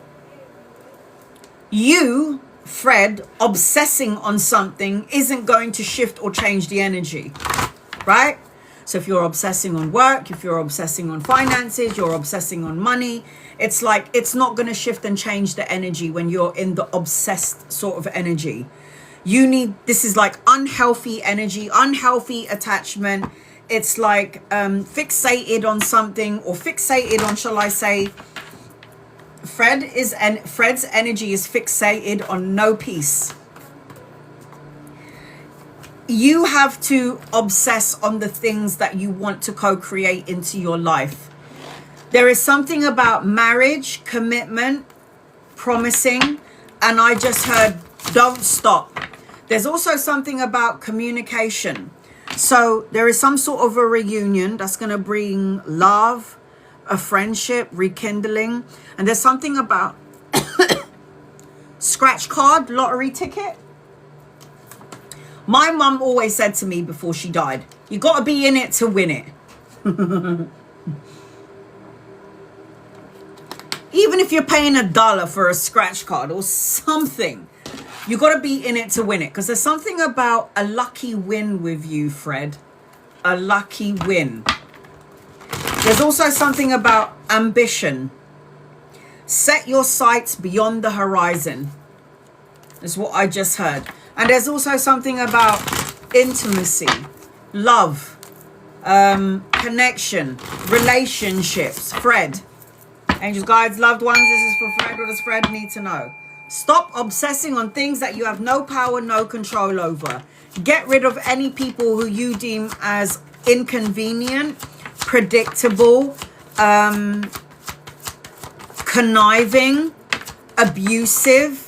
you, Fred, obsessing on something isn't going to shift or change the energy, right? So if you're obsessing on work, if you're obsessing on finances, you're obsessing on money, it's like it's not going to shift and change the energy when you're in the obsessed sort of energy. This is like unhealthy energy, unhealthy attachment. It's like fixated on something, or fixated on, shall I say, Fred's energy is fixated on no peace. You have to obsess on the things that you want to co-create into your life. There is something about marriage, commitment, promising, and I just heard don't stop. There's also something about communication. So there is some sort of a reunion that's going to bring love, a friendship, rekindling. And there's something about scratch card, lottery ticket. My mum always said to me before she died, you got to be in it to win it. Even if you're paying $1 for a scratch card or something, you got to be in it to win it. Because there's something about a lucky win with you, Fred. A lucky win. There's also something about ambition. Set your sights beyond the horizon. That's what I just heard. And there's also something about intimacy, love, connection, relationships. Fred. Angels, guides, loved ones, this is for Fred. What does Fred need to know? Stop obsessing on things that you have no power, no control over. Get rid of any people who you deem as inconvenient, predictable, conniving, abusive.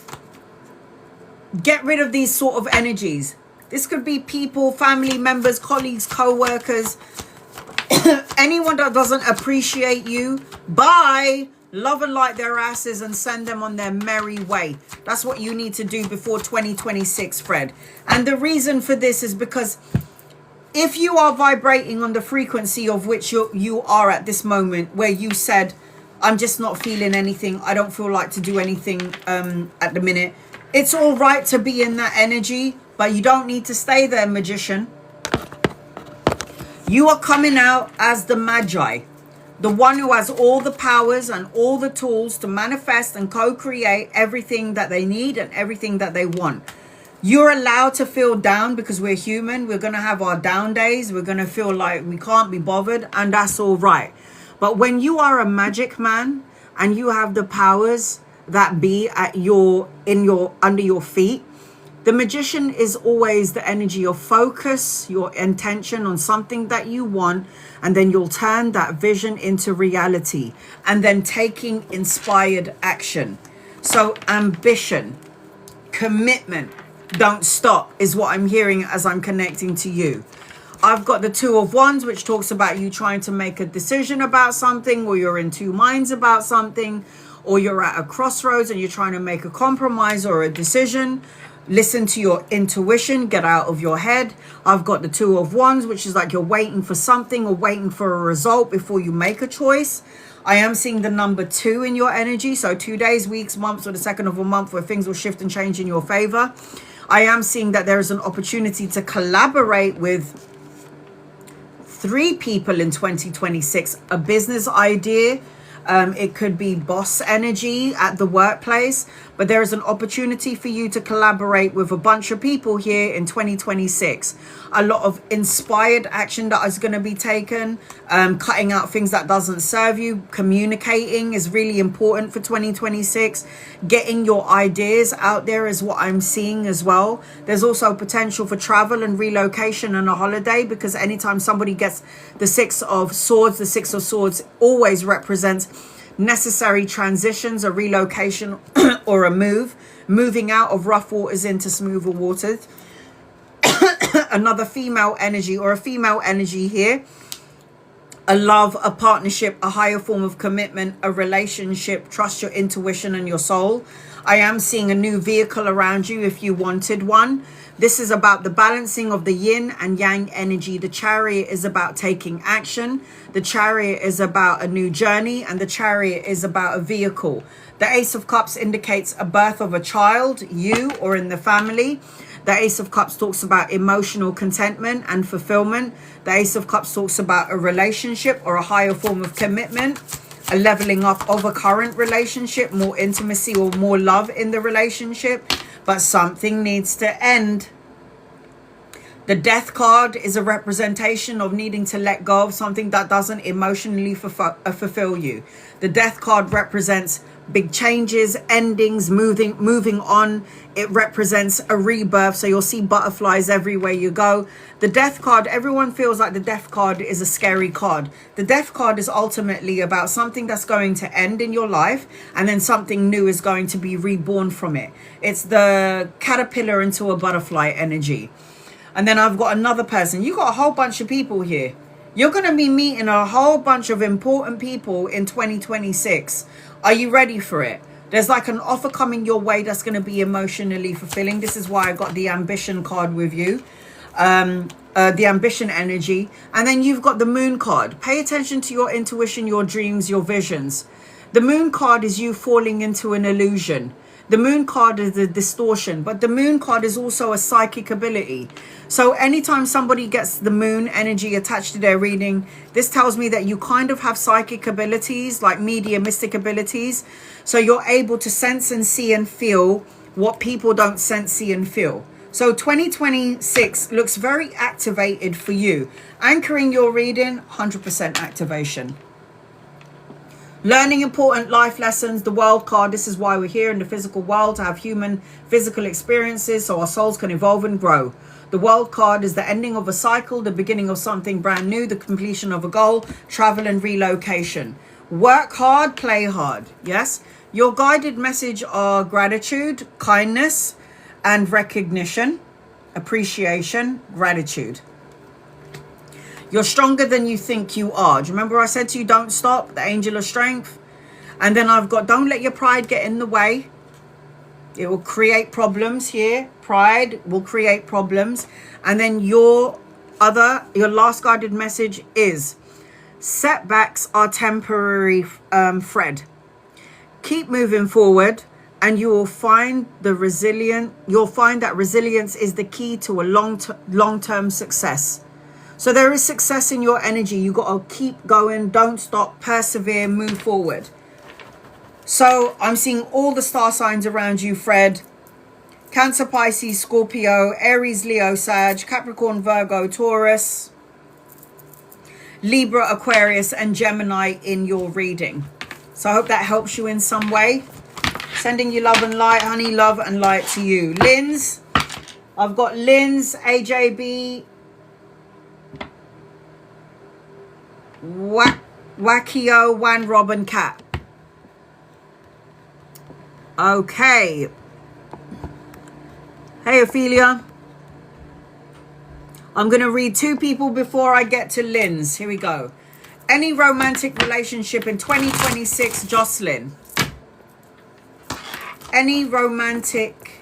Get rid of these sort of energies. This could be people, family members, colleagues, co-workers, anyone that doesn't appreciate you. Bye. Love and light their asses and send them on their merry way. That's what you need to do before 2026, Fred. And the reason for this is because if you are vibrating on the frequency of which you are at this moment, where you said, I'm just not feeling anything, I don't feel like to do anything at the minute. It's all right to be in that energy, but you don't need to stay there, magician. You are coming out as the Magi, the one who has all the powers and all the tools to manifest and co-create everything that they need and everything that they want. You're allowed to feel down because we're human. We're going to have our down days. We're going to feel like we can't be bothered, and that's all right. But when you are a magic man and you have the powers that be under your feet, the magician is always the energy of focus, your intention on something that you want, and then you'll turn that vision into reality and then taking inspired action. So ambition, commitment, Don't stop is what I'm hearing as I'm connecting to you. I've got the Two of Wands, which talks about you trying to make a decision about something, or you're in two minds about something, or you're at a crossroads and you're trying to make a compromise or a decision. Listen to your intuition, get out of your head. I've got the Two of Wands, which is like you're waiting for something or waiting for a result before you make a choice. I am seeing the number 2 in your energy. So 2 days, weeks, months, or the second of a month where things will shift and change in your favor. I am seeing that there is an opportunity to collaborate with 3 people in 2026. A business idea. It could be boss energy at the workplace, but there is an opportunity for you to collaborate with a bunch of people here in 2026. A lot of inspired action that is going to be taken, cutting out things that doesn't serve you. Communicating is really important for 2026. Getting your ideas out there is what I'm seeing as well. There's also potential for travel and relocation and a holiday, because anytime somebody gets the Six of Swords, the Six of Swords always represents necessary transitions, a relocation or a moving out of rough waters into smoother waters. Another female energy or a female energy here. A love, a partnership, a higher form of commitment, a relationship. Trust your intuition and your soul. I am seeing a new vehicle around you if you wanted one. This is about the balancing of the yin and yang energy. The Chariot is about taking action. The Chariot is about a new journey, and the Chariot is about a vehicle. The Ace of Cups indicates a birth of a child, you or in the family. The Ace of Cups talks about emotional contentment and fulfillment. The Ace of Cups talks about a relationship or a higher form of commitment, a leveling up of a current relationship, more intimacy or more love in the relationship. But something needs to end. The Death card is a representation of needing to let go of something that doesn't emotionally fulfill you. The Death card represents big changes, endings, moving on. It represents a rebirth. So you'll see butterflies everywhere you go. The Death card, everyone feels like the Death card is a scary card. The Death card is ultimately about something that's going to end in your life, and then something new is going to be reborn from it. It's the caterpillar into a butterfly energy. And then I've got another person. You got a whole bunch of people here. You're going to be meeting a whole bunch of important people in 2026. Are you ready for it? There's like an offer coming your way that's going to be emotionally fulfilling. This is why I got the ambition card with you. The ambition energy. And then you've got the moon card. Pay attention to your intuition, your dreams, your visions. The moon card is you falling into an illusion. The moon card is the distortion, but the moon card is also a psychic ability. So anytime somebody gets the moon energy attached to their reading, this tells me that you kind of have psychic abilities, like mediumistic abilities. So you're able to sense and see and feel what people don't sense, see and feel. So 2026 looks very activated for you. Anchoring your reading, 100% activation. Learning important life lessons, the world card. This is why we're here in the physical world, to have human physical experiences so our souls can evolve and grow. The world card is the ending of a cycle, the beginning of something brand new, the completion of a goal, travel and relocation. Work hard, play hard. Yes. Your guided message are gratitude, kindness, and recognition, appreciation, gratitude. You're stronger than you think you are. Do you remember I said to you, don't stop, the angel of strength? And then I've got, don't let your pride get in the way. It will create problems here. Pride will create problems. And then your last guided message is, setbacks are temporary, Fred. Keep moving forward, and you will find you'll find that resilience is the key to a long-term success. So there is success in your energy. You got to keep going, don't stop, persevere, move forward. So I'm seeing all the star signs around you, Fred. Cancer, Pisces, Scorpio, Aries, Leo, Sag, Capricorn, Virgo, Taurus, Libra, Aquarius, and Gemini in your reading. So I hope that helps you in some way. Sending you love and light, honey, love and light to you. Linz, I've got Linz, AJB, Wakio, Wan, Robin, Cat. Okay. Hey, Ophelia. I'm going to read 2 people before I get to Lynn's. Here we go. Any romantic relationship in 2026, Jocelyn? Any romantic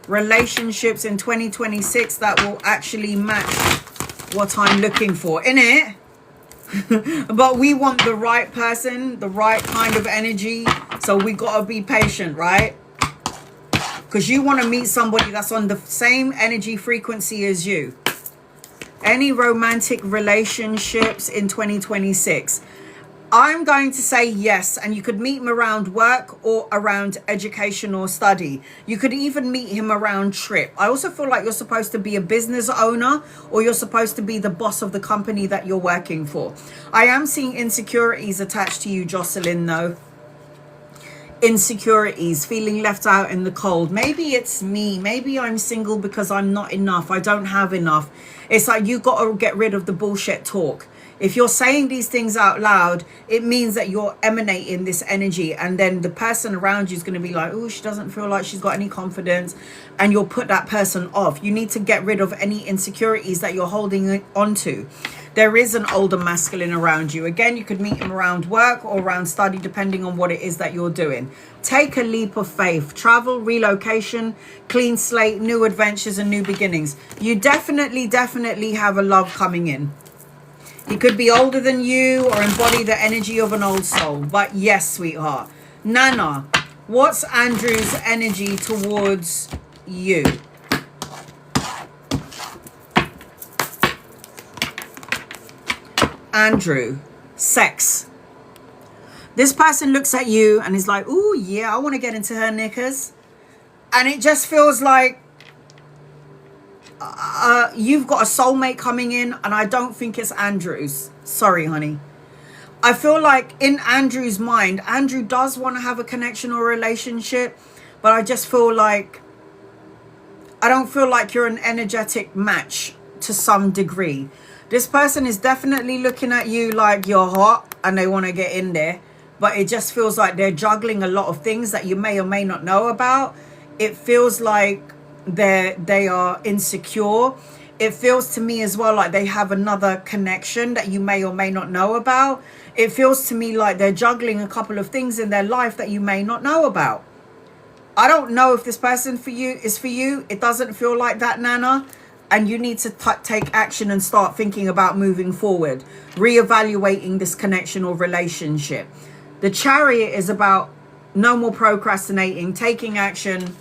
relationships in 2026 that will actually match what I'm looking for, innit? But we want the right person, the right kind of energy. So we got to be patient, right? Because you want to meet somebody that's on the same energy frequency as you. Any romantic relationships in 2026? I'm going to say yes, and you could meet him around work or around education or study. You could even meet him around trip. I also feel like you're supposed to be a business owner, or you're supposed to be the boss of the company that you're working for. I am seeing insecurities attached to you, Jocelyn, though. Insecurities, feeling left out in the cold. Maybe it's me. Maybe I'm single because I'm not enough. I don't have enough. It's like you got to get rid of the bullshit talk. If you're saying these things out loud, it means that you're emanating this energy, and then the person around you is going to be like, oh, she doesn't feel like she's got any confidence, and you'll put that person off. You need to get rid of any insecurities that you're holding on to. There is an older masculine around you. Again, you could meet him around work or around study, depending on what it is that you're doing. Take a leap of faith. Travel, relocation, clean slate, new adventures and new beginnings. You definitely have a love coming in. He could be older than you or embody the energy of an old soul. But yes, sweetheart. Nana, what's Andrew's energy towards you? Andrew, sex. This person looks at you and is like, oh yeah, I want to get into her knickers. And it just feels like you've got a soulmate coming in, and I don't think it's Andrew's. Sorry, honey. I feel like in Andrew's mind, Andrew does want to have a connection or a relationship, but I just feel like I don't feel like you're an energetic match to some degree. This person is definitely looking at you like you're hot and they want to get in there, but it just feels like they're juggling a lot of things that you may or may not know about. It feels like they are insecure. It feels to me as well like they have another connection that you may or may not know about. It feels to me like they're juggling a couple of things in their life that you may not know about. I don't know if this person for you is for you. It doesn't feel like that, Nana. And you need to take action and start thinking about moving forward, reevaluating this connection or relationship. The Chariot is about no more procrastinating, taking action,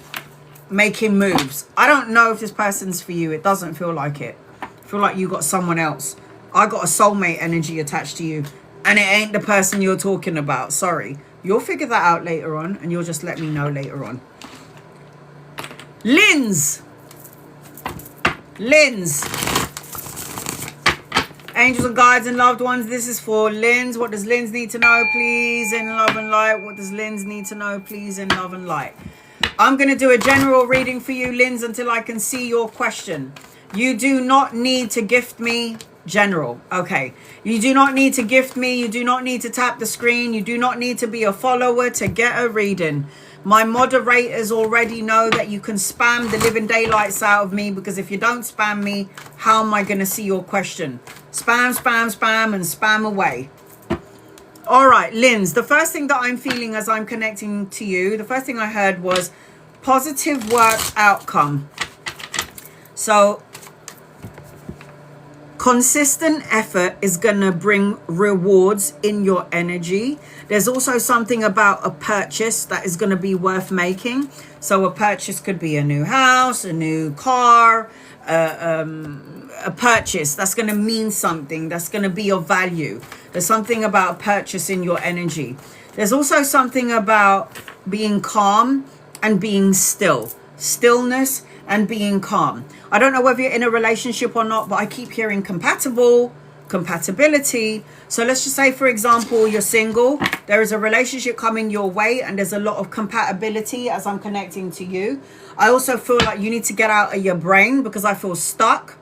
making moves. I don't know if this person's for you. It doesn't feel like it. I feel like you got someone else. I got a soulmate energy attached to you, and it ain't the person you're talking about. Sorry. You'll figure that out later on, and you'll just let me know later on. Lynn's. Angels and guides and loved ones, this is for Lynn's. What does Lynn's need to know, please, in love and light? What does Lynn's need to know, please, in love and light? I'm going to do a general reading for you, Lynn's, until I can see your question. You do not need to gift me. General. Okay. You do not need to gift me. You do not need to tap the screen. You do not need to be a follower to get a reading. My moderators already know that you can spam the living daylights out of me, because if you don't spam me, how am I going to see your question? Spam, spam, spam, and spam away. All right, Lynn's, the first thing that I'm feeling as I'm connecting to you, the first thing I heard was positive work outcome. So consistent effort is going to bring rewards in your energy. There's also something about a purchase that is going to be worth making. So a purchase could be a new house, a new car, a purchase that's going to mean something, that's going to be of value. There's something about a purchase in your energy. There's also something about being calm and being still. Stillness and being calm. I don't know whether you're in a relationship or not, but I keep hearing compatibility. So let's just say, for example, you're single. There is a relationship coming your way, and there's a lot of compatibility as I'm connecting to you. I also feel like you need to get out of your brain, because I feel stuck,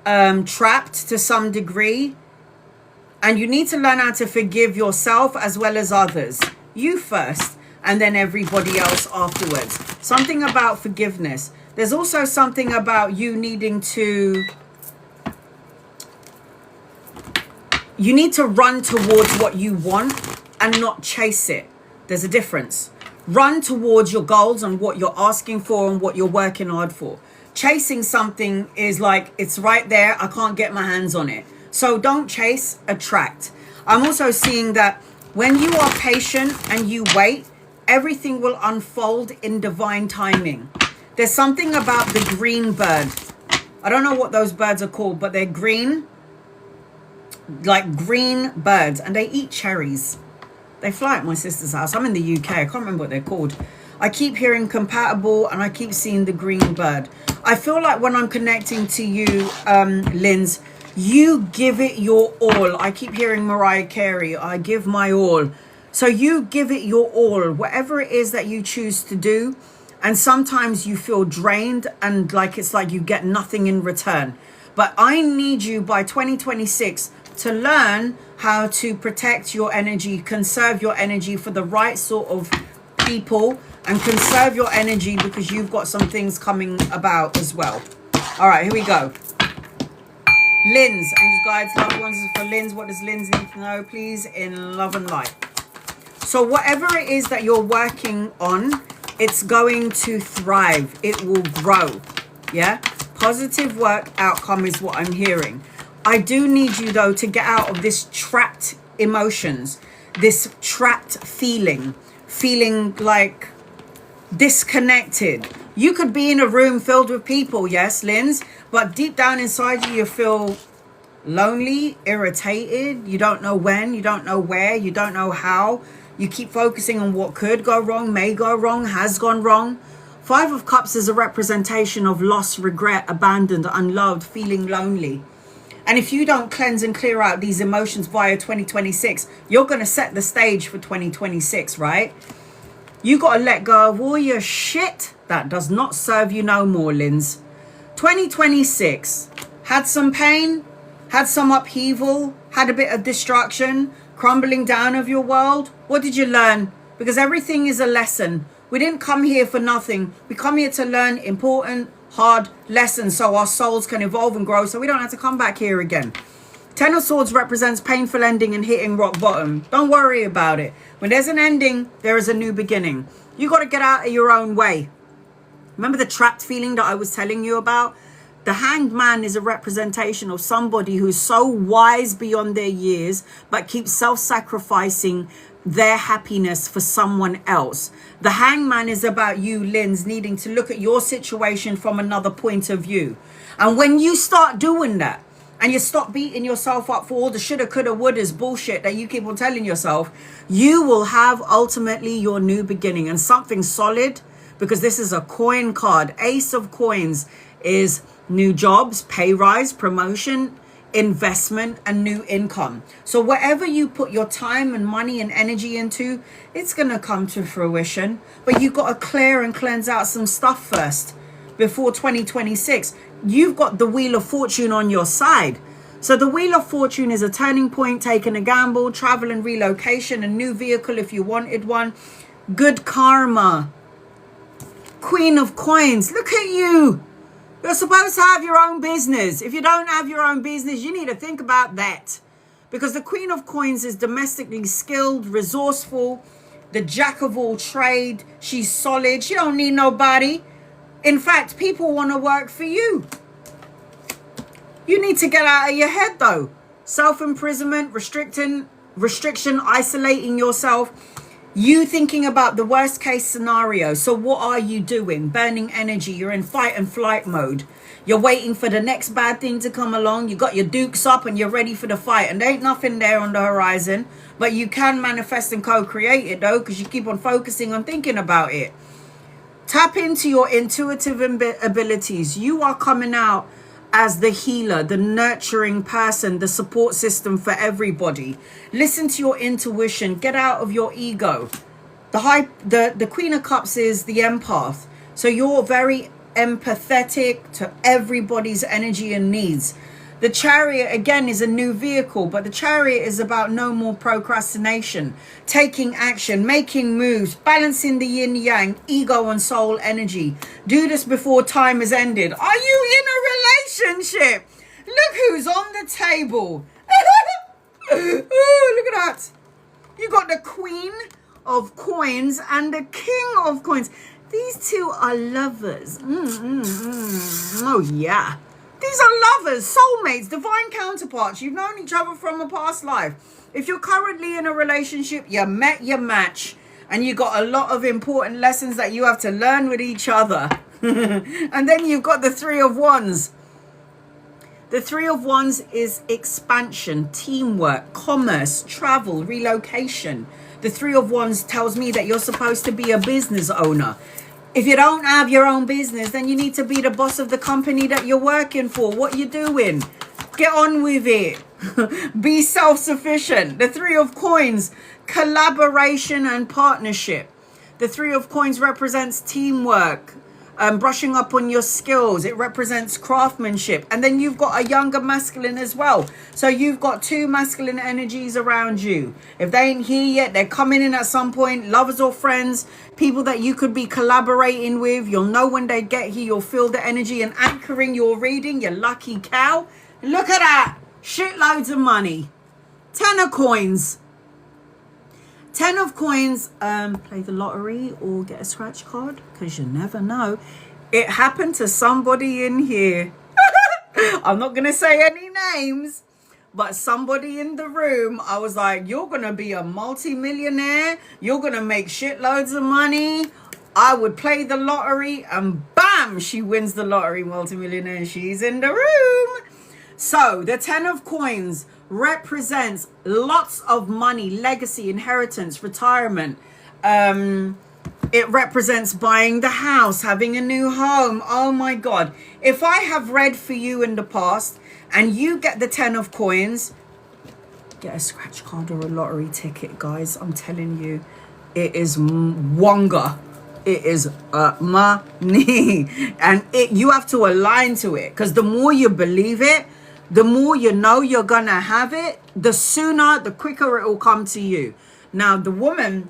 trapped to some degree. And you need to learn how to forgive yourself as well as others. You first. and then everybody else afterwards. Something about forgiveness. There's also something about you needing to... You need to run towards what you want and not chase it. There's a difference. Run towards your goals and what you're asking for and what you're working hard for. Chasing something is like, it's right there, I can't get my hands on it. So don't chase, attract. I'm also seeing that when you are patient and you wait, everything will unfold in divine timing. There's something about the green bird. I don't know what those birds are called, but they're green, like green birds, and they eat cherries. They fly at my sister's house. I'm in the UK. I can't remember what they're called. I keep hearing compatible and I keep seeing the green bird. I feel like when I'm connecting to you, Linz, you give it your all. I keep hearing Mariah Carey, I give my all. So you give it your all, whatever it is that you choose to do. And sometimes you feel drained and like it's like you get nothing in return. But I need you by 2026 to learn how to protect your energy, conserve your energy for the right sort of people, and conserve your energy because you've got some things coming about as well. All right, here we go. Linz, angels, guides, loved ones is for Linz. What does Linz need to know, please, in love and light? So whatever it is that you're working on, it's going to thrive. It will grow. Yeah? Positive work outcome is what I'm hearing. I do need you, though, to get out of this trapped emotions, this trapped feeling like disconnected. You could be in a room filled with people, yes, Linz, but deep down inside you, you feel lonely, irritated. You don't know when, you don't know where, you don't know how. You keep focusing on what could go wrong, may go wrong, has gone wrong. 5 of Cups is a representation of loss, regret, abandoned, unloved, feeling lonely. And if you don't cleanse and clear out these emotions via 2026, you're going to set the stage for 2026, right? You got to let go of all your shit that does not serve you no more, Linz. 2026 had some pain, had some upheaval, had a bit of destruction, crumbling down of your world. What did you learn? Because everything is a lesson. We didn't come here for nothing. We come here to learn important, hard lessons so our souls can evolve and grow so we don't have to come back here again. 10 of Swords represents painful ending and hitting rock bottom. Don't worry about it. When there's an ending, there is a new beginning. You got to get out of your own way. Remember the trapped feeling that I was telling you about? The Hanged Man is a representation of somebody who's so wise beyond their years but keeps self-sacrificing their happiness for someone else. The Hangman is about you, Linz, needing to look at your situation from another point of view. And when you start doing that, and you stop beating yourself up for all the shoulda, coulda, wouldas bullshit that you keep on telling yourself, you will have ultimately your new beginning and something solid, because this is a coin card. Ace of Coins is new jobs, pay rise, promotion, investment, and new income. So whatever you put your time and money and energy into, it's going to come to fruition. But you've got to clear and cleanse out some stuff first before 2026. You've got the Wheel of Fortune on your side. So the Wheel of Fortune is a turning point, taking a gamble, travel and relocation, a new vehicle if you wanted one, good karma. Queen of Coins, look at you. You're supposed to have your own business. If you don't have your own business, you need to think about that. Because the Queen of Coins is domestically skilled, resourceful, the jack of all trade. She's solid. She don't need nobody. In fact, people want to work for you. You need to get out of your head, though. Self-imprisonment, restriction, isolating yourself. You thinking about the worst case scenario. So what are you doing? Burning energy. You're in fight and flight mode. You're waiting for the next bad thing to come along. You got your dukes up and you're ready for the fight. And there ain't nothing there on the horizon. But you can manifest and co-create it, though, because you keep on focusing on thinking about it. Tap into your intuitive abilities. You are coming out as the healer, the nurturing person, the support system for everybody. Listen to your intuition. Get out of your ego. The Queen of Cups is the empath. So you're very empathetic to everybody's energy and needs. The Chariot, again, is a new vehicle, but the Chariot is about no more procrastination, taking action, making moves, balancing the yin-yang, ego and soul energy. Do this before time is ended. Are you in a relationship? Look who's on the table. Ooh, look at that. You got the Queen of Coins and the King of Coins. These two are lovers. Oh, yeah. These are lovers, soulmates, divine counterparts. You've known each other from a past life. If you're currently in a relationship, you met your match. And you got a lot of important lessons that you have to learn with each other. And then you've got the Three of Wands. The Three of Wands is expansion, teamwork, commerce, travel, relocation. The Three of Wands tells me that you're supposed to be a business owner. If you don't have your own business, then you need to be the boss of the company that you're working for. What you doing? Get on with it. Be self-sufficient. The Three of Coins, collaboration and partnership. The Three of Coins represents teamwork, brushing up on your skills. It represents craftsmanship. And then you've got a younger masculine as well. So you've got two masculine energies around you. If they ain't here yet, they're coming in at some point. Lovers or friends, people that you could be collaborating with. You'll know when they get here. You'll feel the energy and anchoring your reading. You lucky cow. Look at that. Shitloads of money. 10 of Coins. 10 of Coins, play the lottery or get a scratch card, because you never know. It happened to somebody in here. I'm not going to say any names, but somebody in the room, I was like, you're going to be a multi-millionaire. You're going to make shitloads of money. I would play the lottery and bam, she wins the lottery, multi-millionaire. She's in the room. So the 10 of Coins represents lots of money, legacy, inheritance, retirement. It represents buying the house, having a new home. Oh my God. If I have read for you in the past and you get the 10 of Coins, get a scratch card or a lottery ticket, guys. I'm telling you, it is wonga. It is money. And you have to align to it, because the more you believe it, the more you know you're going to have it, the sooner, the quicker it will come to you. Now, the woman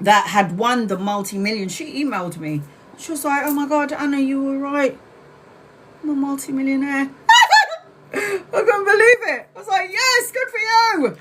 that had won the multi-million, she emailed me. She was like, oh my God, Anna, you were right. I'm a multi-millionaire. I couldn't believe it. I was like, yes, good for you.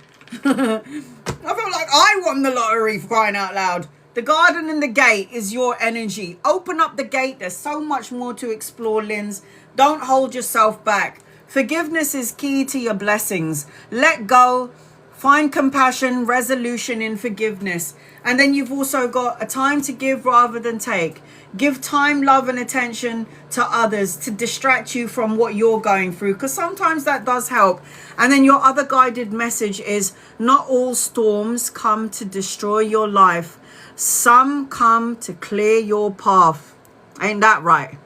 I felt like I won the lottery, for crying out loud. The garden and the gate is your energy. Open up the gate. There's so much more to explore, Linz. Don't hold yourself back. Forgiveness is key to your blessings. Let go. Find compassion, resolution in forgiveness. And then you've also got a time to give rather than take. Give time, love, and attention to others to distract you from what you're going through, because sometimes that does help. And then your other guided message is, not all storms come to destroy your life. Some come to clear your path. Ain't that right?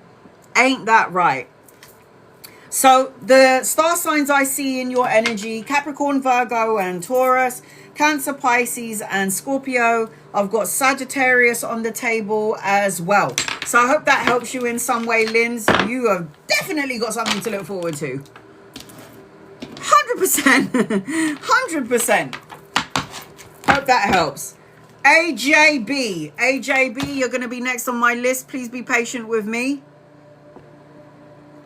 Ain't that right? So the star signs I see in your energy: Capricorn, Virgo, and Taurus, Cancer, Pisces, and Scorpio. I've got Sagittarius on the table as well. So I hope that helps you in some way, Linz. You have definitely got something to look forward to. 100%. 100%. Hope that helps. AJB. AJB, you're going to be next on my list. Please be patient with me.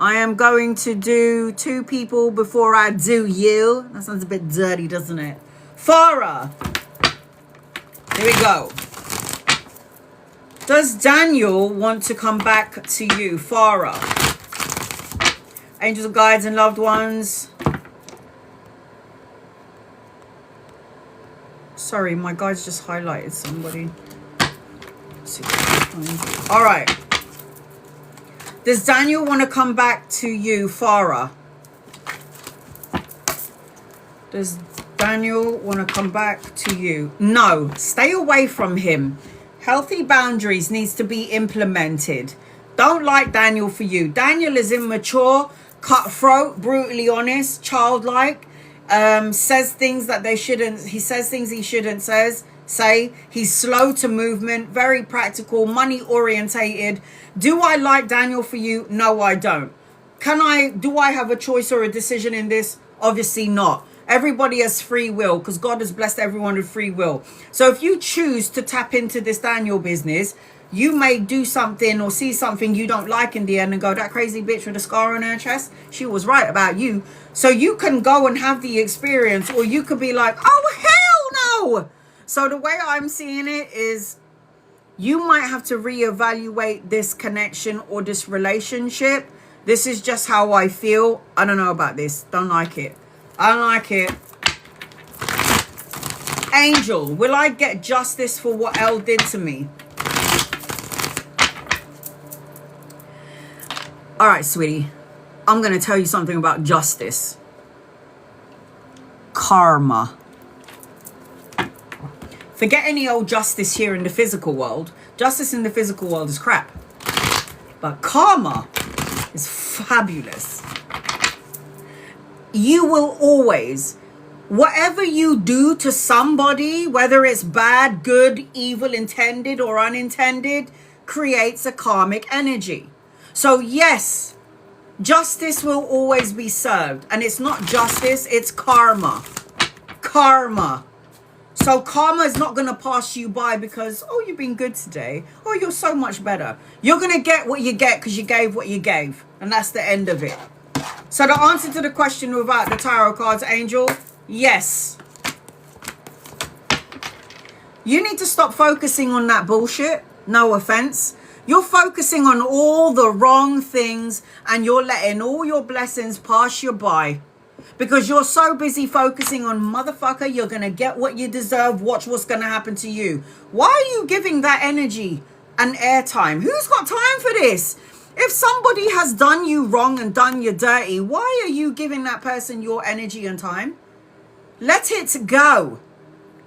I am going to do 2 people before I do you. That sounds a bit dirty, doesn't it? Farah. Here we go. Does Daniel want to come back to you, Farah? Angels, guides, and loved ones. Sorry, my guides just highlighted somebody. All right. Does Daniel want to come back to you, Farah? Does Daniel want to come back to you? No, stay away from him. Healthy boundaries needs to be implemented. Don't like Daniel for you. Daniel is immature, cutthroat, brutally honest, childlike. Says things that they shouldn't. He says things he shouldn't say. He's slow to movement, very practical, money orientated. Do I like Daniel for you? No, I don't. Do I have a choice or a decision in this? Obviously not. Everybody has free will because God has blessed everyone with free will. So if you choose to tap into this Daniel business, you may do something or see something you don't like in the end and go, that crazy bitch with a scar on her chest, she was right about you. So you can go and have the experience, or you could be like, oh, hell no. So the way I'm seeing it is you might have to reevaluate this connection or this relationship. This is just how I feel. I don't know about this. Don't like it. I don't like it. Angel, will I get justice for what Elle did to me? All right, sweetie. I'm going to tell you something about justice. Karma. Forget any old justice here in the physical world. Justice in the physical world is crap. But karma is fabulous. You will always, whatever you do to somebody, whether it's bad, good, evil, intended or unintended, creates a karmic energy. So yes, justice will always be served. And it's not justice, it's karma. Karma. So karma is not going to pass you by because, oh, you've been good today. Oh, you're so much better. You're going to get what you get because you gave what you gave. And that's the end of it. So the answer to the question without the tarot cards, Angel, yes. You need to stop focusing on that bullshit. No offense. You're focusing on all the wrong things and you're letting all your blessings pass you by. Because you're so busy focusing on, motherfucker, you're going to get what you deserve. Watch what's going to happen to you. Why are you giving that energy and airtime? Who's got time for this? If somebody has done you wrong and done you dirty, why are you giving that person your energy and time? Let it go.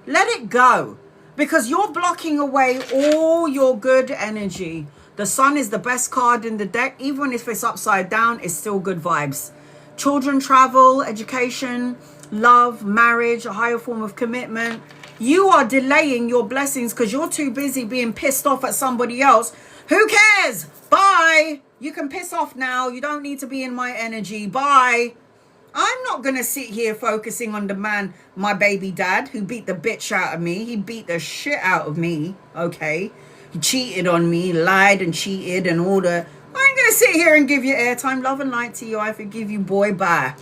Let it go. Because you're blocking away all your good energy. The sun is the best card in the deck. Even if it's upside down, it's still good vibes. Children, travel, education, love, marriage, a higher form of commitment. You are delaying your blessings because you're too busy being pissed off at somebody else. Who cares? Bye. You can piss off now. You don't need to be in my energy. Bye. I'm not going to sit here focusing on the man, my baby dad, who beat the bitch out of me. He beat the shit out of me. Okay. He cheated on me, lied and cheated and all the... I ain't going to sit here and give you airtime. Love and light to you. I forgive you, boy. Bye.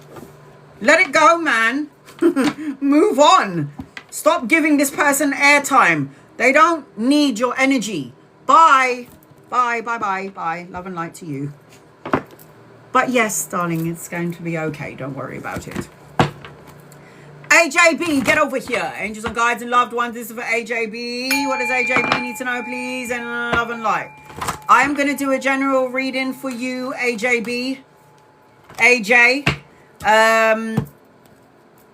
Let it go, man. Move on. Stop giving this person airtime. They don't need your energy. Bye. Bye, bye, bye, bye. Love and light to you. But yes, darling, it's going to be okay. Don't worry about it. AJB, get over here. Angels and guides and loved ones. This is for AJB. What does AJB need to know, please? And love and light. I'm going to do a general reading for you, AJB. AJ.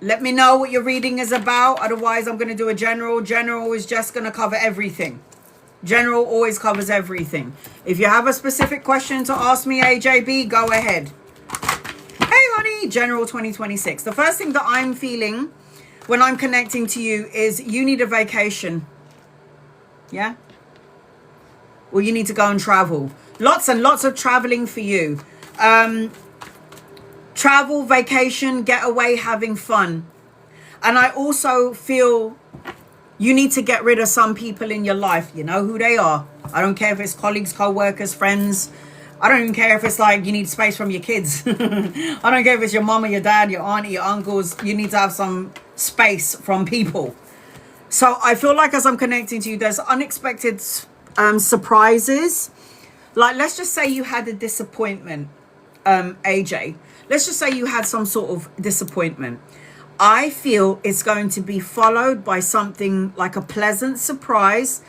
Let me know what your reading is about. Otherwise, I'm going to do a general. General is just going to cover everything. General always covers everything. If you have a specific question to ask me, AJB, go ahead. Hey, honey. General 2026. The first thing that I'm feeling when I'm connecting to you is you need a vacation. Yeah? Or you need to go and travel. Lots and lots of traveling for you. Travel, vacation, get away, having fun. And I also feel you need to get rid of some people in your life. You know who they are. I don't care if it's colleagues, co-workers, friends. I don't even care if it's like you need space from your kids. I don't care if it's your mom or your dad, your auntie, your uncles. You need to have some space from people. So I feel like as I'm connecting to you, there's unexpected surprises. Like, let's just say you had a disappointment, AJ. Let's just say you had some sort of disappointment. I feel it's going to be followed by something like a pleasant surprise.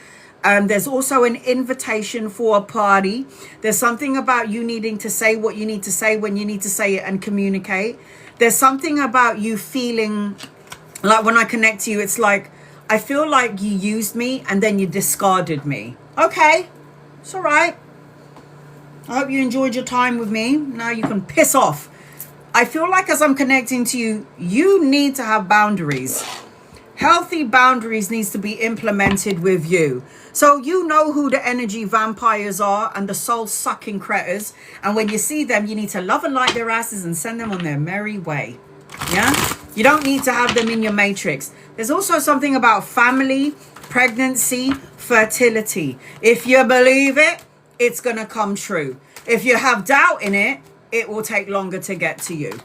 There's also an invitation for a party. There's something about you needing to say what you need to say when you need to say it and communicate. There's something about you feeling like when I connect to you, it's like, I feel like you used me and then you discarded me. Okay, it's all right. I hope you enjoyed your time with me. Now you can piss off. I feel like as I'm connecting to you, you need to have boundaries. Healthy boundaries needs to be implemented with you. So you know who the energy vampires are and the soul-sucking critters. And when you see them, you need to love and light their asses and send them on their merry way. Yeah? You don't need to have them in your matrix. There's also something about family, pregnancy, fertility. If you believe it, it's going to come true. If you have doubt in it, it will take longer to get to you.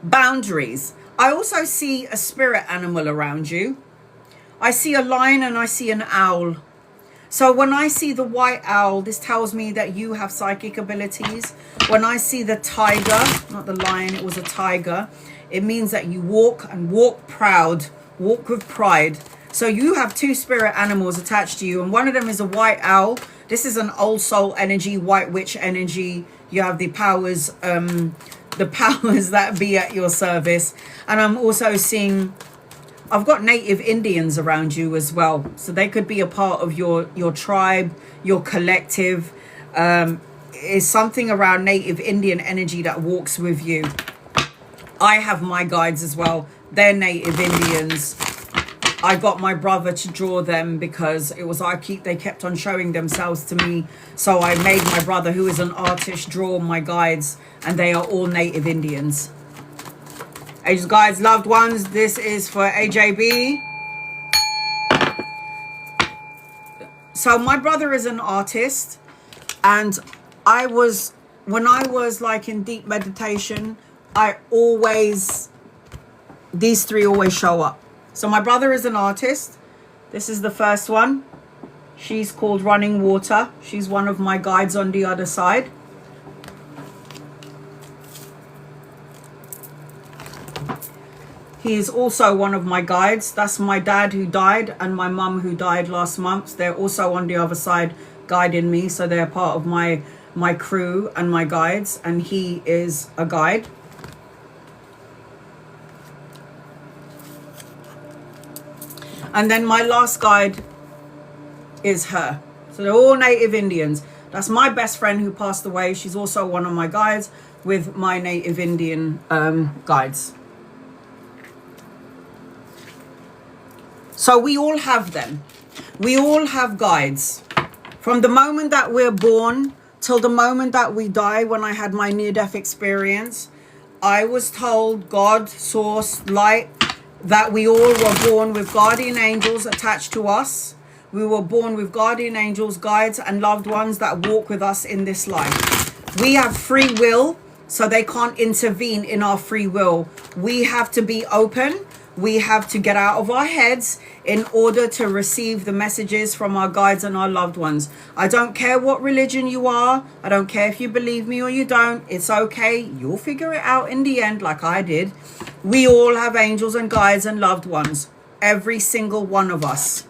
Boundaries. I also see a spirit animal around you. I see a lion and I see an owl. So when I see the white owl, this tells me that you have psychic abilities. When I see the tiger, not the lion, it was a tiger, it means that you walk and walk proud, walk with pride. So you have two spirit animals attached to you, and one of them is a white owl. This is an old soul energy, white witch energy. You have the powers that be at your service. And I'm also seeing, I've got native Indians around you as well. So they could be a part of your tribe, your collective. Is something around native Indian energy that walks with you. I have my guides as well. They're native Indians. I got my brother to draw them because it was they kept on showing themselves to me. So I made my brother, who is an artist, draw my guides, and they are all native Indians. Angels, guides, loved ones, this is for AJB. So my brother is an artist, and when I was like in deep meditation, these three always show up. So my brother is an artist. This is the first one. She's called Running Water. She's one of my guides on the other side. He is also one of my guides. That's my dad who died and my mum who died last month. They're also on the other side guiding me. So they're part of my crew and my guides. And he is a guide. And then my last guide is her. So they're all native Indians. That's my best friend who passed away. She's also one of my guides with my native Indian guides. So we all have them. We all have guides. From the moment that we're born till the moment that we die, when I had my near-death experience, I was told, God, source, light, that we all were born with guardian angels attached to us. We were born with guardian angels, guides, and loved ones that walk with us in this life. We have free will, so they can't intervene in our free will. We have to be open. We have to get out of our heads in order to receive the messages from our guides and our loved ones. I don't care what religion you are. I don't care if you believe me or you don't. It's okay. You'll figure it out in the end, like I did. We all have angels and guides and loved ones. Every single one of us.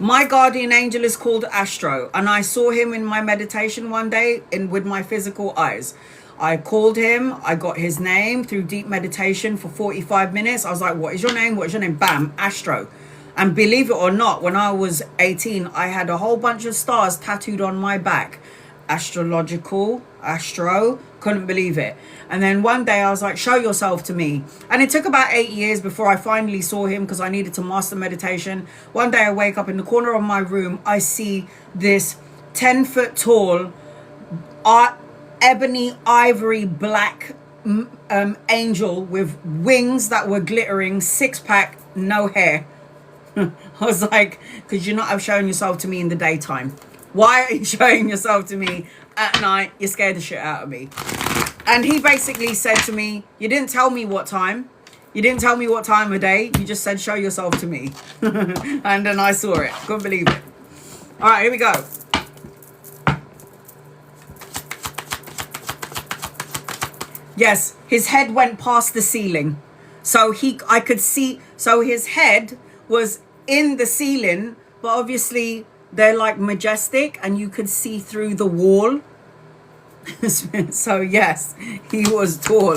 My guardian angel is called Astro, and I saw him in my meditation one day with my physical eyes. I called him. I got his name through deep meditation for 45 minutes. I was like, what is your name? What is your name? Bam, Astro. And believe it or not, when I was 18, I had a whole bunch of stars tattooed on my back. Astrological, Astro, couldn't believe it. And then one day I was like, show yourself to me. And it took about 8 years before I finally saw him because I needed to master meditation. One day I wake up in the corner of my room. I see this 10-foot tall ebony ivory black angel with wings that were glittering, 6-pack, no hair. I was like, could you not have shown yourself to me in the daytime? Why are you showing yourself to me at night? You scared the shit out of me. And he basically said to me, you didn't tell me what time. You didn't tell me what time of day. You just said, show yourself to me. And then I saw it. Couldn't believe it. All right, here we go. Yes, his head went past the ceiling. So I could see, so his head was in the ceiling, but obviously they're like majestic and you could see through the wall. So yes, he was tall.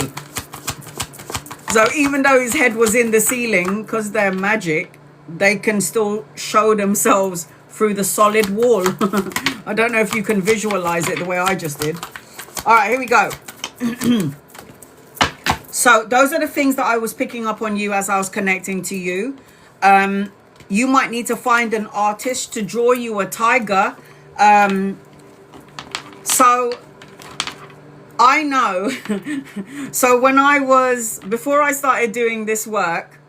So even though his head was in the ceiling, because they're magic, they can still show themselves through the solid wall. I don't know if you can visualize it the way I just did. All right, here we go. So those are the things that I was picking up on you as I was connecting to you. You might need to find an artist to draw you a tiger. So I know. So before I started doing this work,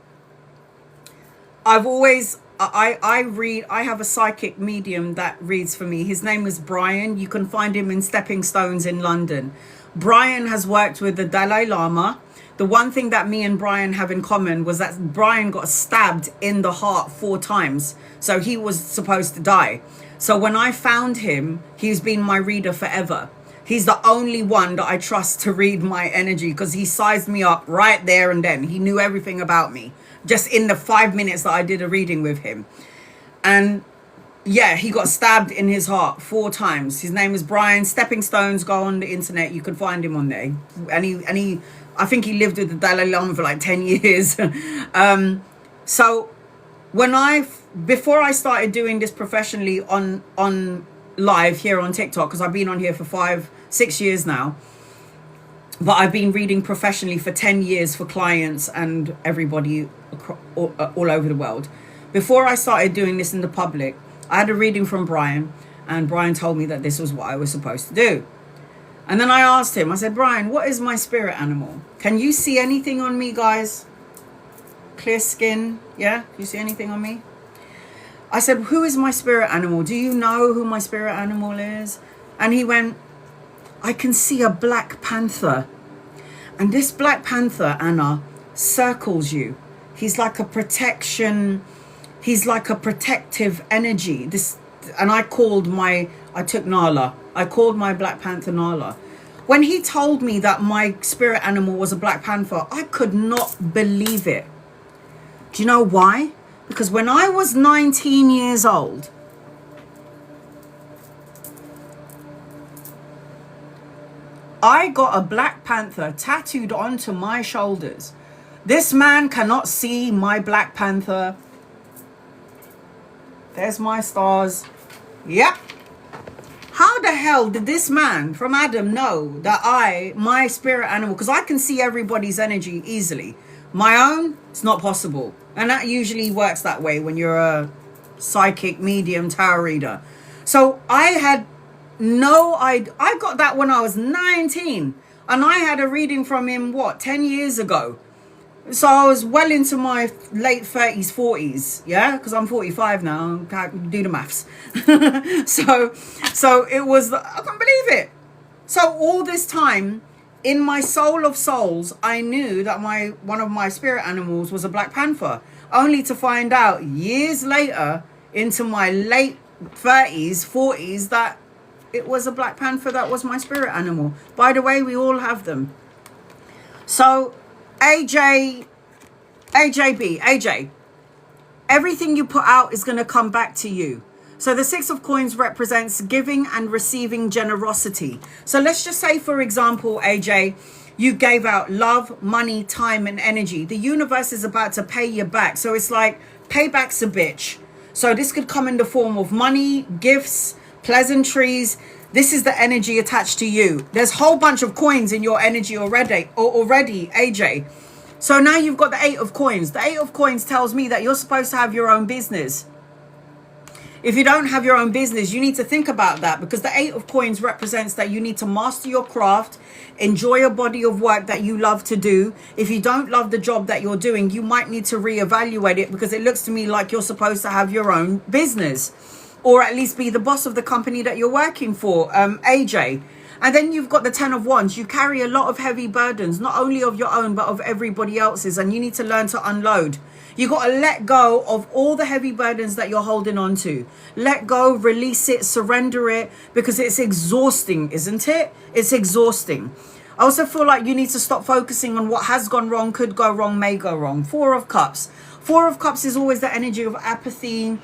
I've always, I have a psychic medium that reads for me. His name is Brian. You can find him in Stepping Stones in London. Brian has worked with the Dalai Lama. The one thing that me and Brian have in common was that Brian got stabbed in the heart 4 times. So he was supposed to die. So when I found him, he's been my reader forever. He's the only one that I trust to read my energy because he sized me up right there and then. He knew everything about me just in the 5 minutes that I did a reading with him. And yeah, he got stabbed in his heart 4 times. His name is Brian. Stepping Stones, go on the internet. You can find him on there. And he I think he lived with the Dalai Lama for like 10 years. So before I started doing this professionally on live here on TikTok, because I've been on here for 5-6 years now, but I've been reading professionally for 10 years for clients and everybody all over the world. Before I started doing this in the public, I had a reading from Brian, and Brian told me that this was what I was supposed to do. And then I asked him, I said, Brian, what is my spirit animal? Can you see anything on me, guys? Clear skin, yeah? Can you see anything on me? I said, who is my spirit animal? Do you know who my spirit animal is? And he went, I can see a black panther. And this black panther, Anna, circles you. He's like a protection. He's like a protective energy. And I took Nala. I called my Black Panther Nala. When he told me that my spirit animal was a Black Panther, I could not believe it. Do you know why? Because when I was 19 years old, I got a Black Panther tattooed onto my shoulders. This man cannot see my Black Panther. There's my stars. Yep. How the hell did this man from Adam know that my spirit animal, because I can see everybody's energy easily. My own, it's not possible. And that usually works that way when you're a psychic medium tarot reader. So I got that when I was 19. And I had a reading from him, 10 years ago. So I was well into my late 30s, 40s, yeah? Because I'm 45 now, can't do the maths. so it was, I couldn't believe it. So all this time, in my soul of souls, I knew that one of my spirit animals was a Black Panther. Only to find out years later, into my late 30s, 40s, that it was a Black Panther that was my spirit animal. By the way, we all have them. So AJ, everything you put out is going to come back to you. So the 6 of coins represents giving and receiving generosity. So let's just say, for example, AJ, you gave out love, money, time, and energy. The universe is about to pay you back. So it's like payback's a bitch. So this could come in the form of money, gifts, pleasantries. This is the energy attached to you. There's a whole bunch of coins in your energy already, AJ. So now you've got the 8 of coins. The 8 of coins tells me that you're supposed to have your own business. If you don't have your own business, you need to think about that, because the 8 of coins represents that you need to master your craft, enjoy a body of work that you love to do. If you don't love the job that you're doing, you might need to reevaluate it, because it looks to me like you're supposed to have your own business, or at least be the boss of the company that you're working for, AJ. And then you've got the 10 of wands. You carry a lot of heavy burdens, not only of your own, but of everybody else's. And you need to learn to unload. You got to let go of all the heavy burdens that you're holding on to. Let go, release it, surrender it, because it's exhausting, isn't it? It's exhausting. I also feel like you need to stop focusing on what has gone wrong, could go wrong, may go wrong. 4 of Cups. 4 of Cups is always the energy of apathy,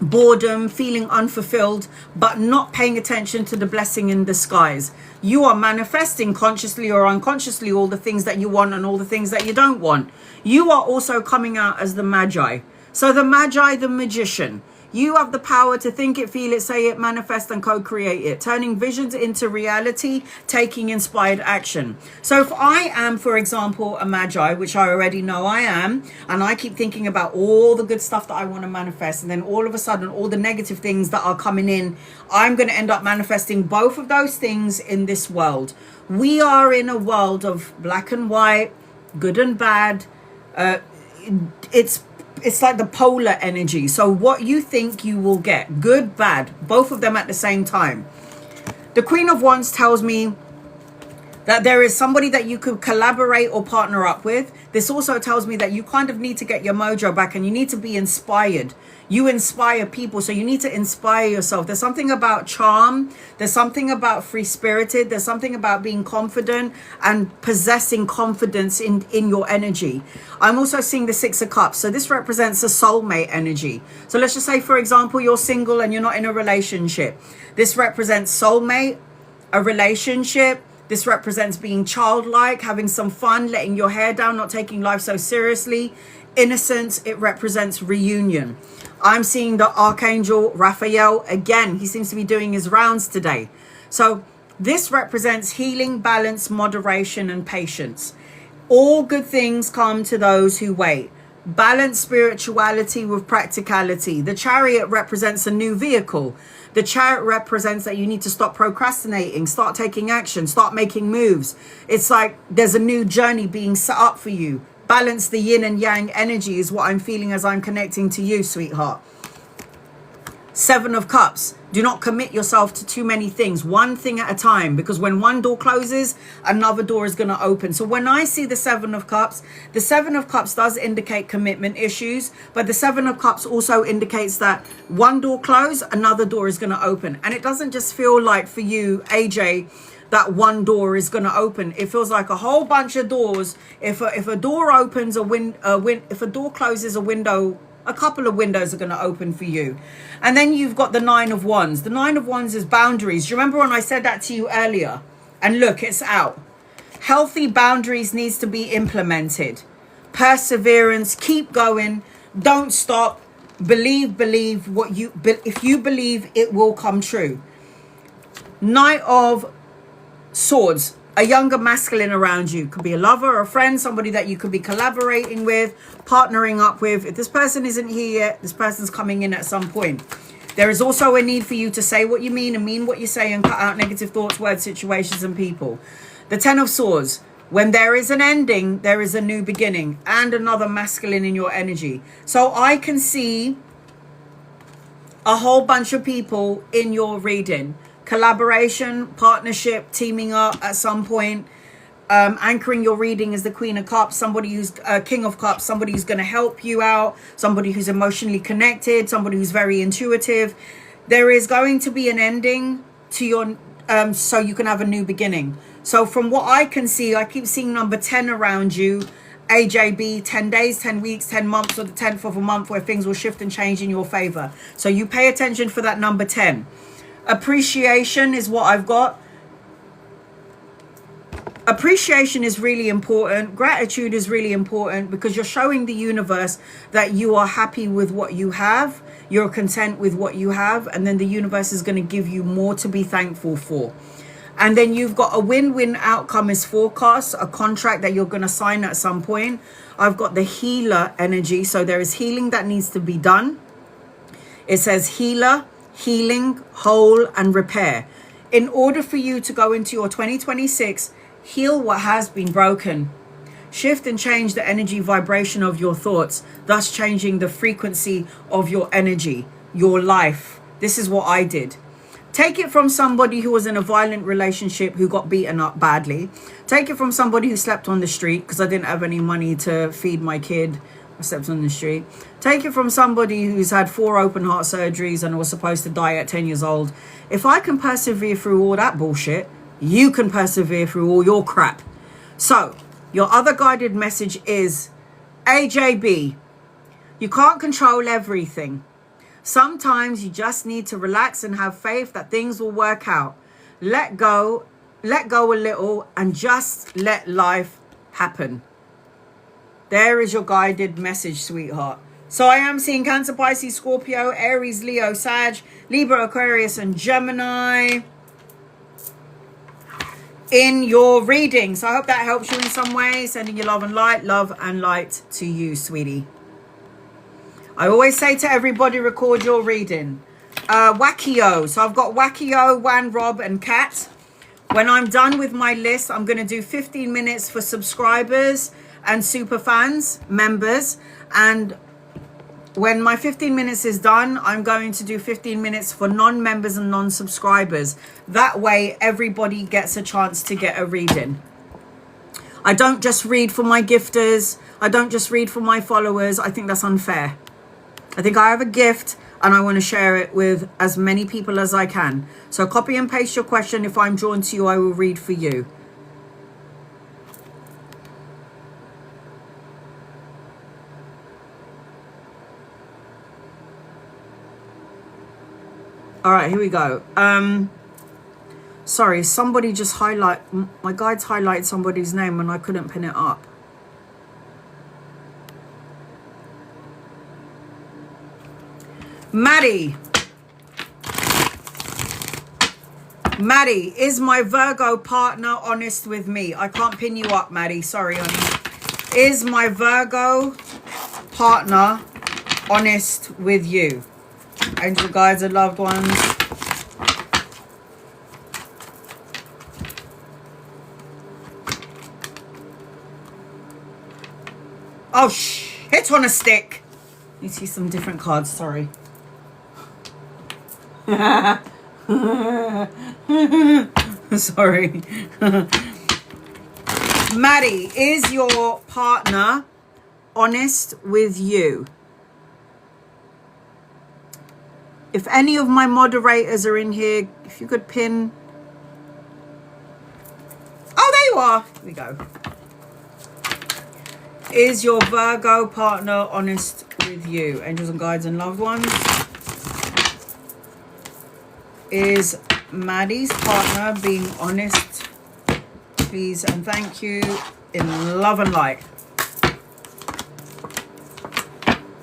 boredom, feeling unfulfilled, but not paying attention to the blessing in disguise. You are manifesting consciously or unconsciously all the things that you want and all the things that you don't want. You are also coming out as the Magi. So the Magi, the magician. You have the power to think it, feel it, say it, manifest and co-create it, turning visions into reality, taking inspired action. So if I am, for example, a magi, which I already know I am, and I keep thinking about all the good stuff that I want to manifest, and then all of a sudden all the negative things that are coming in, I'm going to end up manifesting both of those things in this world. We are in a world of black and white, good and bad. It's like the polar energy. So what you think you will get, good, bad, both of them at the same time. The Queen of Wands tells me that there is somebody that you could collaborate or partner up with. This also tells me that you kind of need to get your mojo back and you need to be inspired. You inspire people, so you need to inspire yourself. There's something about charm. There's something about free-spirited. There's something about being confident and possessing confidence in your energy. I'm also seeing the Six of Cups. So this represents a soulmate energy. So let's just say, for example, you're single and you're not in a relationship. This represents soulmate, a relationship. This represents being childlike, having some fun, letting your hair down, not taking life so seriously. Innocence, it represents reunion. I'm seeing the Archangel Raphael again. He seems to be doing his rounds today. So this represents healing, balance, moderation, and patience. All good things come to those who wait. Balance spirituality with practicality. The Chariot represents a new vehicle. The Chariot represents that you need to stop procrastinating, start taking action, start making moves. It's like there's a new journey being set up for you. Balance the yin and yang energy is what I'm feeling as I'm connecting to you, sweetheart. Seven of Cups. Do not commit yourself to too many things. One thing at a time, because when one door closes, another door is going to open. So when I see the Seven of Cups, the Seven of Cups does indicate commitment issues, but the Seven of Cups also indicates that one door closed, another door is going to open. And it doesn't just feel like for you, AJ, that one door is going to open. It feels like a whole bunch of doors. If a door opens, if a door closes, a window, a couple of windows are going to open for you. And then you've got the Nine of Wands. The Nine of Wands is boundaries. Do you remember when I said that to you earlier? And look, it's out. Healthy boundaries needs to be implemented. Perseverance, keep going, don't stop. Believe what you, if you believe, it will come true. Knight of Swords, a younger masculine around you. Could be a lover or a friend, somebody that you could be collaborating with, partnering up with. If this person isn't here yet, this person's coming in at some point. There is also a need for you to say what you mean and mean what you say and cut out negative thoughts, words, situations, and people. The Ten of Swords. When there is an ending, there is a new beginning and another masculine in your energy. So I can see a whole bunch of people in your reading. Collaboration, partnership, teaming up at some point. Anchoring your reading is the Queen of Cups, somebody who's King of Cups, somebody who's going to help you out, somebody who's emotionally connected, somebody who's very intuitive. There is going to be an ending to your, so you can have a new beginning. So from what I can see, I keep seeing number 10 around you. AJB, 10 days, 10 weeks, 10 months, or the 10th of a month where things will shift and change in your favor. So you pay attention for that number 10. Appreciation is what I've got. Appreciation is really important. Gratitude is really important because you're showing the universe that you are happy with what you have. You're content with what you have. And then the universe is going to give you more to be thankful for. And then you've got a win-win outcome is forecast, a contract that you're going to sign at some point. I've got the healer energy. So there is healing that needs to be done. It says healer, healing, whole, and repair. In order for you to go into your 2026, heal what has been broken. Shift and change the energy vibration of your thoughts, thus changing the frequency of your energy, your life. This is what I did. Take it from somebody who was in a violent relationship who got beaten up badly. Take it from somebody who slept on the street because I didn't have any money to feed my kid. I slept on the street. Take it from somebody who's had 4 open heart surgeries and was supposed to die at 10 years old. If I can persevere through all that bullshit, you can persevere through all your crap. So, your other guided message is, AJB, you can't control everything. Sometimes you just need to relax and have faith that things will work out. Let go a little and just let life happen. There is your guided message, sweetheart. So I am seeing Cancer, Pisces, Scorpio, Aries, Leo, Sag, Libra, Aquarius, and Gemini in your reading. So I hope that helps you in some way. Sending you love and light to you, sweetie. I always say to everybody, record your reading. Wackio. So I've got Wackio, Wan, Rob, and Kat. When I'm done with my list, I'm going to do 15 minutes for subscribers and super fans, members. And when my 15 minutes is done, I'm going to do 15 minutes for non-members and non-subscribers. That way, everybody gets a chance to get a reading. I don't just read for my gifters. I don't just read for my followers. I think that's unfair. I think I have a gift and I want to share it with as many people as I can. So copy and paste your question. If I'm drawn to you, I will read for you. All right, here we go. Sorry, somebody just my guides highlighted somebody's name and I couldn't pin it up. Maddie. Maddie, is my Virgo partner honest with me? I can't pin you up, Maddie. Sorry, honey. Is my Virgo partner honest with you? Angel guides and loved ones. Oh, shit on a stick. You see some different cards, sorry. Sorry. Maddie, is your partner honest with you? If any of my moderators are in here, if you could pin. Oh, there you are. Here we go. Is your Virgo partner honest with you? Angels and guides and loved ones. Is Maddie's partner being honest? Please and thank you in love and light.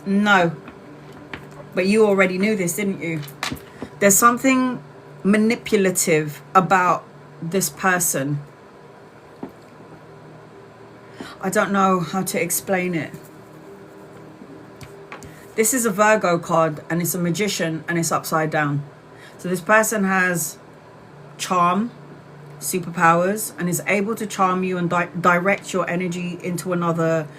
No. But you already knew this, didn't you? There's something manipulative about this person. I don't know how to explain it. This is a Virgo card and it's a magician and it's upside down. So this person has charm, superpowers, and is able to charm you and direct your energy into another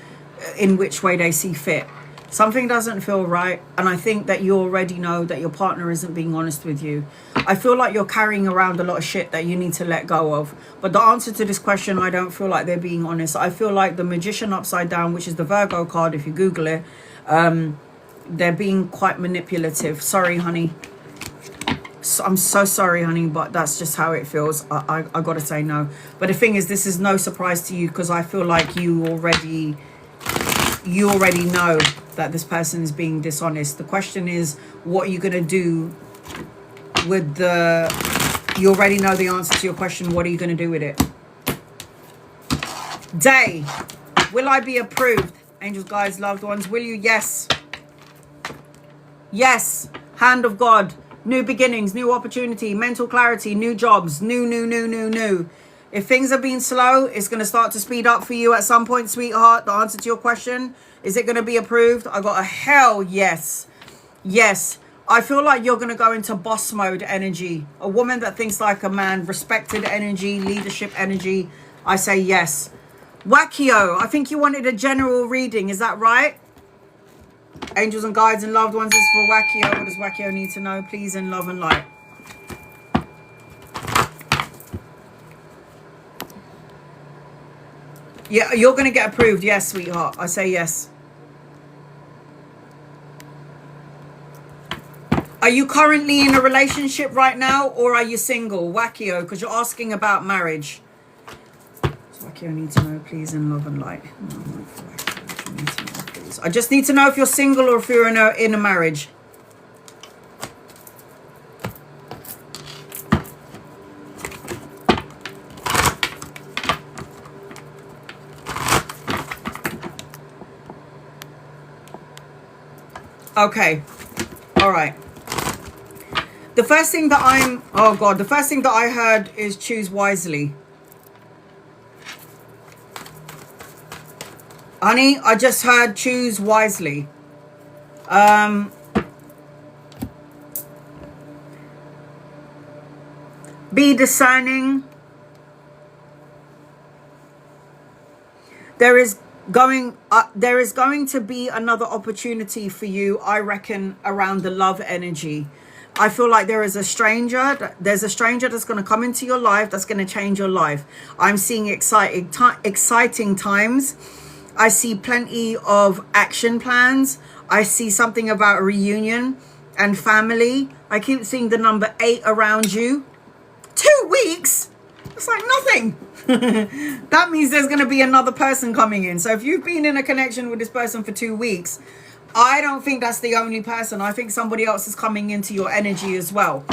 in which way they see fit. Something doesn't feel right, and I think that you already know that your partner isn't being honest with you. I feel like you're carrying around a lot of shit that you need to let go of. But the answer to this question, I don't feel like they're being honest. I feel like the magician upside down, which is the Virgo card, if you Google it, they're being quite manipulative. Sorry, honey. I'm so sorry, honey, but that's just how it feels. I gotta say no. But the thing is, this is no surprise to you because I feel like you already know that this person is being dishonest. The question is, what are you going to do with you already know the answer to your question. What are you going to do with it? Day, will I be approved? Angels, guides, loved ones, will you? Yes. Yes. Hand of God. New beginnings, new opportunity, mental clarity, new jobs, new. If things have been slow, it's going to start to speed up for you at some point, sweetheart. The answer to your question, is it going to be approved? I got a hell yes. Yes. I feel like you're going to go into boss mode energy. A woman that thinks like a man, respected energy, leadership energy. I say yes. Wackio, I think you wanted a general reading. Is that right? Angels and guides and loved ones, this is for Wackio. What does Wackio need to know? Please, in love and light. Yeah, you're going to get approved. Yes, sweetheart. I say yes. Are you currently in a relationship right now or are you single? Wackio, because you're asking about marriage. So Wackio needs to know, please, in love and light. I just need to know if you're single or if you're in a marriage. Okay. All right. The first thing that the first thing that I heard is choose wisely. Honey, I just heard choose wisely. Be discerning. There is going to be another opportunity for you, I reckon, around the love energy. I feel like there's a stranger that's going to come into your life that's going to change your life. I'm seeing exciting times. I see plenty of action plans. I see something about a reunion and family. I keep seeing the number 8 around you. 2 weeks? It's like nothing. That means there's going to be another person coming in. So if you've been in a connection with this person for 2 weeks, I don't think that's the only person. I think somebody else is coming into your energy as well.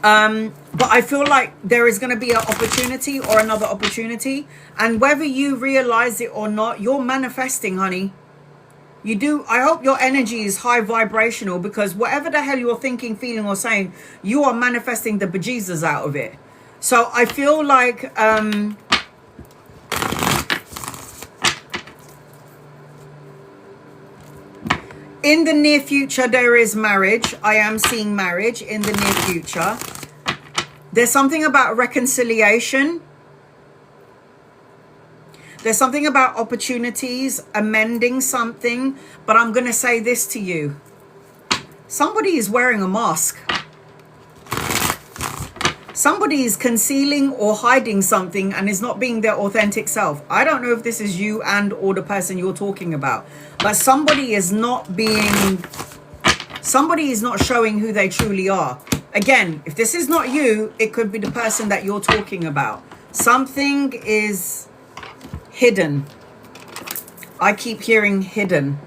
But I feel like there is going to be an opportunity or another opportunity. And whether you realize it or not, you're manifesting, honey. You do. I hope your energy is high vibrational, because whatever the hell you're thinking, feeling, or saying, you are manifesting the bejesus out of it. So I feel like in the near future, there is marriage. I am seeing marriage in the near future. There's something about reconciliation. There's something about opportunities, amending something. But I'm going to say this to you. Somebody is wearing a mask. Somebody is concealing or hiding something and is not being their authentic self. I don't know if this is you and or the person you're talking about. But somebody is not showing who they truly are. Again, if this is not you, it could be the person that you're talking about. Something is hidden. I keep hearing hidden.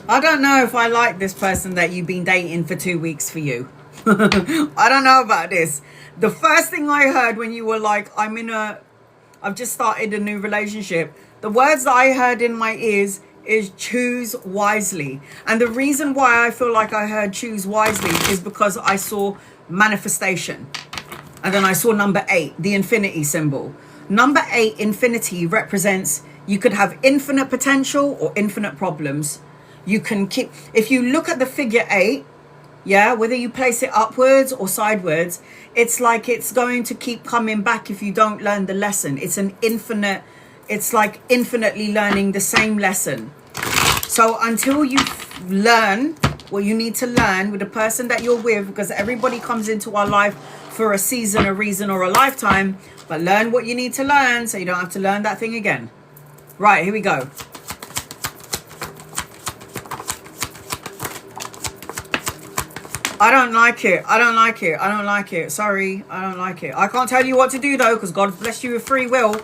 I don't know if I like this person that you've been dating for 2 weeks for you. I don't know about this. The first thing I heard when you were like, I've just started a new relationship. The words that I heard in my ears is choose wisely. And the reason why I feel like I heard choose wisely is because I saw manifestation. And then I saw number 8, the infinity symbol. Number 8, infinity, represents you could have infinite potential or infinite problems. You can keep, if you look at the figure 8, yeah, whether you place it upwards or sideways, it's like it's going to keep coming back if you don't learn the lesson. It's like infinitely learning the same lesson. So until you learn what you need to learn with the person that you're with, because everybody comes into our life for a season, a reason, or a lifetime, but learn what you need to learn so you don't have to learn that thing again. Right, here we go. I don't like it. I don't like it. I don't like it. Sorry, I don't like it. I can't tell you what to do though, because God bless you with free will.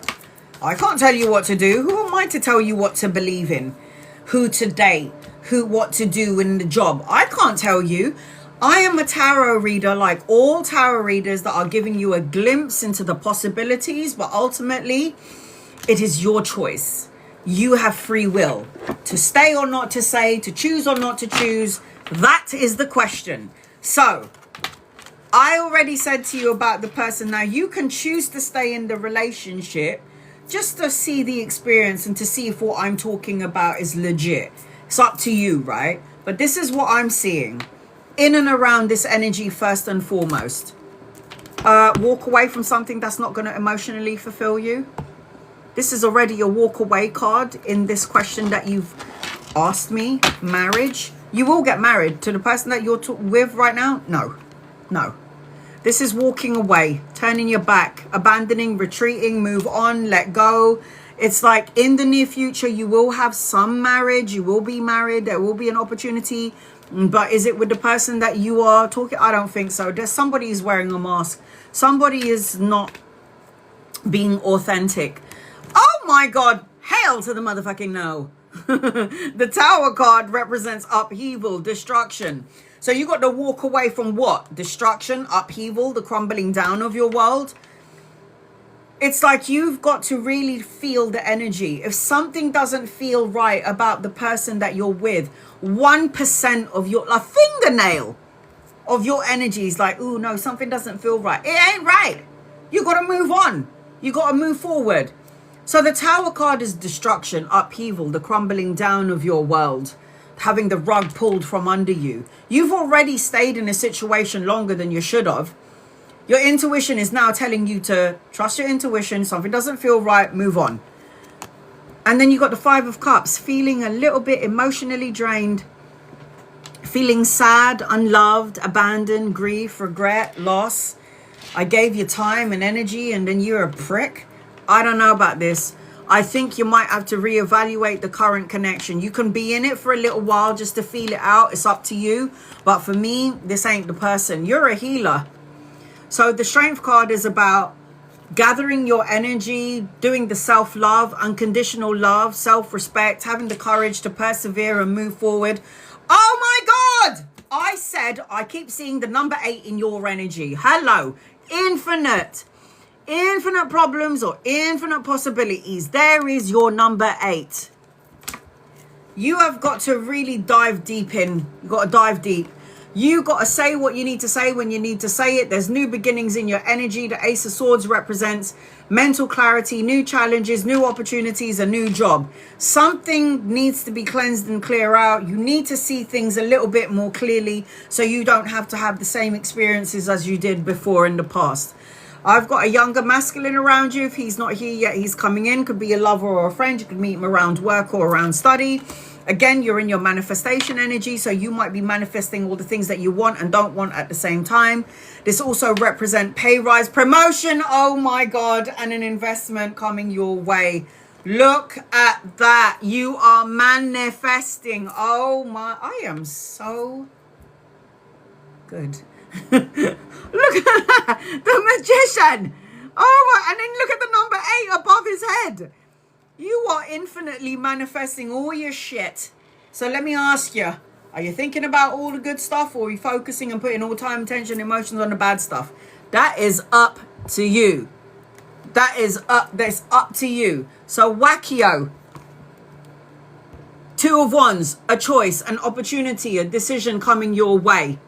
I can't tell you what to do. Who am I to tell you what to believe in? Who to date? What to do in the job? I can't tell you. I am a tarot reader, like all tarot readers, that are giving you a glimpse into the possibilities, but ultimately it is your choice. You have free will to stay or not to stay, to choose or not to choose. That is the question. So I already said to you about the person. Now you can choose to stay in the relationship just to see the experience and to see if what I'm talking about is legit. It's up to you, right? But this is what I'm seeing in and around this energy. First and foremost, walk away from something that's not going to emotionally fulfill you. This is already a walk away card in this question that you've asked me. Marriage. You will get married to the person that you're with right now. No. This is walking away, turning your back, abandoning, retreating, move on, let go. It's like in the near future, you will have some marriage. You will be married. There will be an opportunity. But is it with the person that you are talking? I don't think so. There's somebody is wearing a mask. Somebody is not being authentic. Oh my God. Hell to the motherfucking no. The Tower card represents upheaval, destruction. So you got to walk away from what? Destruction, upheaval, the crumbling down of your world. It's like you've got to really feel the energy. If something doesn't feel right about the person that you're with, 1% of your, a fingernail of your energy is like, oh no, something doesn't feel right. It ain't right. You got to move on. You got to move forward. So the Tower card is destruction, upheaval, the crumbling down of your world, having the rug pulled from under you. You've already stayed in a situation longer than you should have. Your intuition is now telling you to trust your intuition. Something doesn't feel right, move on. And then you got the Five of Cups, feeling a little bit emotionally drained, feeling sad, unloved, abandoned, grief, regret, loss. I gave you time and energy and then you're a prick. I don't know about this. I think you might have to reevaluate the current connection. You can be in it for a little while just to feel it out. It's up to you. But for me, this ain't the person. You're a healer. So the Strength card is about gathering your energy, doing the self-love, unconditional love, self-respect, having the courage to persevere and move forward. Oh my God! I said I keep seeing the number 8 in your energy. Hello. Infinite problems or infinite possibilities. There is your number 8. You have got to really dive deep in. You got to dive deep. You got to say what you need to say when you need to say it. There's new beginnings in your energy. The Ace of Swords represents mental clarity, new challenges, new opportunities, a new job. Something needs to be cleansed and clear out. You need to see things a little bit more clearly so you don't have to have the same experiences as you did before in the past. I've got a younger masculine around you. If he's not here yet, he's coming in. Could be a lover or a friend. You could meet him around work or around study. Again, you're in your manifestation energy, so you might be manifesting all the things that you want and don't want at the same time. This also represents pay rise, promotion, oh my God, and an investment coming your way. Look at that. You are manifesting. Oh my, I am so good. Look at that, the magician. Oh my, and then look at the number 8 above his head. You are infinitely manifesting all your shit. So let me ask you, are you thinking about all the good stuff, or are you focusing and putting all time, attention, emotions on the bad stuff? That is up to you. That's up to you. So Wackio, 2 of Wands, a choice, an opportunity, a decision coming your way.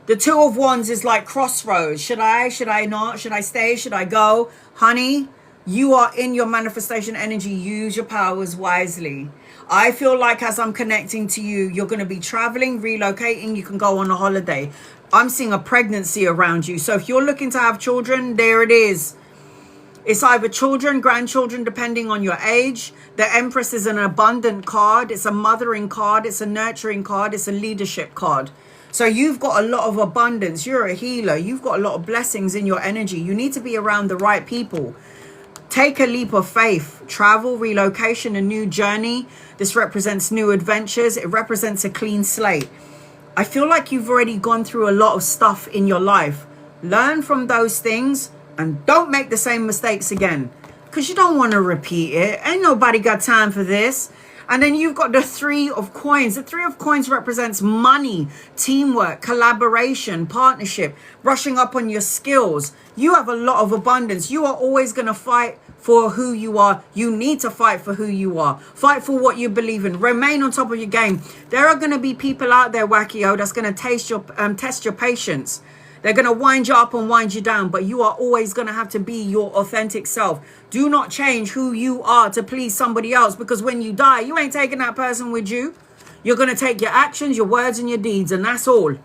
The 2 of Wands is like crossroads. Should I not? Should I stay? Should I go? Honey, you are in your manifestation energy. Use your powers wisely. I feel like as I'm connecting to you, you're going to be traveling, relocating. You can go on a holiday. I'm seeing a pregnancy around you. So if you're looking to have children, there it is. It's either children, grandchildren, depending on your age. The Empress is an abundant card. It's a mothering card. It's a nurturing card. It's a leadership card. So you've got a lot of abundance. You're a healer. You've got a lot of blessings in your energy. You need to be around the right people. Take a leap of faith. Travel, relocation, a new journey. This represents new adventures. It represents a clean slate. I feel like you've already gone through a lot of stuff in your life. Learn from those things and don't make the same mistakes again, because you don't want to repeat it. Ain't nobody got time for this. And then you've got the 3 of Coins. The 3 of Coins represents money, teamwork, collaboration, partnership, brushing up on your skills. You have a lot of abundance. You are always going to fight for who you are. You need to fight for who you are. Fight for what you believe in. Remain on top of your game. There are going to be people out there, Wackio, that's going to test your patience. They're going to wind you up and wind you down, but you are always going to have to be your authentic self. Do not change who you are to please somebody else, because when you die, you ain't taking that person with you. You're going to take your actions, your words, and your deeds, and that's all.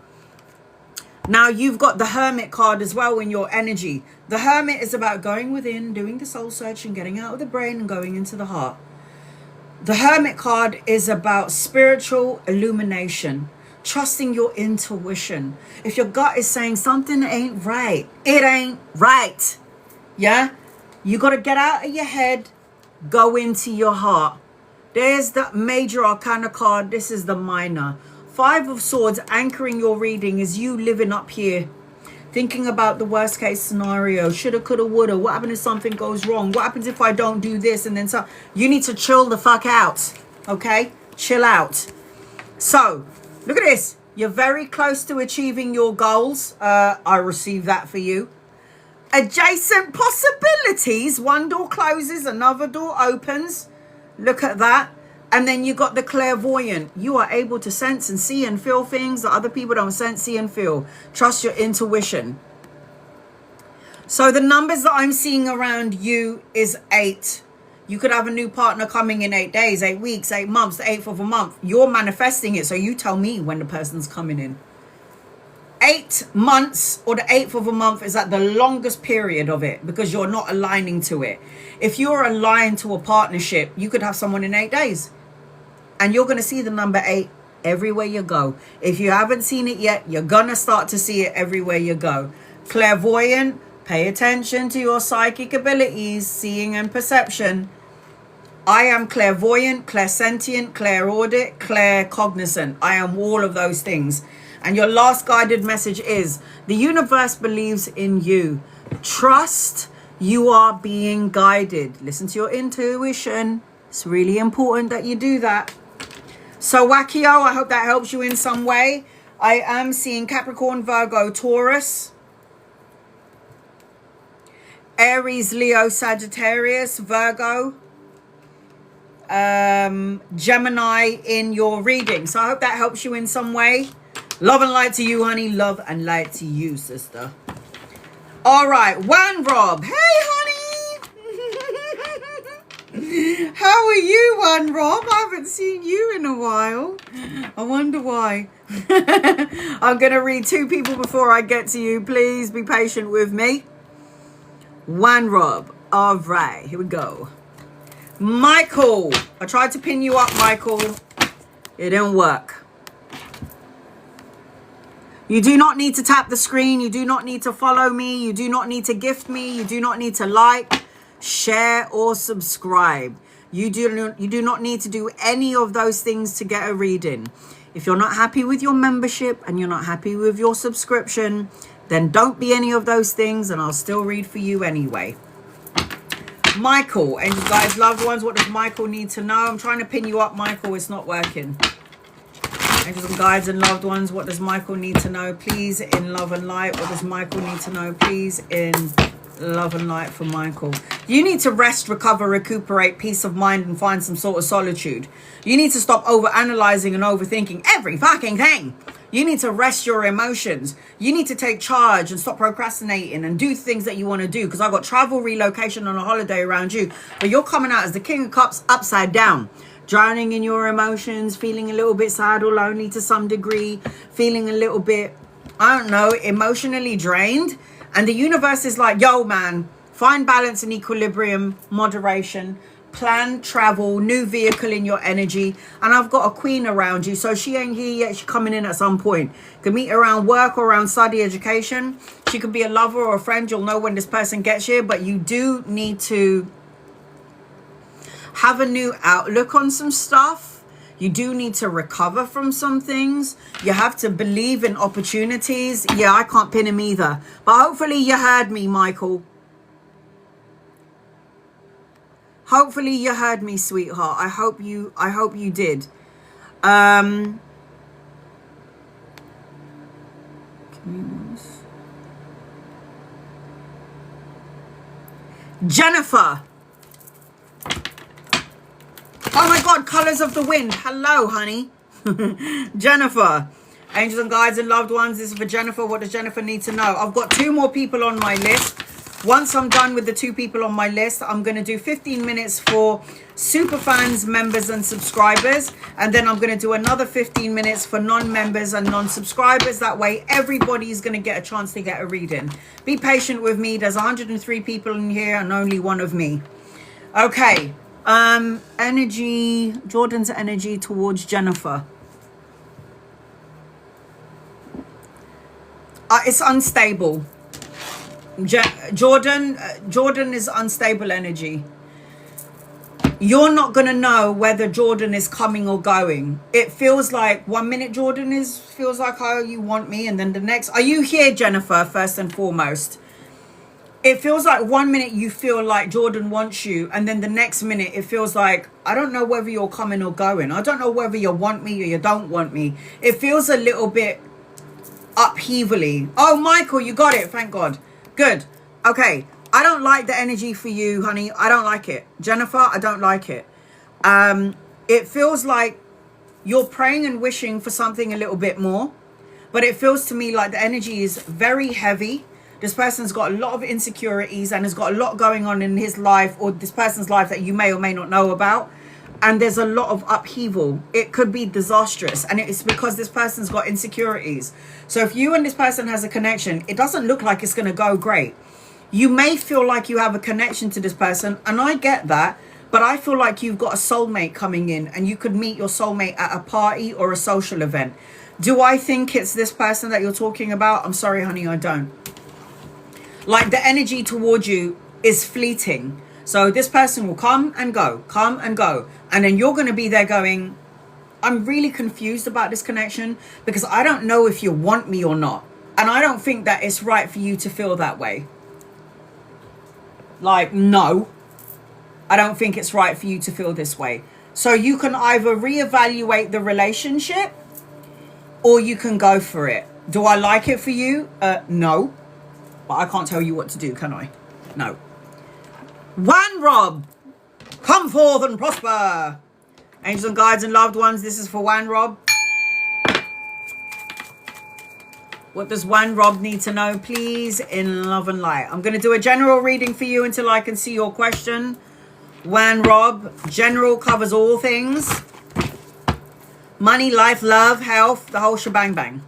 Now, you've got the Hermit card as well in your energy. The Hermit is about going within, doing the soul search, and getting out of the brain and going into the heart. The Hermit card is about spiritual illumination. Trusting your intuition. If your gut is saying something ain't right, it ain't right. Yeah? You got to get out of your head, go into your heart. There's the Major Arcana card. This is the Minor. 5 of Swords anchoring your reading is you living up here. Thinking about the worst case scenario. Shoulda, coulda, woulda. What happens if something goes wrong? What happens if I don't do this? And then so you need to chill the fuck out. Okay? Chill out. So, look at this. You're very close to achieving your goals. I received that for you. Adjacent possibilities. One door closes, another door opens. Look at that. And then you got the clairvoyant. You are able to sense and see and feel things that other people don't sense, see, and feel. Trust your intuition. So the numbers that I'm seeing around you is 8. You could have a new partner coming in 8 days, 8 weeks, 8 months, the 8th of a month. You're manifesting it. So you tell me when the person's coming in. 8 months or the 8th of a month is at the longest period of it because you're not aligning to it. If you're aligned to a partnership, you could have someone in 8 days. And you're going to see the number 8 everywhere you go. If you haven't seen it yet, you're going to start to see it everywhere you go. Clairvoyant, pay attention to your psychic abilities, seeing and perception. I am clairvoyant, clairsentient, clairaudit, claircognizant. I am all of those things. And your last guided message is, the universe believes in you. Trust you are being guided. Listen to your intuition. It's really important that you do that. So Wakio, I hope that helps you in some way. I am seeing Capricorn, Virgo, Taurus, Aries, Leo, Sagittarius, Virgo, Gemini in your reading. So I hope that helps you in some way. Love and light to you, honey. Love and light to you, sister. All right, Juan Rob. Hey, honey. How are you, Juan Rob? I haven't seen you in a while. I wonder why. I'm going to read 2 people before I get to you. Please be patient with me. Juan Rob. All right, here we go. Michael. I tried to pin you up, Michael. It didn't work. You do not need to tap the screen. You do not need to follow me. You do not need to gift me. You do not need to like, share, or subscribe. You do not need to do any of those things to get a reading. If you're not happy with your membership and you're not happy with your subscription, then don't be any of those things and I'll still read for you anyway. Michael, angels, guys, loved ones, what does Michael need to know? I'm trying to pin you up, Michael. It's not working. Angels and guides and loved ones, what does Michael need to know? Please, in love and light. What does Michael need to know? Please, in love and light for Michael. You need to rest, recover, recuperate, peace of mind, and find some sort of solitude. You need to stop over-analyzing and overthinking every fucking thing. You need to rest your emotions. You need to take charge and stop procrastinating and do things that you want to do. Because I've got travel, relocation, and a holiday around you. But you're coming out as the King of Cups upside down. Drowning in your emotions, feeling a little bit sad or lonely to some degree. Feeling a little bit, I don't know, emotionally drained. And the universe is like, yo, man, find balance and equilibrium, moderation. Plan, travel, new vehicle in your energy. And I've got a queen around you, so she ain't here yet. She's coming in at some point. Could meet around work or around study, education. She could be a lover or a friend. You'll know when this person gets here, but you do need to have a new outlook on some stuff. You do need to recover from some things. You have to believe in opportunities. Yeah, I can't pin him either, but hopefully you heard me, Michael. Hopefully you heard me, sweetheart. I hope you did. Jennifer. Oh my God, colors of the wind. Hello, honey. Jennifer. Angels and guides and loved ones. This is for Jennifer. What does Jennifer need to know? I've got 2 more people on my list. Once I'm done with the 2 people on my list, I'm going to do 15 minutes for super fans, members and subscribers. And then I'm going to do another 15 minutes for non-members and non-subscribers. That way, everybody's going to get a chance to get a reading. Be patient with me. There's 103 people in here and only one of me. Okay. Energy, Jordan's energy towards Jennifer. It's unstable. Jordan is unstable energy. You're not going to know whether Jordan is coming or going. It feels like 1 minute Jordan feels like, oh, you want me, and then the next, are you here, Jennifer, first and foremost? It feels like 1 minute you feel like Jordan wants you, and then the next minute it feels like, I don't know whether you're coming or going. I don't know whether you want me or you don't want me. It feels a little bit upheavally. Oh, Michael, you got it. Thank God. Good. Okay, I don't like the energy for you, honey. I don't like it. Jennifer, I don't like it. It feels like you're praying and wishing for something a little bit more, but it feels to me like the energy is very heavy. This person's got a lot of insecurities and has got a lot going on in his life, or this person's life, that you may or may not know about. And there's a lot of upheaval. It could be disastrous, and it's because this person's got insecurities. So if you and this person has a connection, it doesn't look like it's going to go great. You may feel like you have a connection to this person, and I get that, but I feel like you've got a soulmate coming in, and you could meet your soulmate at a party or a social event. Do I think it's this person that you're talking about? I'm sorry, honey, I don't. Like, the energy towards you is fleeting. So this person will come and go. And then you're going to be there going, I'm really confused about this connection because I don't know if you want me or not. And I don't think that it's right for you to feel that way. Like, no, I don't think it's right for you to feel this way. So you can either reevaluate the relationship or you can go for it. Do I like it for you? No. But I can't tell you what to do, can I? No. Wan Rob, come forth and prosper. Angels and guides and loved ones, this is for Wan Rob. What does Wan Rob need to know, please, in love and light? I'm going to do a general reading for you until I can see your question. Wan Rob, general covers all things. Money, life, love, health, the whole shebang bang.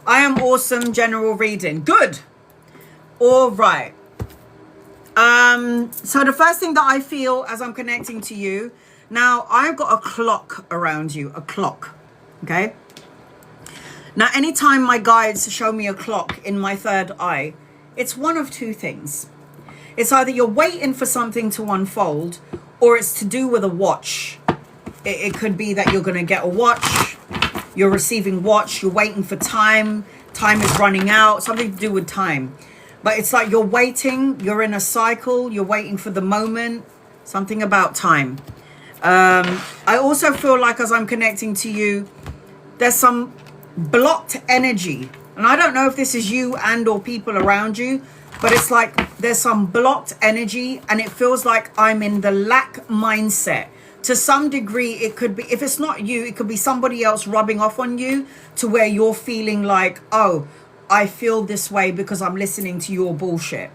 I am awesome, general reading. Good. All right. So the first thing that I feel as I'm connecting to you, now I've got a clock around you, a clock. Okay. Now, anytime my guides show me a clock in my third eye, it's one of two things. It's either you're waiting for something to unfold, or it's to do with a watch. It could be that you're going to get a watch, you're receiving watch, you're waiting for time is running out, something to do with time. But it's like you're waiting, you're in a cycle, you're waiting for the moment, something about time. I also feel like as I'm connecting to you, there's some blocked energy. And I don't know if this is you and or people around you, but it's like there's some blocked energy, and it feels like I'm in the lack mindset. To some degree, it could be, if it's not you, it could be somebody else rubbing off on you to where you're feeling like, oh, I feel this way because I'm listening to your bullshit.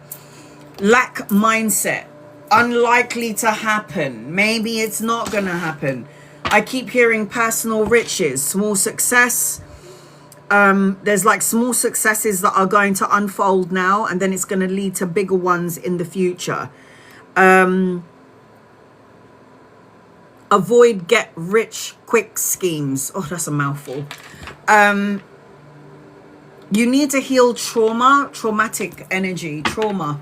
Lack mindset. Unlikely to happen. Maybe it's not going to happen. I keep hearing personal riches, small success. There's like small successes that are going to unfold now, and then it's going to lead to bigger ones in the future. Avoid get rich quick schemes. Oh, that's a mouthful. You need to heal traumatic energy, trauma.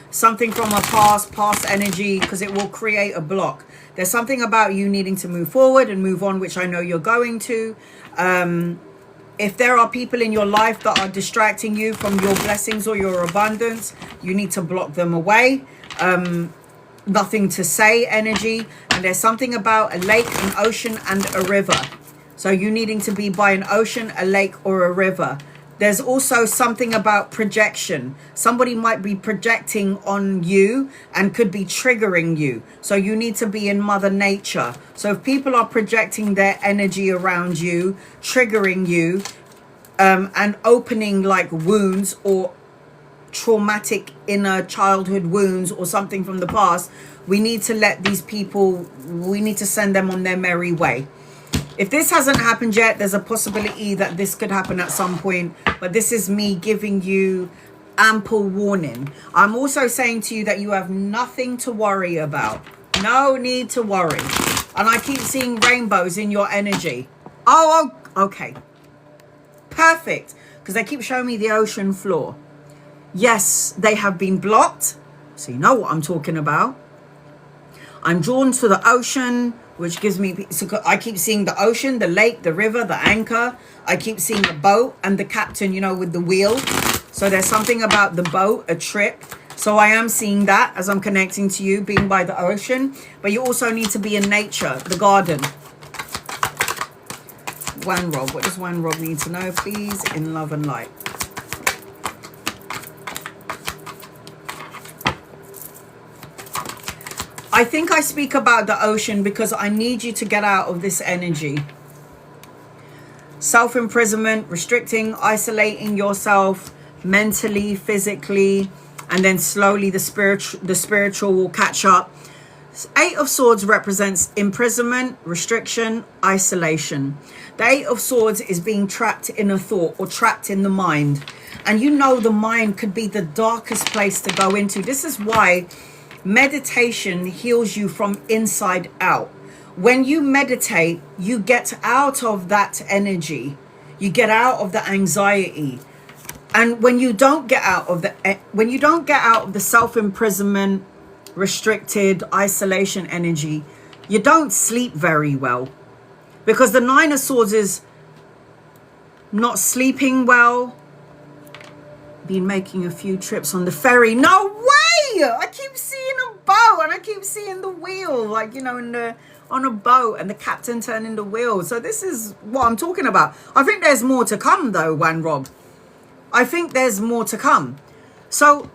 Something from a past energy, because it will create a block. There's something about you needing to move forward and move on, which I know you're going to. If there are people in your life that are distracting you from your blessings or your abundance, you need to block them away. Nothing to say energy. And there's something about a lake, an ocean, and a river. So you needing to be by an ocean, a lake, or a river. There's also something about projection. Somebody might be projecting on you and could be triggering you. So you need to be in Mother Nature. So if people are projecting their energy around you, triggering you, and opening like wounds or traumatic inner childhood wounds or something from the past, we need to let these people, we need to send them on their merry way. If this hasn't happened yet, there's a possibility that this could happen at some point. But this is me giving you ample warning. I'm also saying to you that you have nothing to worry about. No need to worry. And I keep seeing rainbows in your energy. Oh, okay. Perfect. Because they keep showing me the ocean floor. Yes, they have been blocked. So you know what I'm talking about. I'm drawn to the ocean, which gives me, so I keep seeing the ocean, the lake, the river, the anchor. I keep seeing the boat and the captain, you know, with the wheel. So there's something about the boat, a trip. So I am seeing that as I'm connecting to you, being by the ocean. But you also need to be in nature, the garden. Wan Rob, what does Wan Rob need to know, please, in love and light? I think I speak about the ocean because I need you to get out of this energy. Self-imprisonment, restricting, isolating yourself mentally, physically, and then slowly the spiritual will catch up. Eight of Swords represents imprisonment, restriction, isolation. The Eight of Swords is being trapped in a thought or trapped in the mind. And you know the mind could be the darkest place to go into. This is why meditation heals you from inside out. When you meditate, you get out of that energy. You get out of the anxiety. And when you don't get out of the self-imprisonment, restricted, isolation energy, you don't sleep very well. Because the Nine of Swords is not sleeping well. Been making a few trips on the ferry. No way! I keep seeing a boat and I keep seeing the wheel, like, you know, on a boat and the captain turning the wheel. So this is what I'm talking about. I think there's more to come though, Wan Rob. I think there's more to come. So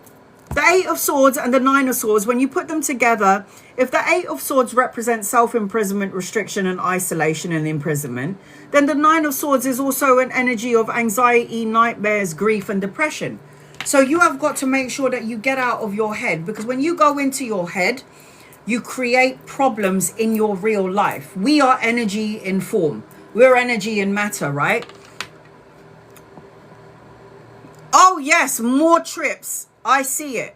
the Eight of Swords and the Nine of Swords, when you put them together, if the Eight of Swords represents self-imprisonment, restriction and isolation and imprisonment, then the Nine of Swords is also an energy of anxiety, nightmares, grief and depression. So you have got to make sure that you get out of your head, because when you go into your head, you create problems in your real life. We are energy in form. We're energy in matter, right? Oh yes, more trips. I see it.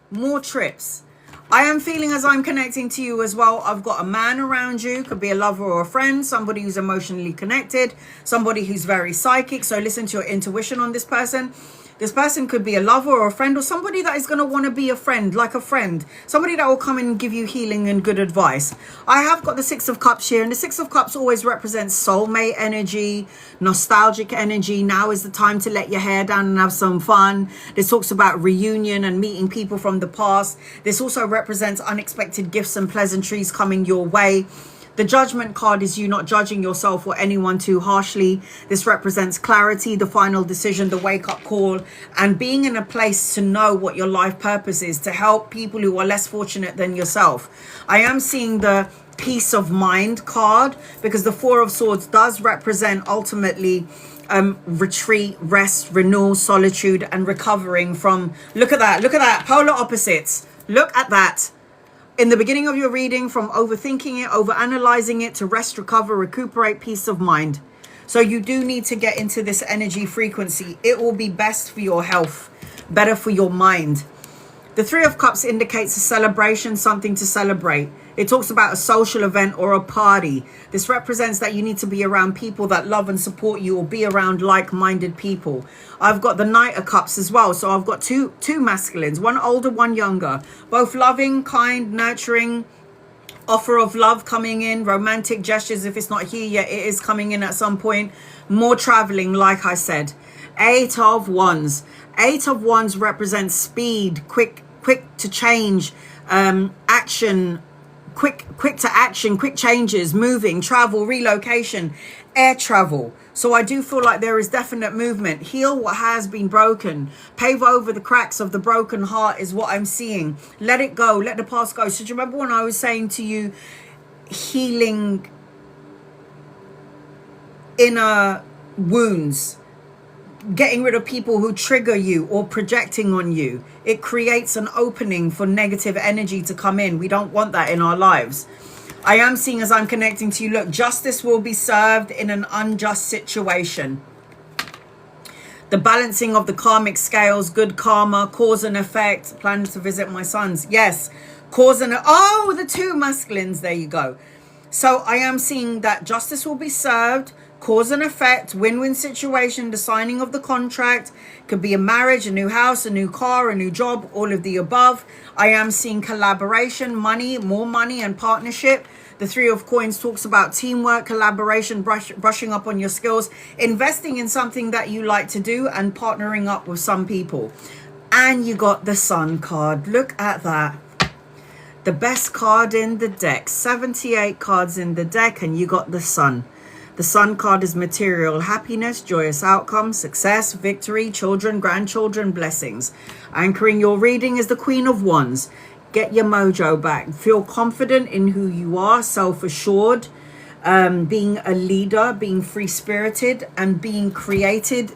More trips. I am feeling as I'm connecting to you as well. I've got a man around you. Could be a lover or a friend. Somebody who's emotionally connected. Somebody who's very psychic. So listen to your intuition on this person. This person could be a lover or a friend, or somebody that is going to want to be a friend, like a friend. Somebody that will come in and give you healing and good advice. I have got the Six of Cups here, and the Six of Cups always represents soulmate energy, nostalgic energy. Now is the time to let your hair down and have some fun. This talks about reunion and meeting people from the past. This also represents unexpected gifts and pleasantries coming your way. The Judgment card is you not judging yourself or anyone too harshly. This represents clarity, the final decision, the wake-up call, and being in a place to know what your life purpose is, to help people who are less fortunate than yourself. I am seeing the peace of mind card, because the Four of Swords does represent ultimately retreat, rest, renewal, solitude, and recovering from, look at that, polar opposites. Look at that. In the beginning of your reading, from overthinking it, overanalyzing it, to rest, recover, recuperate, peace of mind. So you do need to get into this energy frequency. It will be best for your health, better for your mind. The Three of Cups indicates a celebration, something to celebrate. It talks about a social event or a party. This represents that you need to be around people that love and support you, or be around like-minded people. I've got the Knight of Cups as well. So I've got two masculines, one older, one younger, both loving, kind, nurturing, offer of love coming in, romantic gestures. If it's not here yet, it is coming in at some point. More traveling, like I said. Eight of Wands. Eight of Wands represents speed, quick to change, action, quick to action, quick changes, moving, travel, relocation, air travel. So I do feel like there is definite movement. Heal what has been broken. Pave over the cracks of the broken heart is what I'm seeing. Let it go. Let the past go. So do you remember when I was saying to you, healing inner wounds? Getting rid of people who trigger you or projecting on you. It creates an opening for negative energy to come in. We don't want that in our lives. I am seeing, as I'm connecting to you, look, justice will be served in an unjust situation. The balancing of the karmic scales, good karma, cause and effect. Planning to visit my sons. Yes, cause and... Oh, the two masculines. There you go. So I am seeing that justice will be served. Cause and effect, win-win situation, the signing of the contract. Could be a marriage, a new house, a new car, a new job, all of the above. I am seeing collaboration, money, more money and partnership. The Three of Coins talks about teamwork, collaboration, brushing up on your skills, investing in something that you like to do, and partnering up with some people. And you got the Sun card. Look at that. The best card in the deck. 78 cards in the deck, and you got the Sun. The Sun card is material happiness, joyous outcome, success, victory, children, grandchildren, blessings. Anchoring your reading is the Queen of Wands. Get your mojo back. Feel confident in who you are, self-assured, being a leader, being free-spirited, and being creative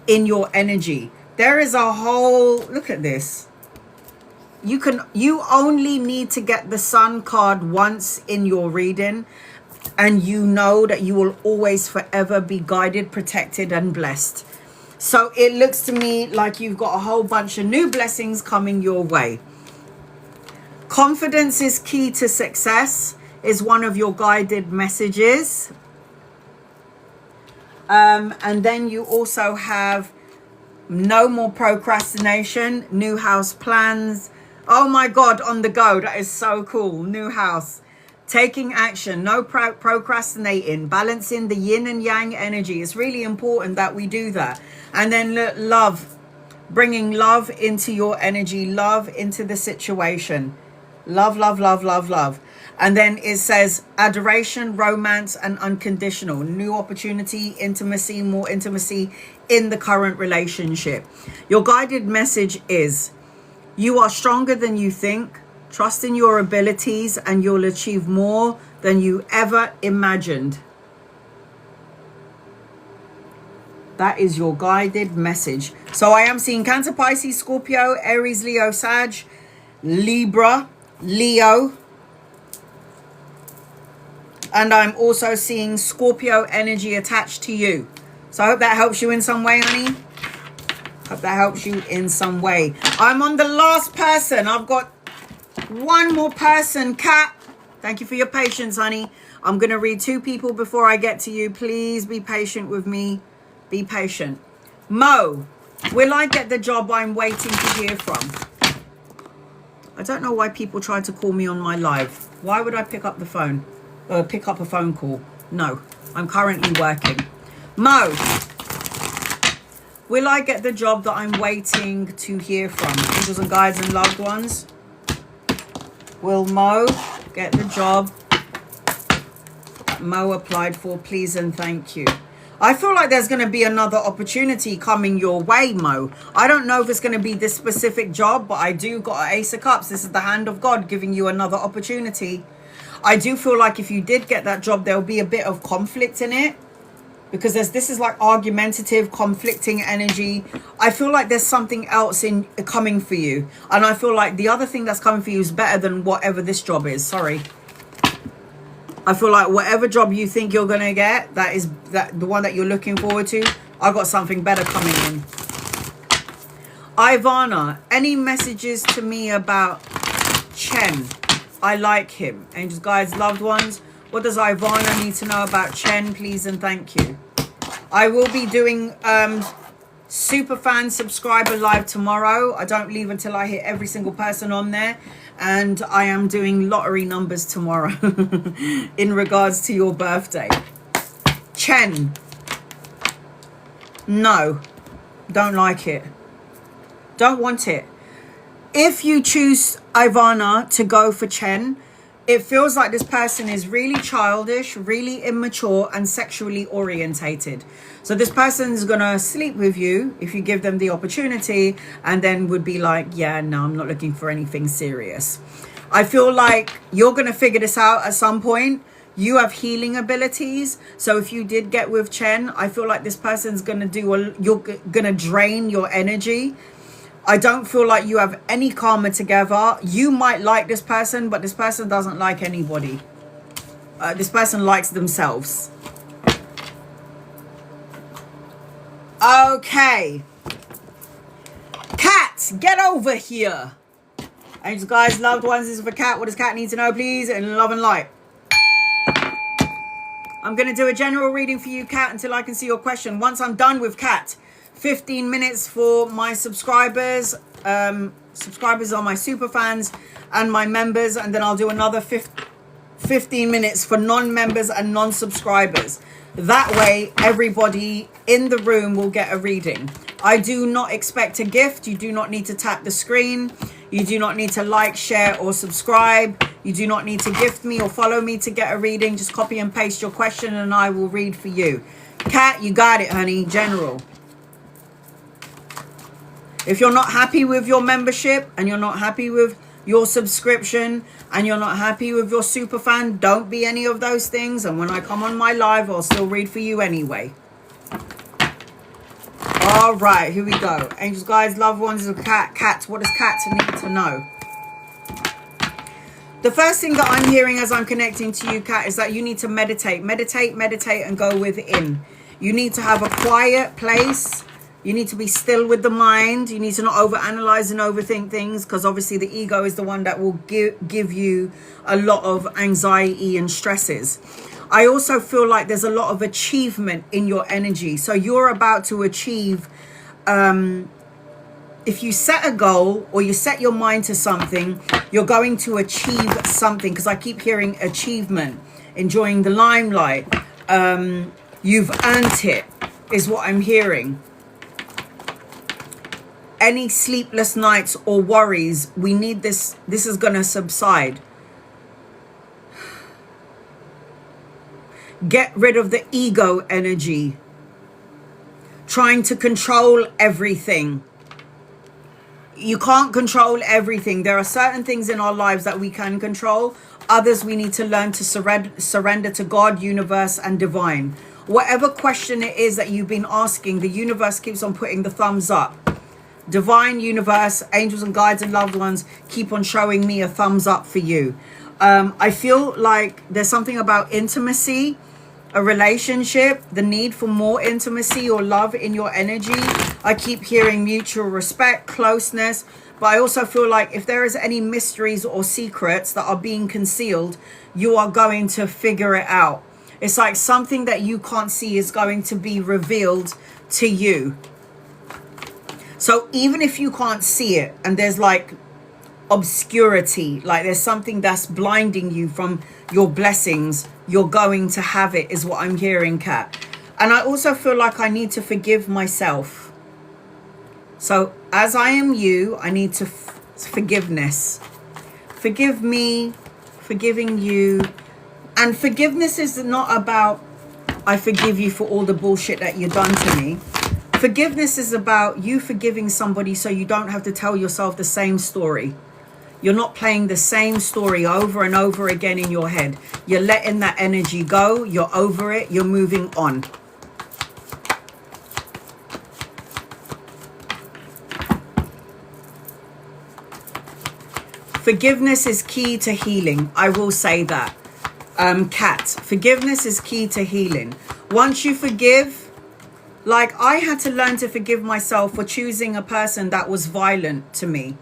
in your energy. There is a whole, look at this. You only need to get the Sun card once in your reading, and you know that you will always forever be guided, protected, and blessed. So it looks to me like you've got a whole bunch of new blessings coming your way. Confidence is key to success is one of your guided messages. And then you also have no more procrastination, new house plans. Oh my God, on the go. That is so cool. New house. Taking action, no procrastinating, balancing the yin and yang energy. It's really important that we do that. And then love, bringing love into your energy, love into the situation. Love, love, love, love, love. And then it says adoration, romance, and unconditional. New opportunity, intimacy, more intimacy in the current relationship. Your guided message is, you are stronger than you think. Trust in your abilities and you'll achieve more than you ever imagined. That is your guided message. So I am seeing Cancer, Pisces, Scorpio, Aries, Leo, Sag, Libra, Leo. And I'm also seeing Scorpio energy attached to you. So I hope that helps you in some way, honey. Hope that helps you in some way. I'm on the last person. I've got one more person. Kat, thank you for your patience, honey. I'm going to read 2 people before I get to you. Please be patient with me. Be patient. Mo, will I get the job I'm waiting to hear from? I don't know why people try to call me on my live. Why would I pick up the phone? Pick up a phone call? No, I'm currently working. Mo, will I get the job that I'm waiting to hear from? Angels and guides and loved ones. Will Mo get the job Mo applied for, please and thank you? I feel like there's going to be another opportunity coming your way, Mo. I don't know if it's going to be this specific job, but I do got an Ace of Cups. This is the hand of God giving you another opportunity. I do feel like if you did get that job, there'll be a bit of conflict in it. Because this is like argumentative, conflicting energy. I feel like there's something else coming for you. And I feel like the other thing that's coming for you is better than whatever this job is. Sorry. I feel like whatever job you think you're going to get, the one that you're looking forward to, I got something better coming in. Ivana, any messages to me about Chen? I like him. Angels, guides, loved ones. What does Ivana need to know about Chen, please and thank you? I will be doing super fan subscriber live tomorrow. I don't leave until I hit every single person on there. And I am doing lottery numbers tomorrow in regards to your birthday. Chen. No. Don't like it. Don't want it. If you choose Ivana to go for Chen, it feels like this person is really childish, really immature, and sexually orientated. So this person's going to sleep with you if you give them the opportunity, and then would be like, yeah, no, I'm not looking for anything serious. I feel like you're going to figure this out at some point. You have healing abilities. So if you did get with Chen, I feel like this person's going to you're going to drain your energy. I don't feel like you have any karma together. You might like this person, but this person doesn't like anybody. This person likes themselves. Okay. Cat, get over here. Angels, guys, loved ones, this is for Cat. What does Cat need to know, please? In love and light. I'm going to do a general reading for you, Cat, until I can see your question. Once I'm done with Cat, 15 minutes for my subscribers. Subscribers are my super fans and my members. And then I'll do another 15 minutes for non-members and non-subscribers. That way, everybody in the room will get a reading. I do not expect a gift. You do not need to tap the screen. You do not need to like, share, or subscribe. You do not need to gift me or follow me to get a reading. Just copy and paste your question and I will read for you. Kat, you got it, honey. General. If you're not happy with your membership and you're not happy with your subscription and you're not happy with your super fan, don't be any of those things. And when I come on my live, I'll still read for you anyway. All right, here we go. Angels, guides, loved ones of cats. What does cats need to know? The first thing that I'm hearing as I'm connecting to you, Kat, is that you need to meditate. Meditate, meditate, and go within. You need to have a quiet place. You need to be still with the mind. You need to not overanalyze and overthink things, because obviously the ego is the one that will give you a lot of anxiety and stresses. I also feel like there's a lot of achievement in your energy. So you're about to achieve, if you set a goal or you set your mind to something, you're going to achieve something, because I keep hearing achievement, enjoying the limelight. You've earned it, is what I'm hearing. Any sleepless nights or worries, we need this. This is going to subside. Get rid of the ego energy. Trying to control everything. You can't control everything. There are certain things in our lives that we can control. Others we need to learn to surrender to God, universe, and divine. Whatever question it is that you've been asking, the universe keeps on putting the thumbs up. Divine, universe, angels and guides and loved ones keep on showing me a thumbs up for you. I feel like there's something about intimacy, a relationship, the need for more intimacy or love in your energy. I keep hearing mutual respect, closeness, but I also feel like if there is any mysteries or secrets that are being concealed, you are going to figure it out. It's like something that you can't see is going to be revealed to you. So even if you can't see it and there's like obscurity, like there's something that's blinding you from your blessings, you're going to have it, is what I'm hearing, Kat. And I also feel like I need to forgive myself. So as I am you, I need to forgiveness. Forgive me, forgiving you. And forgiveness is not about I forgive you for all the bullshit that you've done to me. Forgiveness is about you forgiving somebody so you don't have to tell yourself the same story. You're not playing the same story over and over again in your head. You're letting that energy go. You're over it. You're moving on. Forgiveness is key to healing. I will say that. Kat, forgiveness is key to healing. Once you forgive, like I had to learn to forgive myself for choosing a person that was violent to me,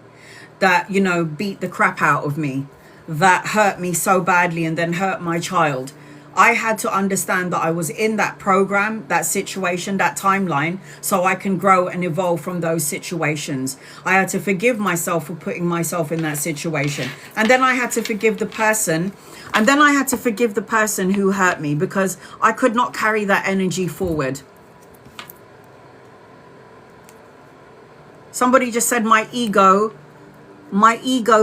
that, you know, beat the crap out of me, that hurt me so badly and then hurt my child. I had to understand that I was in that program, that situation, that timeline, so I can grow and evolve from those situations. I had to forgive myself for putting myself in that situation. And then I had to forgive the person. And then I had to forgive the person who hurt me, because I could not carry that energy forward. Somebody just said my ego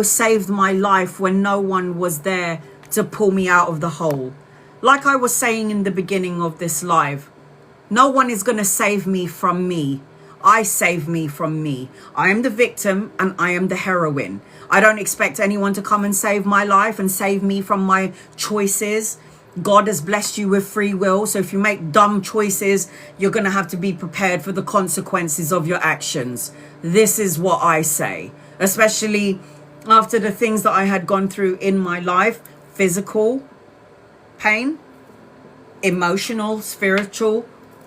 saved my life when no one was there to pull me out of the hole. Like I was saying in the beginning of this live, no one is going to save me from me. I save me from me. I am the victim and I am the heroine. I don't expect anyone to come and save my life and save me from my choices. God has blessed you with free will. So if you make dumb choices, you're going to have to be prepared for the consequences of your actions. This is what I say, especially after the things that I had gone through in my life. Physical pain, emotional, spiritual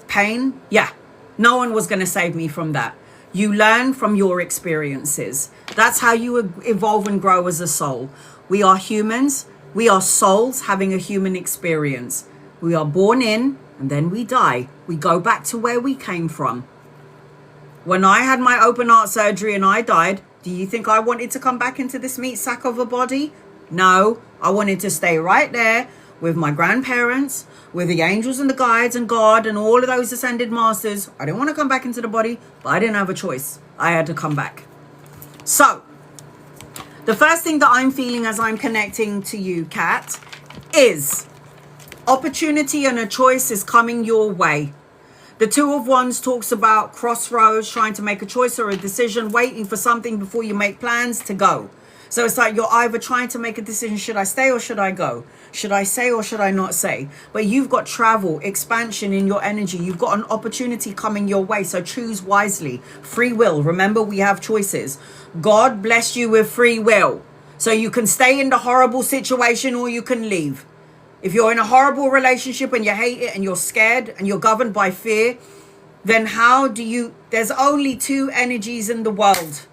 pain. Yeah, no one was going to save me from that. You learn from your experiences. That's how you evolve and grow as a soul. We are humans. We are souls having a human experience. We are born in and then we die. We go back to where we came from. When I had my open heart surgery and I died, do you think I wanted to come back into this meat sack of a body? No, I wanted to stay right there with my grandparents, with the angels and the guides and God and all of those ascended masters. I didn't want to come back into the body, but I didn't have a choice. I had to come back. So, the first thing that I'm feeling as I'm connecting to you, Kat, is opportunity and a choice is coming your way. The Two of Wands talks about crossroads, trying to make a choice or a decision, waiting for something before you make plans to go. So it's like you're either trying to make a decision, should I stay or should I go? Should I say or should I not say? But you've got travel, expansion in your energy. You've got an opportunity coming your way. So choose wisely. Free will. Remember, we have choices. God blessed you with free will. So you can stay in the horrible situation or you can leave. If you're in a horrible relationship and you hate it and you're scared and you're governed by fear, then how do you... There's only two energies in the world.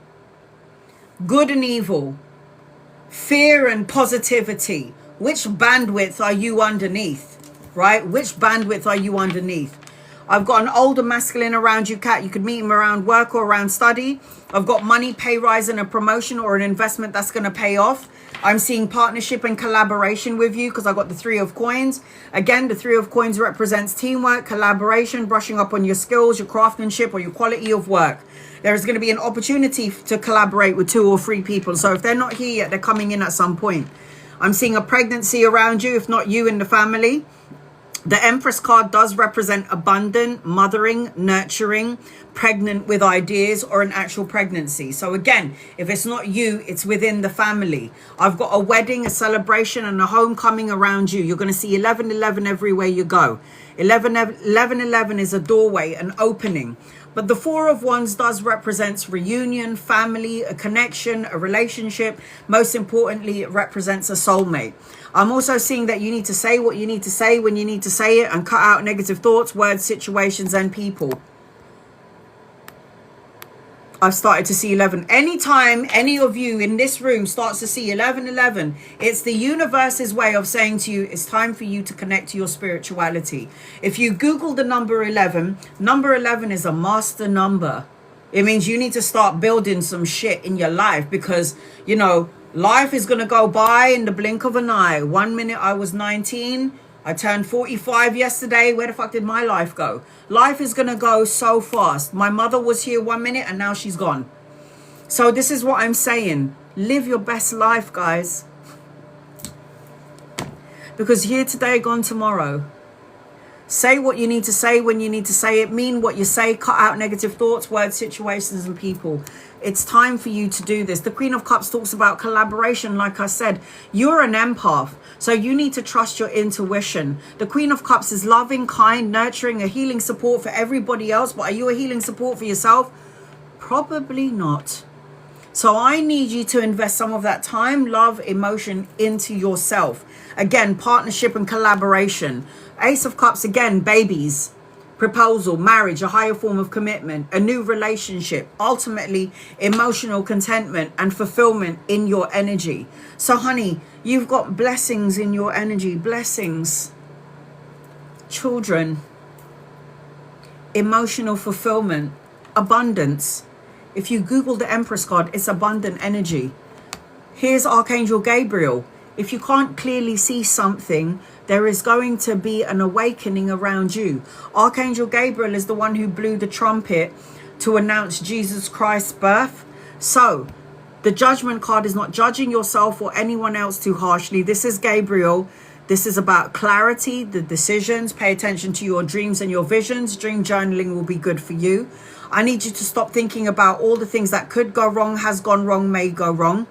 Good and evil. Fear and positivity. Which bandwidth are you underneath? Right? Which bandwidth are you underneath? I've got an older masculine around you, Kat. You could meet him around work or around study. I've got money, pay rise, and a promotion or an investment that's going to pay off. I'm seeing partnership and collaboration with you because I got the Three of Coins. Again, the Three of Coins represents teamwork, collaboration, brushing up on your skills, your craftsmanship, or your quality of work. There is going to be an opportunity to collaborate with 2 or 3 people. So if they're not here yet, they're coming in at some point. I'm seeing a pregnancy around you, if not you in the family. The Empress card does represent abundant, mothering, nurturing, pregnant with ideas, or an actual pregnancy. So again, if it's not you, it's within the family. I've got a wedding, a celebration, and a homecoming around you. You're going to see 1111 everywhere you go. 1111 is a doorway, an opening. But the Four of Wands does represent reunion, family, a connection, a relationship. Most importantly, it represents a soulmate. I'm also seeing that you need to say what you need to say when you need to say it and cut out negative thoughts, words, situations, and people. I've started to see 11. Anytime any of you in this room starts to see 1111, it's the universe's way of saying to you, it's time for you to connect to your spirituality. If you Google the number 11, number 11 is a master number. It means you need to start building some shit in your life because, you know, life is going to go by in the blink of an eye. 1 minute I was 19. I turned 45 yesterday. Where the fuck did my life go? Life is going to go so fast. My mother was here 1 minute and now she's gone. So this is what I'm saying. Live your best life, guys. Because here today, gone tomorrow. Say what you need to say when you need to say it. Mean what you say. Cut out negative thoughts, words, situations, and people. It's time for you to do this. The Queen of Cups talks about collaboration. Like I said, you're an empath, so you need to trust your intuition. The Queen of Cups is loving, kind, nurturing, a healing support for everybody else. But are you a healing support for yourself? Probably not. So I need you to invest some of that time, love, emotion into yourself. Again, partnership and collaboration. Ace of Cups, again, babies. Proposal, marriage, a higher form of commitment, a new relationship, ultimately emotional contentment and fulfillment in your energy. So honey, you've got blessings in your energy, blessings, children, emotional fulfillment, abundance. If you Google the Empress card, it's abundant energy. Here's Archangel Gabriel. If you can't clearly see something, there is going to be an awakening around you. Archangel Gabriel is the one who blew the trumpet to announce Jesus Christ's birth. So the Judgment card is not judging yourself or anyone else too harshly. This is Gabriel. This is about clarity, the decisions. Pay attention to your dreams and your visions. Dream journaling will be good for you. I need you to stop thinking about all the things that could go wrong, has gone wrong, may go wrong.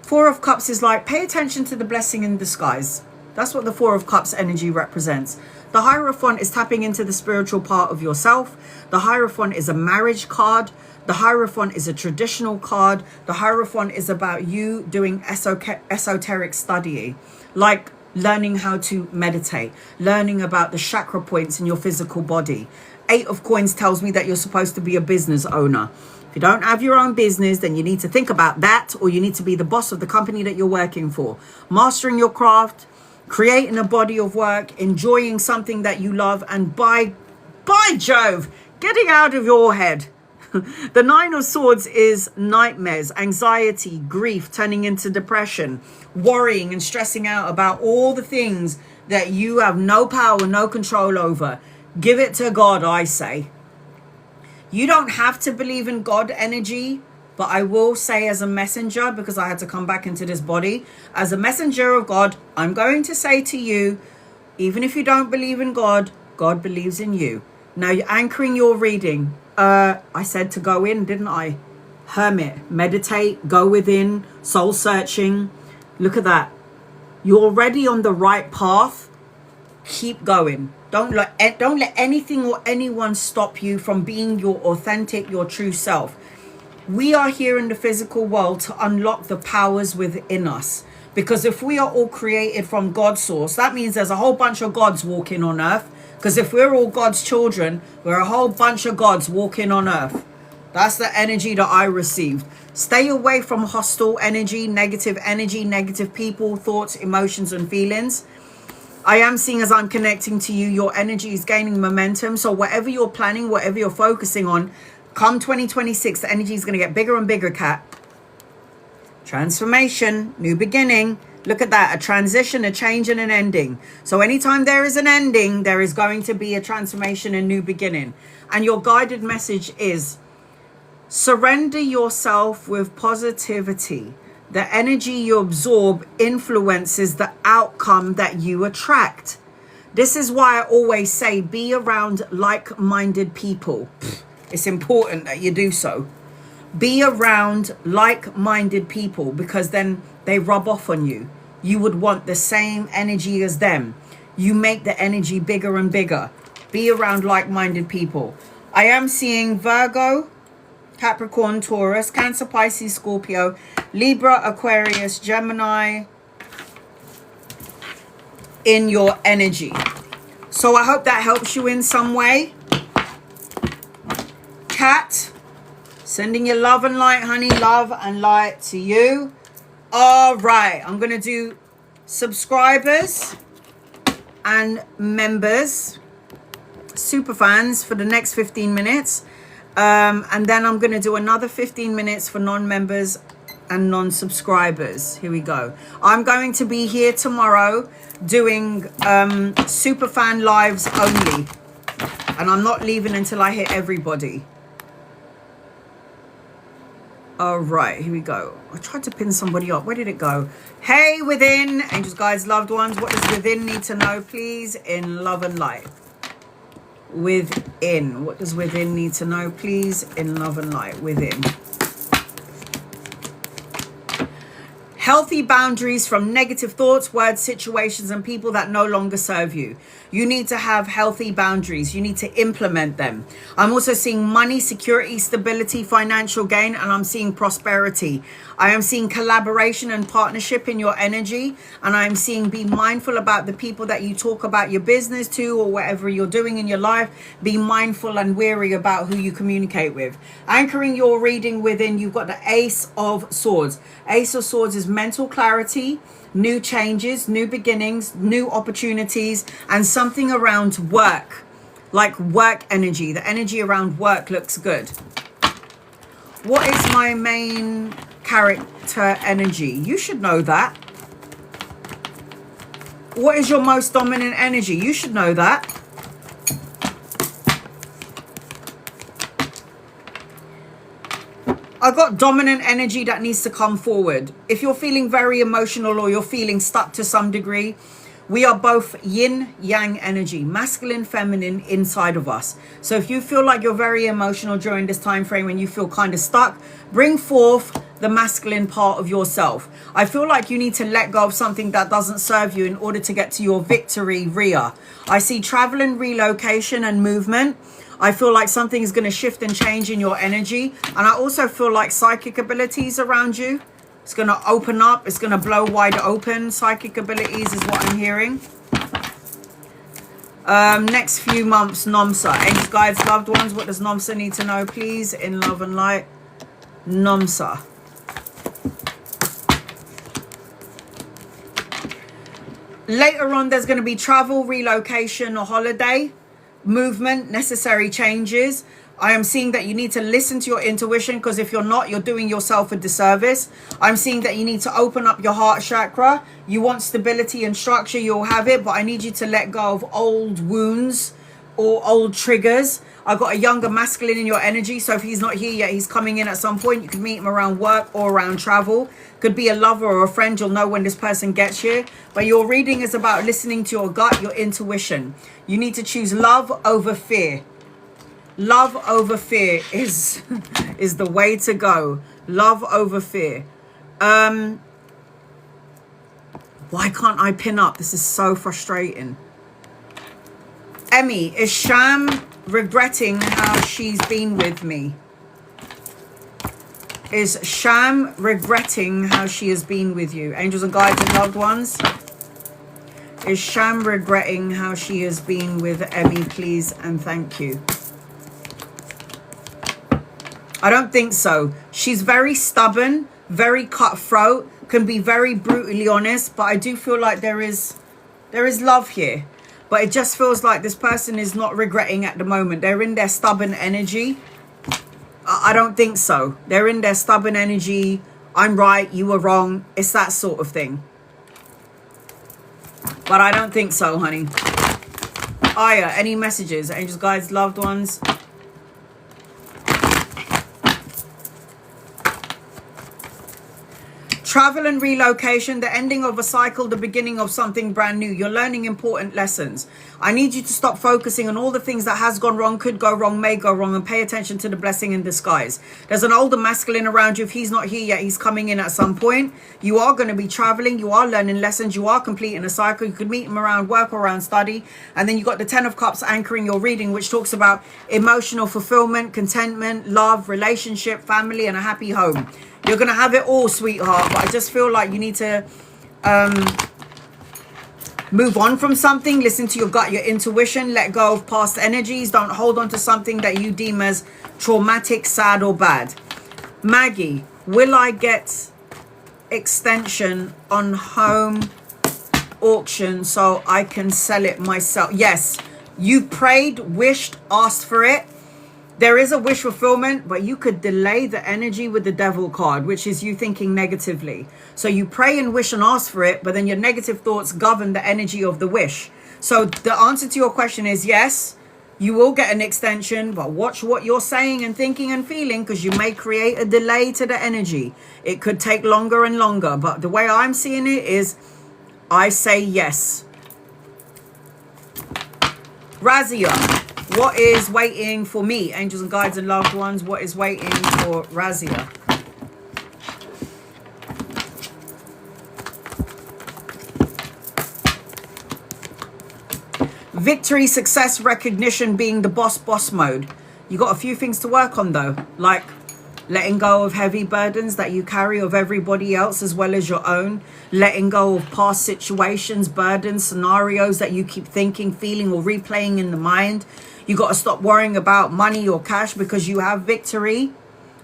Four of Cups is like, pay attention to the blessing in disguise. That's what the Four of Cups energy represents. The Hierophant is tapping into the spiritual part of yourself. The Hierophant is a marriage card. The Hierophant is a traditional card. The Hierophant is about you doing esoteric studying, like learning how to meditate, learning about the chakra points in your physical body. 8 of Coins tells me that you're supposed to be a business owner. If you don't have your own business, then you need to think about that, or you need to be the boss of the company that you're working for. Mastering your craft, creating a body of work, enjoying something that you love, and by Jove, getting out of your head. The 9 of Swords is nightmares, anxiety, grief, turning into depression, worrying and stressing out about all the things that you have no power, no control over. Give it to God, I say. You don't have to believe in God energy, but I will say as a messenger, because I had to come back into this body, as a messenger of God, I'm going to say to you, even if you don't believe in God, God believes in you. Now you're anchoring your reading. I said to go in, didn't I? Hermit, meditate, go within, soul searching. Look at that. You're already on the right path. Keep going. Don't let anything or anyone stop you from being your authentic, your true self. We are here in the physical world to unlock the powers within us. Because if we are all created from God's source, that means there's a whole bunch of gods walking on earth. Because if we're all God's children, we're a whole bunch of gods walking on earth. That's the energy that I received. Stay away from hostile energy, negative people, thoughts, emotions, and feelings. I am seeing as I'm connecting to you, your energy is gaining momentum. So whatever you're planning, whatever you're focusing on, come 2026, the energy is going to get bigger and bigger, Cat. Transformation, new beginning. Look at that, a transition, a change, and an ending. So anytime there is an ending, there is going to be a transformation and new beginning. And your guided message is, surrender yourself with positivity. The energy you absorb influences the outcome that you attract. This is why I always say, be around like-minded people. It's important that you do so. Be around like-minded people, because then they rub off on you. You would want the same energy as them. You make the energy bigger and bigger. Be around like-minded people. I am seeing Virgo, Capricorn, Taurus, Cancer, Pisces, Scorpio, Libra, Aquarius, Gemini in your energy. So I hope that helps you in some way. Cat, sending you love and light, honey. Love and light to you. All right. I'm going to do subscribers and members, super fans, for the next 15 minutes. And then I'm going to do another 15 minutes for non-members and non-subscribers. Here we go. I'm going to be here tomorrow doing super fan lives only. And I'm not leaving until I hit everybody. All right, here we go. I tried to pin somebody up. Where did it go? Hey, within, angels, guides, loved ones. What does within need to know, please, in love and light? Within. What does within need to know, please, in love and light? Within. Healthy boundaries from negative thoughts, words, situations, and people that no longer serve you. You need to have healthy boundaries. You need to implement them. I'm also seeing money, security, stability, financial gain, and I'm seeing prosperity. I am seeing collaboration and partnership in your energy, and I am seeing be mindful about the people that you talk about your business to or whatever you're doing in your life. Be mindful and wary about who you communicate with. Anchoring your reading within, you've got the Ace of Swords. Ace of Swords is mental clarity, new changes, new beginnings, new opportunities, and something around work, like work energy. The energy around work looks good. What is my main character energy? You should know that. What is your most dominant energy? You should know that. I got dominant energy that needs to come forward. If you're feeling very emotional or you're feeling stuck to some degree, we are both yin yang energy, masculine, feminine inside of us. So if you feel like you're very emotional during this time frame and you feel kind of stuck, bring forth the masculine part of yourself. I feel like you need to let go of something that doesn't serve you in order to get to your victory rear. I see travel and relocation and movement. I feel like something is going to shift and change in your energy. And I also feel like psychic abilities around you. It's going to open up. It's going to blow wide open. Psychic abilities is what I'm hearing. Next few months, Nomsa. Angels, guides, loved ones. What does Nomsa need to know, please? In love and light. Nomsa. Later on, there's going to be travel, relocation, or holiday. Movement, necessary changes. I am seeing that you need to listen to your intuition, because if you're not, you're doing yourself a disservice. I'm seeing that you need to open up your heart chakra. You want stability and structure, you'll have it, but I need you to let go of old wounds or old triggers. I've got a younger masculine in your energy, so if he's not here yet, he's coming in at some point. You can meet him around work or around travel. Could be a lover or a friend. You'll know when this person gets here. But your reading is about listening to your gut, your intuition. You need to choose love over fear. Love over fear is is the way to go. Love over fear. Why can't I pin up? This is so frustrating. Emmy, is Sham regretting how she's been with me? Is Sham regretting how she has been with you? Angels and guides and loved ones. Is Sham regretting how she has been with Emmy, please and thank you? I don't think so. She's very stubborn, very cutthroat, can be very brutally honest, but I do feel like there is love here. But it just feels like this person is not regretting at the moment. They're in their stubborn energy. I don't think so. They're in their stubborn energy. I'm right, you were wrong. It's that sort of thing. But I don't think so, honey. Aya, any messages? Angels, guides, loved ones. Travel and relocation, the ending of a cycle, the beginning of something brand new. You're learning important lessons. I need you to stop focusing on all the things that has gone wrong, could go wrong, may go wrong, and pay attention to the blessing in disguise. There's an older masculine around you. If he's not here yet, he's coming in at some point. You are going to be traveling. You are learning lessons. You are completing a cycle. You could meet him around work or around study. And then you got the 10 of Cups anchoring your reading, which talks about emotional fulfillment, contentment, love, relationship, family, and a happy home. You're going to have it all, sweetheart. But I just feel like you need to move on from something. Listen to your gut, your intuition. Let go of past energies. Don't hold on to something that you deem as traumatic, sad, or bad. Maggie, will I get extension on home auction so I can sell it myself? Yes. You prayed, wished, asked for it. There is a wish fulfillment, but you could delay the energy with the devil card, which is you thinking negatively. So you pray and wish and ask for it, but then your negative thoughts govern the energy of the wish. So the answer to your question is yes, you will get an extension, but watch what you're saying and thinking and feeling, because you may create a delay to the energy. It could take longer and longer, but the way I'm seeing it is I say yes. Razia. What is waiting for me? Angels and guides and loved ones. What is waiting for Razia? Victory, success, recognition, being the boss mode. You got a few things to work on though. Like letting go of heavy burdens that you carry of everybody else as well as your own. Letting go of past situations, burdens, scenarios that you keep thinking, feeling, or replaying in the mind. You got to stop worrying about money or cash because you have victory.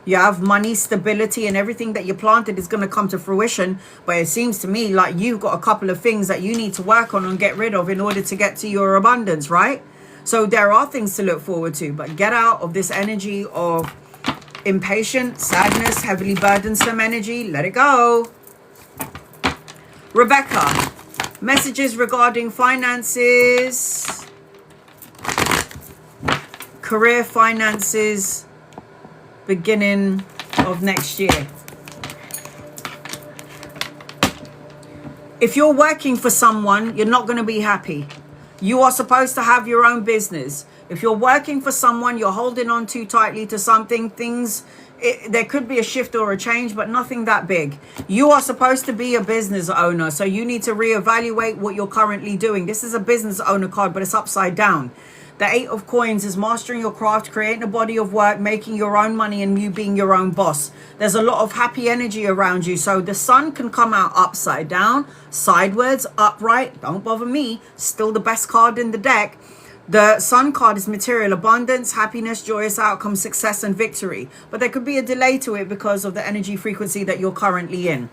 You have money, stability, and everything that you planted is going to come to fruition. But it seems to me like you've got a couple of things that you need to work on and get rid of in order to get to your abundance, right? So there are things to look forward to, but get out of this energy of impatience, sadness, heavily burdensome energy. Let it go. Rebecca, messages regarding finances. Career, finances, beginning of next year. If you're working for someone, you're not going to be happy. You are supposed to have your own business. If you're working for someone, you're holding on too tightly to something, there could be a shift or a change, but nothing that big. You are supposed to be a business owner, so you need to reevaluate what you're currently doing. This is a business owner card, but it's upside down. The 8 of Coins is mastering your craft, creating a body of work, making your own money, and you being your own boss. There's a lot of happy energy around you. So the sun can come out upside down, sideways, upright. Don't bother me. Still the best card in the deck. The sun card is material abundance, happiness, joyous outcome, success, and victory. But there could be a delay to it because of the energy frequency that you're currently in.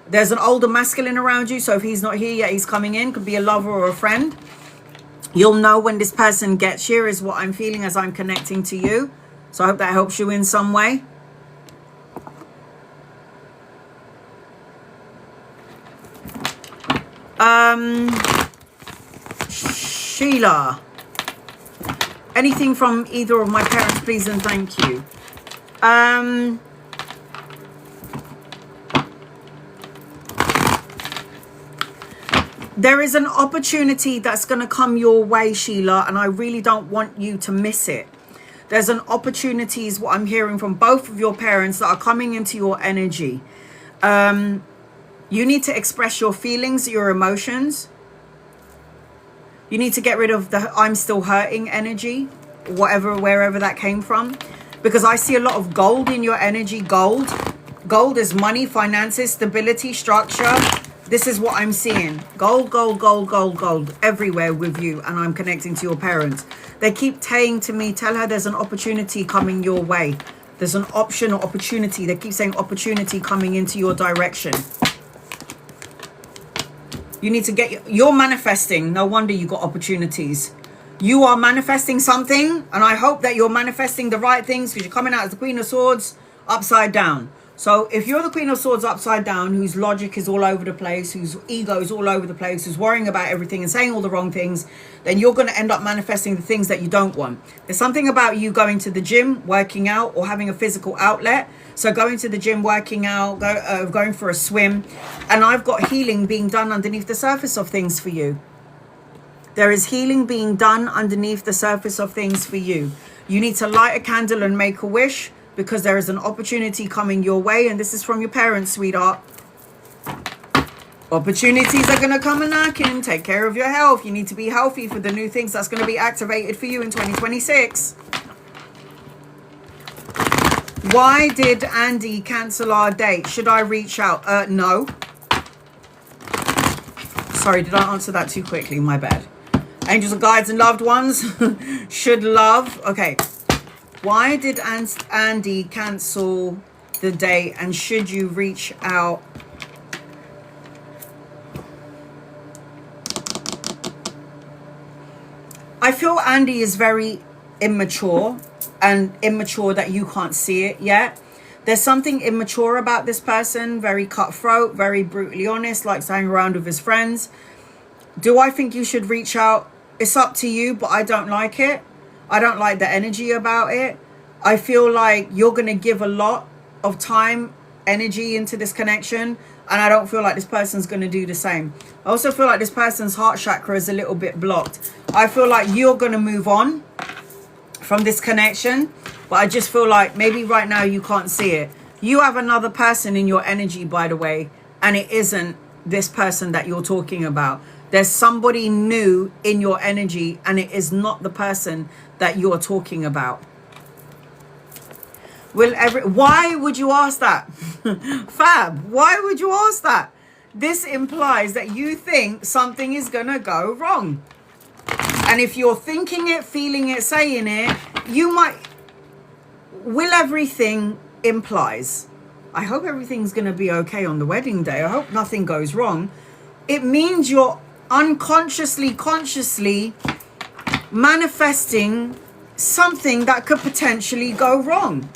There's an older masculine around you. So if he's not here yet, he's coming in. Could be a lover or a friend. You'll know when this person gets here is what I'm feeling as I'm connecting to you. So I hope that helps you in some way. Sheila. Anything from either of my parents, please and thank you. There is an opportunity that's going to come your way, Sheila, and I really don't want you to miss it. There's an opportunity is what I'm hearing from both of your parents that are coming into your energy. You need to express your feelings, your emotions. You need to get rid of the I'm still hurting energy, wherever that came from. Because I see a lot of gold in your energy. Gold is money, finances, stability, structure. This is what I'm seeing. Gold, gold, gold, gold, gold everywhere with you. And I'm connecting to your parents. They keep saying to me, tell her there's an opportunity coming your way. There's an option or opportunity. They keep saying opportunity coming into your direction. You need to get, you're manifesting. No wonder you got opportunities. You are manifesting something. And I hope that you're manifesting the right things, because you're coming out as the Queen of Swords upside down. So if you're the Queen of Swords upside down, whose logic is all over the place, whose ego is all over the place, who's worrying about everything and saying all the wrong things, then you're going to end up manifesting the things that you don't want. There's something about you going to the gym, working out, or having a physical outlet. So going to the gym, working out, going for a swim. And I've got healing being done underneath the surface of things for you. There is healing being done underneath the surface of things for you. You need to light a candle and make a wish, because there is an opportunity coming your way. And this is from your parents, sweetheart. Opportunities are going to come and knocking. Take care of your health. You need to be healthy for the new things that's going to be activated for you in 2026. Why did Andy cancel our date? Should I reach out? No. Sorry, did I answer that too quickly? My bad. Angels and guides and loved ones. Should love. Okay. Why did Andy cancel the date, and should you reach out? I feel Andy is very immature, and immature that you can't see it yet. There's something immature about this person, very cutthroat, very brutally honest, likes to hang around with his friends. Do I think you should reach out? It's up to you, but I don't like it. I don't like the energy about it. I feel like you're going to give a lot of time, energy into this connection. And I don't feel like this person's going to do the same. I also feel like this person's heart chakra is a little bit blocked. I feel like you're going to move on from this connection. But I just feel like maybe right now you can't see it. You have another person in your energy, by the way. And it isn't this person that you're talking about. There's somebody new in your energy, and it is not the person that you're talking about. Why would you ask that? Fab, why would you ask that? This implies that you think something is going to go wrong. And if you're thinking it, feeling it, saying it, you might... Will everything implies. I hope everything's going to be okay on the wedding day. I hope nothing goes wrong. It means you're unconsciously, consciously manifesting something that could potentially go wrong.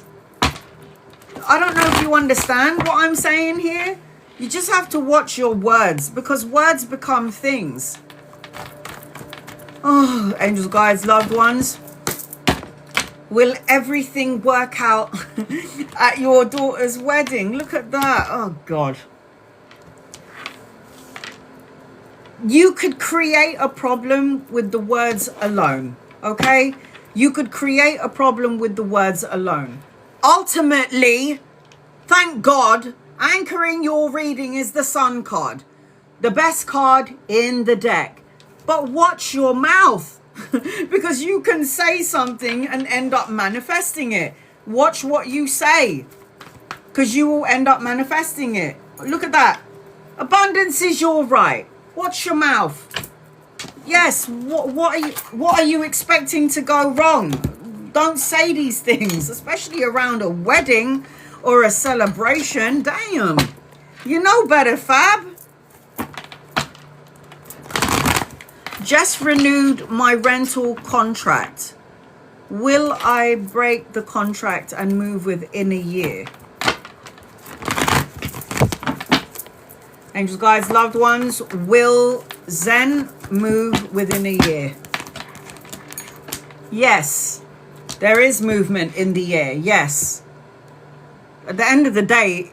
I don't know if you understand what I'm saying here. You just have to watch your words, because words become things. Oh, angels, guides, loved ones. Will everything work out at your daughter's wedding? Look at that. Oh, God. You could create a problem with the words alone, okay? You could create a problem with the words alone. Ultimately, thank God, anchoring your reading is the Sun card. The best card in the deck. But watch your mouth, because you can say something and end up manifesting it. Watch what you say, because you will end up manifesting it. Look at that. Abundance is your right. Watch your mouth. Yes, what are you expecting to go wrong? Don't say these things, especially around a wedding or a celebration. Damn. You know better, Fab. Just renewed my rental contract. Will I break the contract and move within a year? Angels, guides, loved ones, will Zen move within a year? Yes, there is movement in the year. Yes. At the end of the day,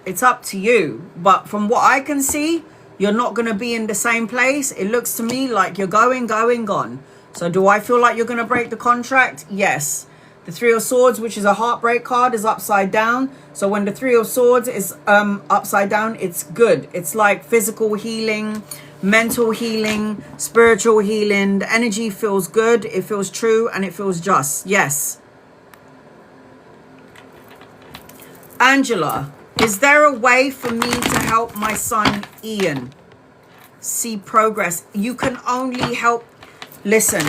it's up to you. But from what I can see, you're not going to be in the same place. It looks to me like you're gone. So do I feel like you're going to break the contract? Yes. The Three of Swords, which is a heartbreak card, is upside down. So when the Three of Swords is upside down, it's good. It's like physical healing, mental healing, spiritual healing. The energy feels good, it feels true, and it feels just. Yes. Angela, is there a way for me to help my son Ian see progress? You can only help. Listen,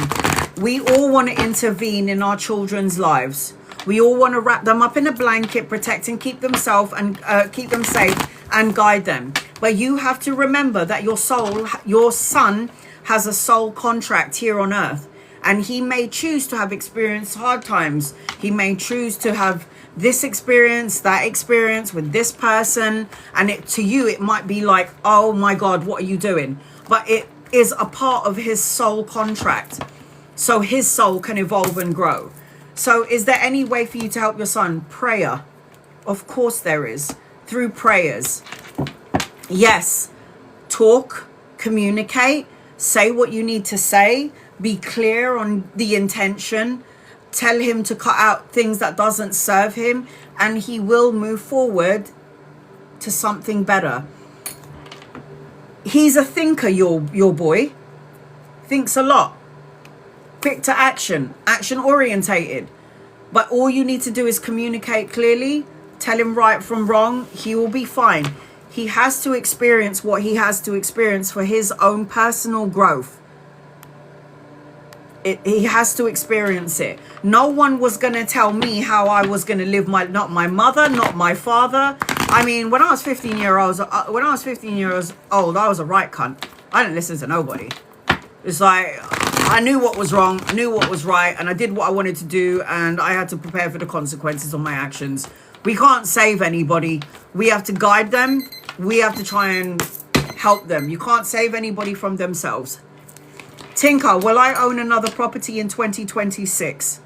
we all want to intervene in our children's lives. We all want to wrap them up in a blanket, protect and keep them safe and guide them. But you have to remember that your son has a soul contract here on earth, and he may choose to have experienced hard times. He may choose to have this experience, that experience with this person, and to you it might be like, oh my God, what are you doing? But it is a part of his soul contract, so his soul can evolve and grow. So is there any way for you to help your son? Prayer. Of course there is. Through prayers. Yes. Talk, communicate, say what you need to say, be clear on the intention, tell him to cut out things that doesn't serve him, and he will move forward to something better. He's a thinker, your boy. Thinks a lot. Quick to action, action orientated. But all you need to do is communicate clearly, tell him right from wrong. He will be fine. He has to experience what he has to experience for his own personal growth. He has to experience it. No one was going to tell me how I was going to live not my mother, not my father. I mean, when I was 15 years old, I was a right cunt. I didn't listen to nobody. It's like, I knew what was wrong, I knew what was right, and I did what I wanted to do, and I had to prepare for the consequences of my actions. We can't save anybody. We have to guide them. We have to try and help them. You can't save anybody from themselves. Tinker, will I own another property in 2026?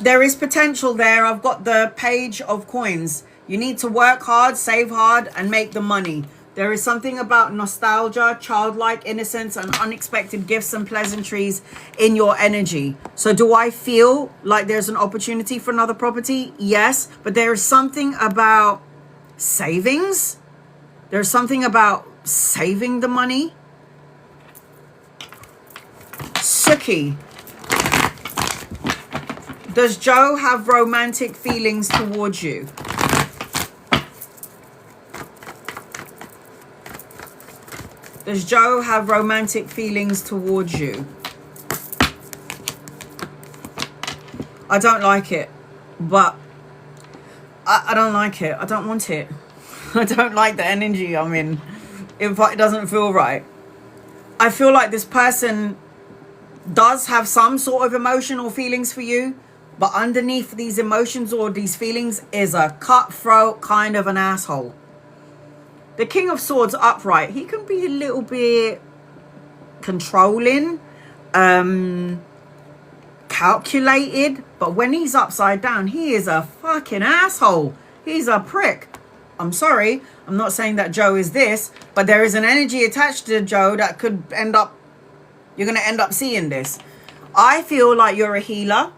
There is potential there. I've got the Page of Coins. You need to work hard, save hard, and make the money. There is something about nostalgia, childlike innocence, and unexpected gifts and pleasantries in your energy. So do I feel like there's an opportunity for another property? Yes, but there is something about savings. There's something about saving the money. Suki, does Joe have romantic feelings towards you? Does Joe have romantic feelings towards you? I don't like it, but I don't like it. I don't want it. I don't like the energy I'm in. It doesn't feel right. I feel like this person does have some sort of emotional feelings for you, but underneath these emotions or these feelings is a cutthroat kind of an asshole. The King of Swords upright, he can be a little bit controlling, calculated, but when he's upside down, he is a fucking asshole. He's a prick. I'm sorry, I'm not saying that Joe is this, but there is an energy attached to Joe that could end up, you're going to end up seeing this. I feel like you're a healer,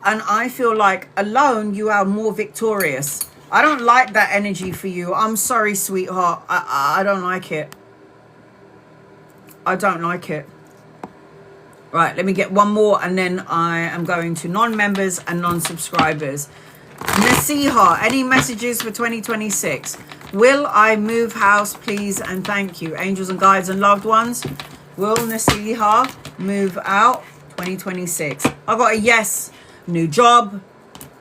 and I feel like alone you are more victorious. I don't like that energy for you. I'm sorry, sweetheart. I don't like it. I don't like it. Right, let me get one more, and then I am going to non-members and non-subscribers. Nasiha, any messages for 2026? Will I move house, please, and thank you. Angels and guides and loved ones. Will Nasiha move out 2026? I got a yes. New job.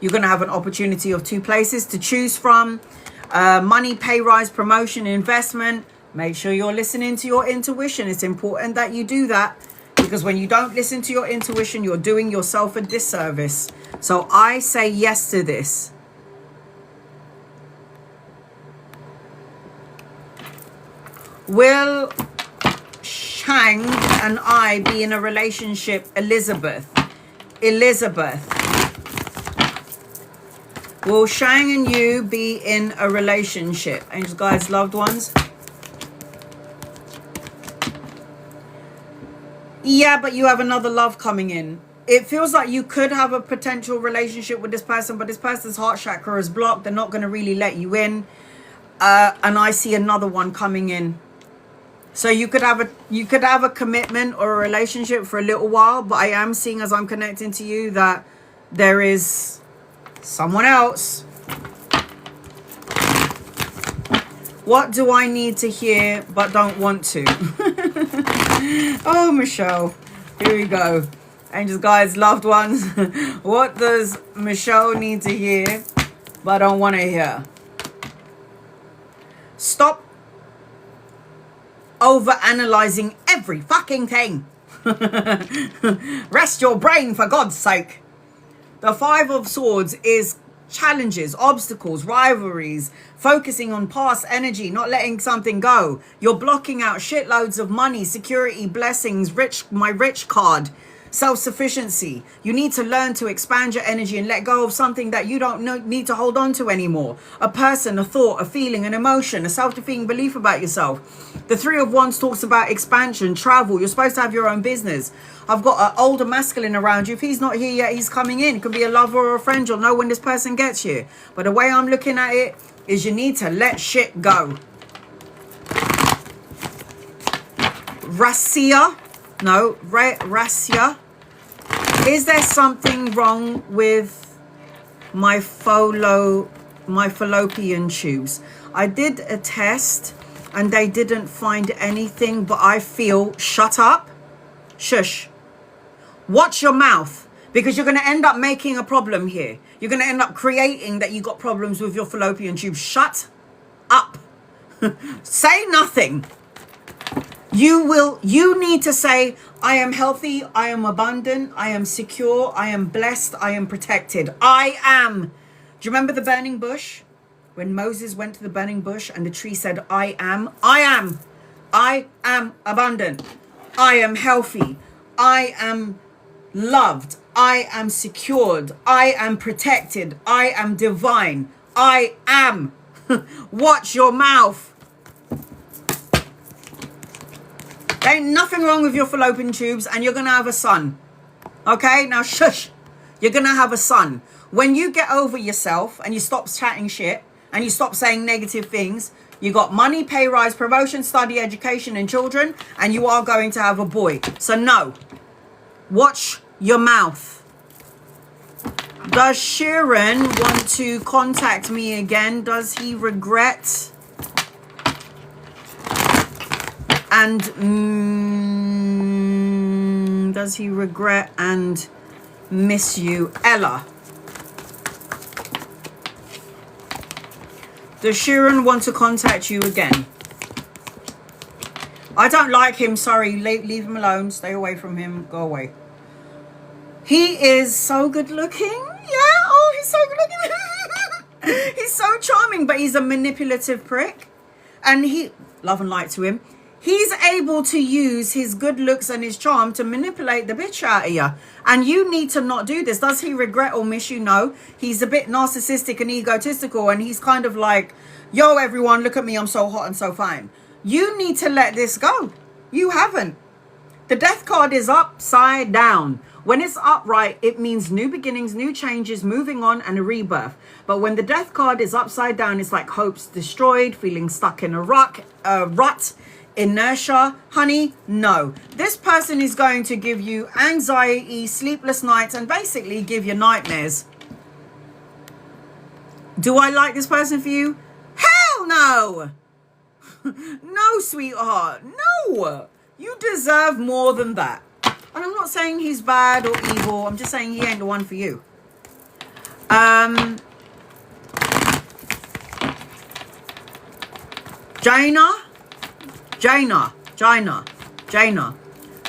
You're going to have an opportunity of 2 places to choose from. Money, pay rise, promotion, investment. Make sure you're listening to your intuition. It's important that you do that, because when you don't listen to your intuition, you're doing yourself a disservice. So I say yes to this. Will Shang and I be in a relationship? Elizabeth. Will Shang and you be in a relationship? Angels, guides, loved ones. Yeah, but you have another love coming in. it feels like you could have a potential relationship with this person, but this person's heart chakra is blocked. They're not going to really let you in. And I see another one coming in. So you could have a commitment or a relationship for a little while, but I am seeing, as I'm connecting to you, that there is someone else. What do I need to hear but don't want to? Oh, Michelle. Here we go. Angels, guides, loved ones. What does Michelle need to hear but don't want to hear? Stop over analyzing every fucking thing. Rest your brain, for God's sake. The Five of Swords is challenges, obstacles, rivalries, focusing on past energy, not letting something go. You're blocking out shitloads of money, security, blessings, my rich card, self-sufficiency. You need to learn to expand your energy and let go of something that you don't need to hold on to anymore. A person, a thought, a feeling, an emotion, a self-defeating belief about yourself. The Three of Wands talks about expansion, travel. You're supposed to have your own business. I've got an older masculine around you. If he's not here yet, he's coming in. It could be a lover or a friend. You'll know when this person gets here. But the way I'm looking at it is you need to let shit go. Rasia. No, Rasia. Is there something wrong with my fallopian tubes? I did a test and they didn't find anything, but I feel... Shut up. Shush. Watch your mouth, because you're going to end up making a problem here. You're going to end up creating that you got problems with your fallopian tube. Shut up. Say nothing. You need to say, I am healthy, I am abundant, I am secure, I am blessed, I am protected. I am. Do you remember the burning bush? When Moses went to the burning bush and the tree said, I am. I am. I am abundant. I am healthy. I am loved. I am secured. I am protected. I am divine. I am. Watch your mouth. There ain't nothing wrong with your fallopian tubes, and you're going to have a son. Okay? Now, shush. You're going to have a son. When you get over yourself and you stop chatting shit and you stop saying negative things, you got money, pay rise, promotion, study, education, and children, and you are going to have a boy. So, no. Watch your mouth. Does Sheeran want to contact me again? Does he regret... And does he regret and miss you? Ella. Does Sheeran want to contact you again? I don't like him. Sorry. Leave him alone. Stay away from him. Go away. He is so good looking. Yeah. Oh, he's so good looking. He's so charming, but he's a manipulative prick. And love and light to him. He's able to use his good looks and his charm to manipulate the bitch out of you. And you need to not do this. Does he regret or miss you? No. He's a bit narcissistic and egotistical. And he's kind of like, yo, everyone, look at me. I'm so hot and so fine. You need to let this go. You haven't. The death card is upside down. When it's upright, it means new beginnings, new changes, moving on, and a rebirth. But when the death card is upside down, it's like hopes destroyed, feeling stuck in a rut, inertia. Honey, no. This person is going to give you anxiety, sleepless nights, and basically give you nightmares. Do I like this person for you? Hell no. No, sweetheart. No. You deserve more than that. And I'm not saying he's bad or evil. I'm just saying he ain't the one for you. Jaina.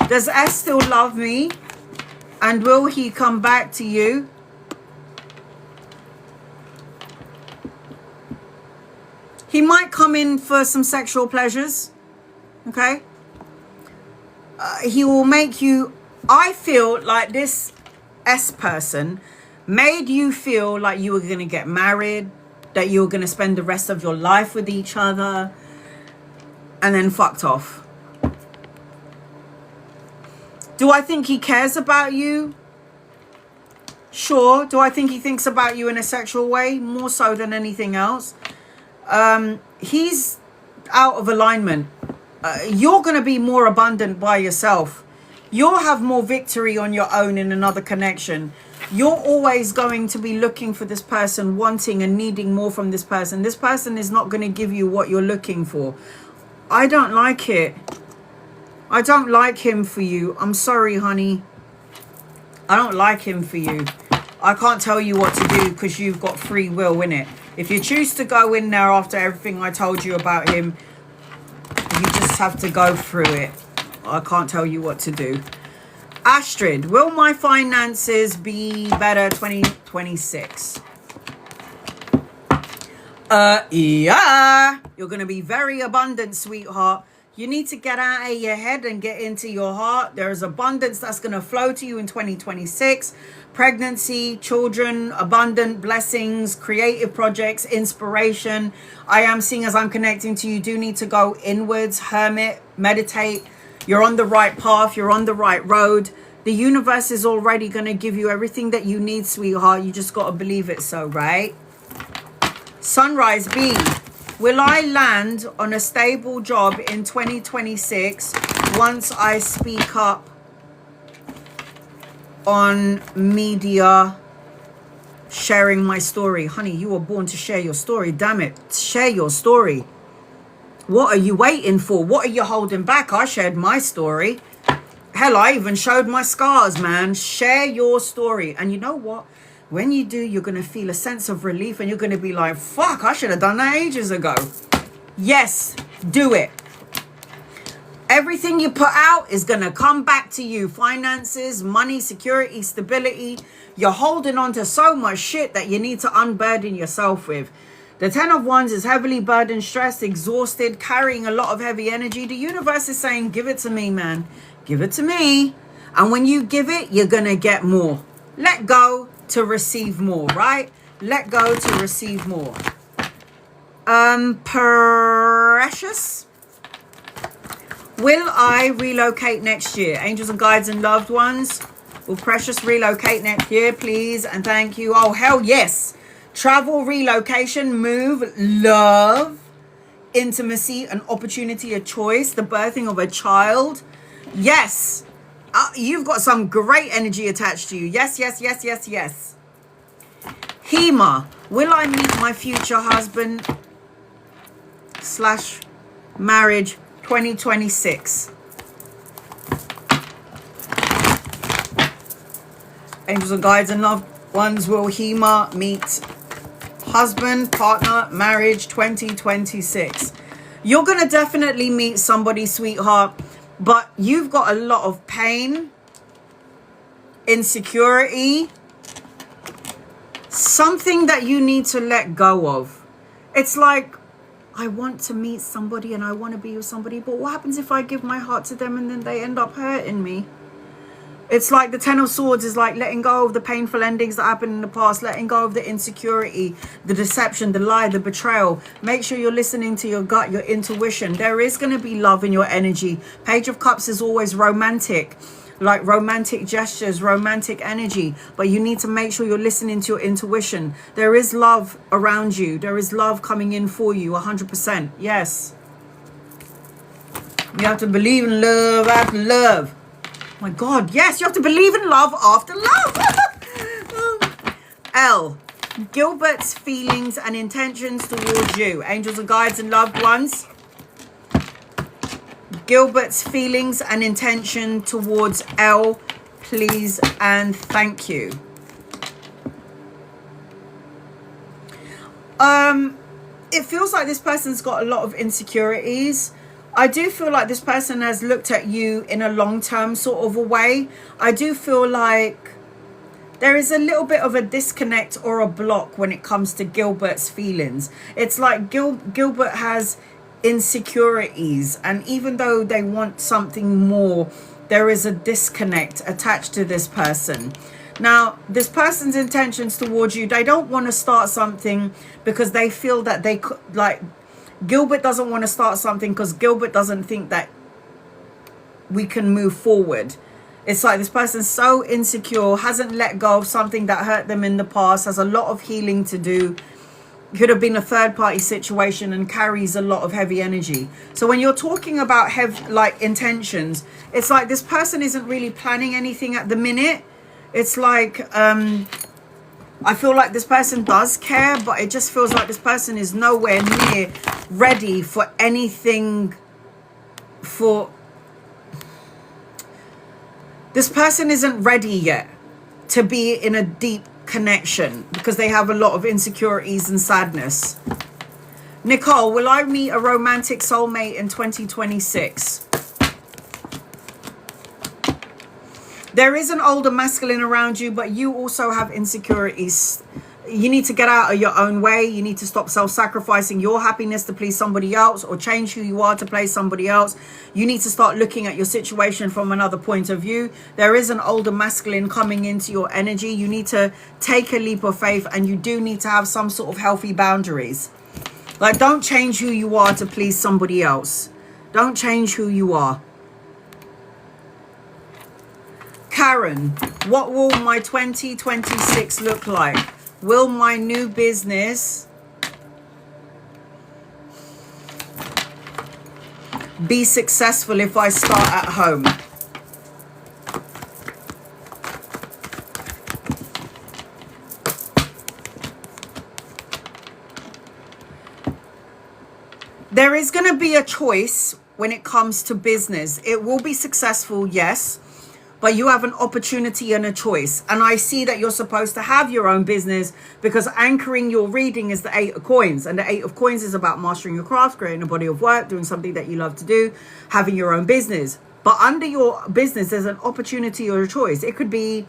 Does S still love me? And will he come back to you? He might come in for some sexual pleasures. Okay? He will make you... I feel like this S person made you feel like you were going to get married, that you were going to spend the rest of your life with each other, and then fucked off. Do I think he cares about you? Sure. Do I think he thinks about you in a sexual way? More so than anything else. He's out of alignment. You're going to be more abundant by yourself. You'll have more victory on your own in another connection. You're always going to be looking for this person, wanting and needing more from this person. This person is not going to give you what you're looking for. I don't like it. I don't like him for you. I'm sorry, honey. I don't like him for you. I can't tell you what to do because you've got free will, innit? If you choose to go in there after everything I told you about him, you just have to go through it. I can't tell you what to do. Astrid, will my finances be better 2026? Yeah. You're going to be very abundant, sweetheart. You need to get out of your head and get into your heart. There is abundance that's going to flow to you in 2026. Pregnancy, children, abundant blessings, creative projects, inspiration. I am seeing as I'm connecting to you, do need to go inwards, hermit, meditate. You're on the right path. You're on the right road. The universe is already going to give you everything that you need, sweetheart. You just got to believe it so, right? Sunrise B. Will I land on a stable job in 2026 once I speak up on media sharing my story? Honey, you were born to share your story. Damn it. Share your story. What are you waiting for? What are you holding back? I shared my story. Hell, I even showed my scars, man. Share your story. And you know what? When you do, you're going to feel a sense of relief and you're going to be like, fuck, I should have done that ages ago. Yes, do it. Everything you put out is going to come back to you. Finances, money, security, stability. You're holding on to so much shit that you need to unburden yourself with. The 10 of Wands is heavily burdened, stressed, exhausted, carrying a lot of heavy energy. The universe is saying, give it to me, man. Give it to me. And when you give it, you're going to get more. Let go to receive more, right? Let go to receive more. Precious. Will I relocate next year? Angels and guides and loved ones. Will Precious relocate next year, please? And thank you. Oh, hell yes. Travel, relocation, move, love, intimacy, an opportunity, a choice, the birthing of a child. Yes. You've got some great energy attached to you. Yes, yes, yes, yes, yes. Hema, will I meet my future husband / marriage 2026? Angels and guides and loved ones, will Hema meet husband, partner, marriage 2026? You're going to definitely meet somebody, sweetheart. But you've got a lot of pain, insecurity, something that you need to let go of. It's like, I want to meet somebody and I want to be with somebody, but what happens if I give my heart to them and then they end up hurting me? It's like the 10 of Swords is like letting go of the painful endings that happened in the past, letting go of the insecurity, the deception, the lie, the betrayal. Make sure you're listening to your gut, your intuition. There is going to be love in your energy. Page of Cups is always romantic, like romantic gestures, romantic energy. But you need to make sure you're listening to your intuition. There is love around you. There is love coming in for you, 100%. Yes. You have to believe in love after love. My God, yes, you have to believe in love after love. L. Gilbert's feelings and intentions towards you. Angels and guides and loved ones. Gilbert's feelings and intention towards L, please and thank you. It feels like this person's got a lot of insecurities. I do feel like this person has looked at you in a long-term sort of a way. I do feel like there is a little bit of a disconnect or a block when it comes to Gilbert's feelings. It's like Gilbert has insecurities, and even though they want something more, there is a disconnect attached to this person. Now, this person's intentions towards you, they don't want to start something because they feel that they could, like, Gilbert doesn't want to start something because Gilbert doesn't think that we can move forward. It's like this person's so insecure, hasn't let go of something that hurt them in the past, has a lot of healing to do. Could have been a third party situation and carries a lot of heavy energy. So when you're talking about like intentions, it's like this person isn't really planning anything at the minute. It's like I feel like this person does care, but it just feels like this person is nowhere near ready for anything. This person isn't ready yet to be in a deep connection because they have a lot of insecurities and sadness. Nicole, will I meet a romantic soulmate in 2026? There is an older masculine around you, but you also have insecurities. You need to get out of your own way. You need to stop self-sacrificing your happiness to please somebody else or change who you are to please somebody else. You need to start looking at your situation from another point of view. There is an older masculine coming into your energy. You need to take a leap of faith, and you do need to have some sort of healthy boundaries. Like, don't change who you are to please somebody else. Don't change who you are. Karen, what will my 2026 look like? Will my new business be successful if I start at home? There is going to be a choice when it comes to business. It will be successful, yes. But you have an opportunity and a choice. And I see that you're supposed to have your own business because anchoring your reading is the 8 of coins. And the 8 of coins is about mastering your craft, creating a body of work, doing something that you love to do, having your own business. But under your business, there's an opportunity or a choice. It could be,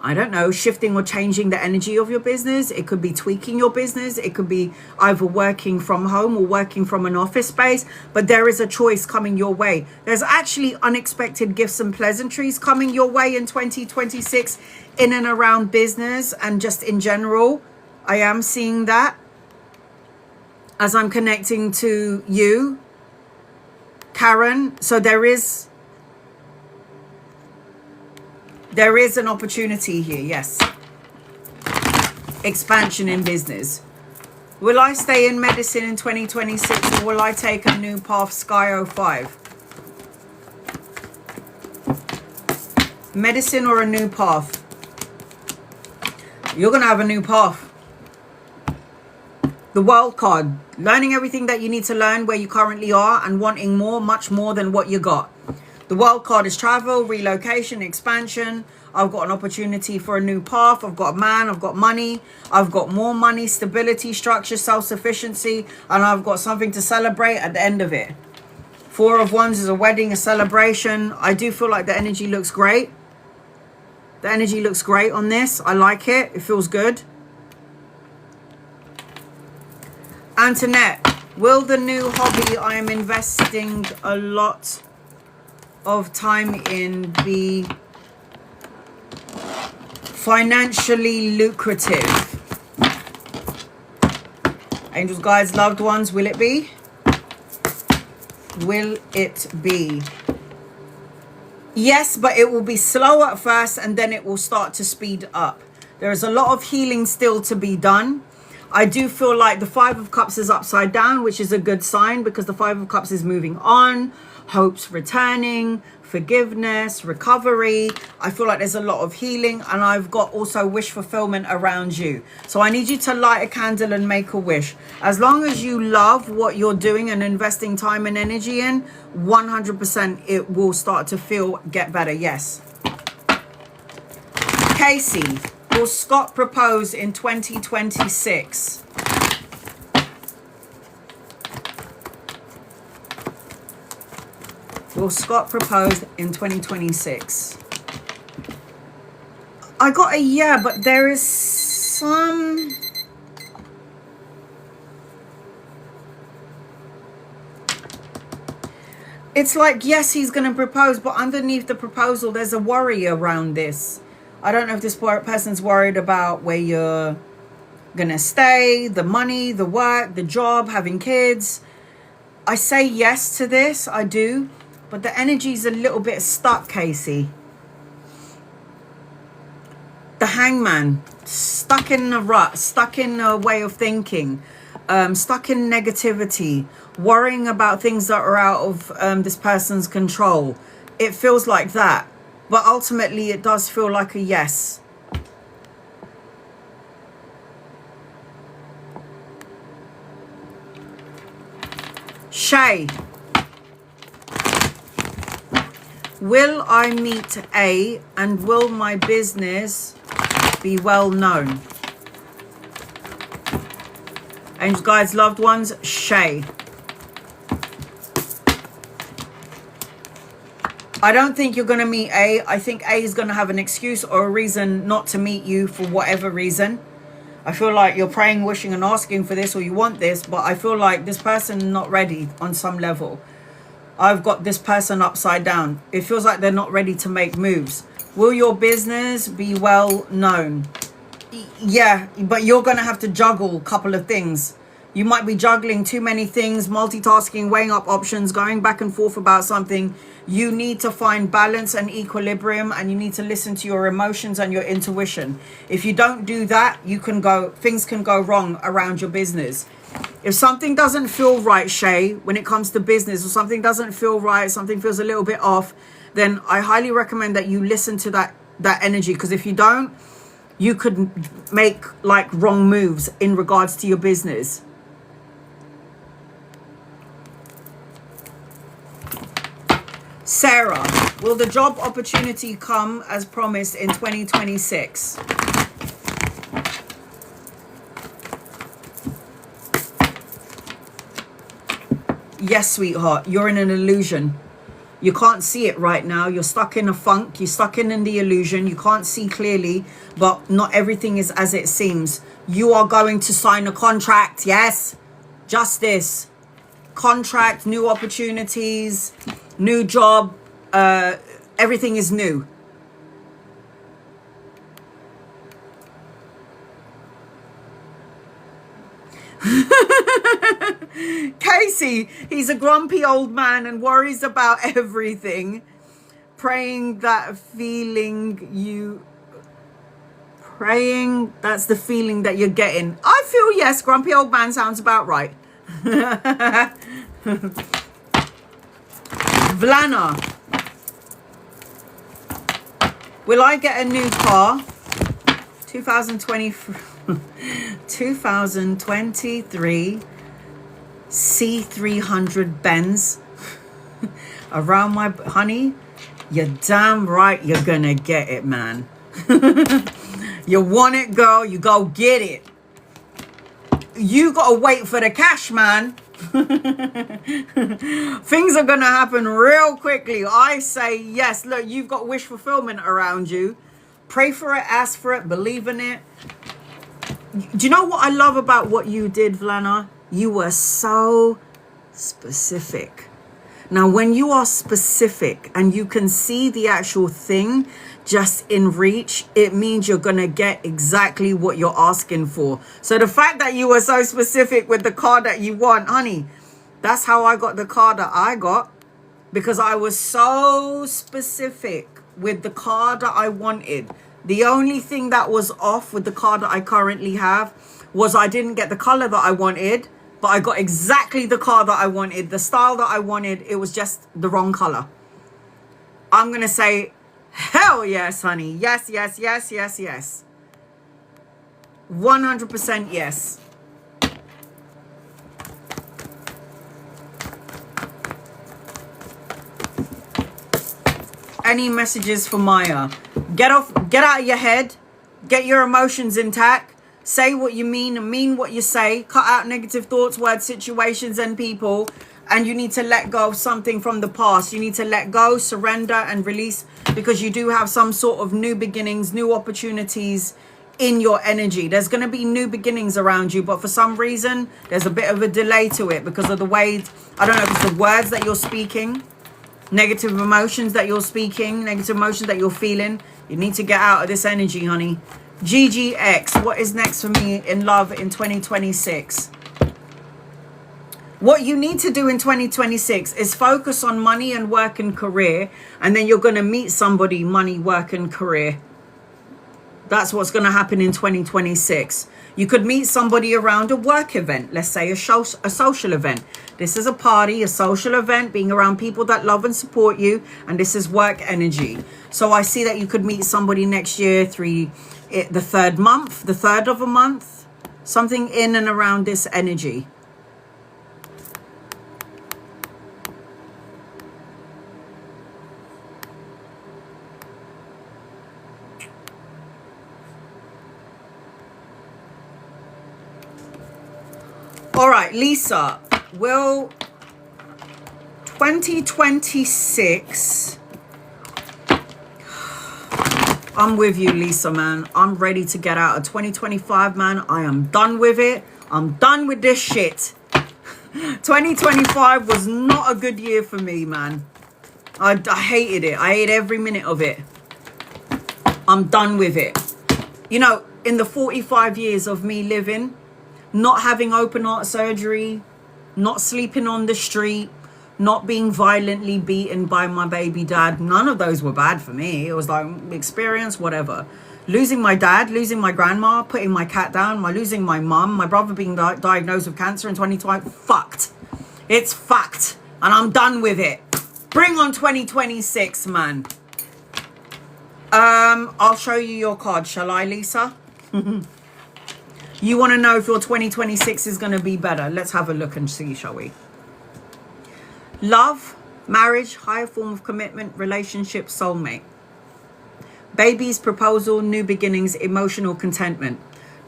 I don't know, shifting or changing the energy of your business. It could be tweaking your business. It could be either working from home or working from an office space. But there is a choice coming your way. There's actually unexpected gifts and pleasantries coming your way in 2026 in and around business and just in general. I am seeing that as I'm connecting to you, Karen. So there is an opportunity here, yes. Expansion in business. Will I stay in medicine in 2026 or will I take a new path, Sky 05? Medicine or a new path? You're going to have a new path. The World card. Learning everything that you need to learn where you currently are and wanting more, much more than what you got. The World card is travel, relocation, expansion. I've got an opportunity for a new path. I've got a man. I've got money. I've got more money, stability, structure, self-sufficiency. And I've got something to celebrate at the end of it. 4 of Wands is a wedding, a celebration. I do feel like the energy looks great. The energy looks great on this. I like it. It feels good. Antoinette, will the new hobby I am investing a lot of time in be financially lucrative? Angels, guides, loved ones, will it be? Will it be? Yes, but it will be slow at first and then it will start to speed up. There is a lot of healing still to be done. I do feel like the 5 of Cups is upside down, which is a good sign because the 5 of Cups is moving on, hopes returning, forgiveness, recovery. I feel like there's a lot of healing and I've got also wish fulfillment around you. So I need you to light a candle and make a wish. As long as you love what you're doing and investing time and energy in, 100% it will start to get better. Yes. Casey, will Scott propose in 2026? Will Scott propose in 2026? I got a yeah, but there is some... It's like, yes, he's going to propose, but underneath the proposal, there's a worry around this. I don't know if this person's worried about where you're going to stay, the money, the work, the job, having kids. I say yes to this, I do. But the energy's a little bit stuck, Casey. The Hangman, stuck in a rut, stuck in a way of thinking, stuck in negativity, worrying about things that are out of this person's control. It feels like that, but ultimately it does feel like a yes. Shay, will I meet A and will my business be well known? Angels, guides, loved ones, Shay. I don't think you're going to meet A. I think A is going to have an excuse or a reason not to meet you for whatever reason. I feel like you're praying, wishing and asking for this, or you want this, but I feel like this person not ready on some level. I've got this person upside down. It feels like they're not ready to make moves. Will your business be well known? Yeah, but you're going to have to juggle a couple of things. You might be juggling too many things, multitasking, weighing up options, going back and forth about something. You need to find balance and equilibrium, and you need to listen to your emotions and your intuition. If you don't do that, things can go wrong around your business. If something doesn't feel right, Shay, when it comes to business, or something doesn't feel right, something feels a little bit off, then I highly recommend that you listen to that energy, because if you don't, you could make like wrong moves in regards to your business. Sarah, will the job opportunity come as promised in 2026? Yes, sweetheart, you're in an illusion. You can't see it right now. You're stuck in a funk. You're stuck in the illusion. You can't see clearly, but not everything is as it seems. You are going to sign a contract. Yes, justice, contract, new opportunities, new job. Everything is new. Casey, he's a grumpy old man and worries about everything. Praying that's the feeling that you're getting. I feel yes, grumpy old man sounds about right. Vlana, will I get a new car? 2023 C300 Benz around my honey. You're damn right you're gonna get it, man. You want it, girl, you go get it. You gotta wait for the cash, man. Things are gonna happen real quickly. I say yes. Look, you've got wish fulfillment around you. Pray for it, ask for it, believe in it. Do you know what I love about what you did, Vlana? You were so specific. Now, when you are specific and you can see the actual thing just in reach, it means you're going to get exactly what you're asking for. So the fact that you were so specific with the car that you want, honey, that's how I got the car that I got, because I was so specific with the car that I wanted. The only thing that was off with the car that I currently have was I didn't get the color that I wanted, but I got exactly the car that I wanted, the style that I wanted. It was just the wrong color. I'm going to say, hell yes, honey. Yes, yes, yes, yes, yes. 100% yes. Any messages for Maya? Get out of your head. Get your emotions intact. Say what you mean and mean what you say. Cut out negative thoughts, words, situations, and people. And you need to let go of something from the past. You need to let go, surrender, and release, because you do have some sort of new beginnings, new opportunities in your energy. There's going to be new beginnings around you, but for some reason, there's a bit of a delay to it because of the way, I don't know if it's the words that you're speaking, negative emotions that you're speaking, negative emotions that you're feeling. You need to get out of this energy, honey. GGX, what is next for me in love in 2026? What you need to do in 2026 is focus on money and work and career, and then you're going to meet somebody, money, work and career. That's what's going to happen in 2026. You could meet somebody around a work event, let's say a social event. This is a party, a social event, being around people that love and support you, and this is work energy. So I see that you could meet somebody next year, the third of a month, something in and around this energy. All right, Lisa, will 2026... I'm with you, Lisa, man. I'm ready to get out of 2025, man. I am done with it. I'm done with this shit. 2025 was not a good year for me, man. I hated it. I hate every minute of it. I'm done with it. You know, in the 45 years of me living, not having open heart surgery, not sleeping on the street, not being violently beaten by my baby dad, none of those were bad for me. It was like experience, whatever. Losing my dad, losing my grandma, putting my cat down, losing my mum, my brother being diagnosed with cancer in 2020, fucked. It's fucked. And I'm done with it. Bring on 2026, man. I'll show you your card, shall I, Lisa? You want to know if your 2026 is going to be better? Let's have a look and see, shall we? Love, marriage, higher form of commitment, relationship, soulmate. Babies, proposal, new beginnings, emotional contentment.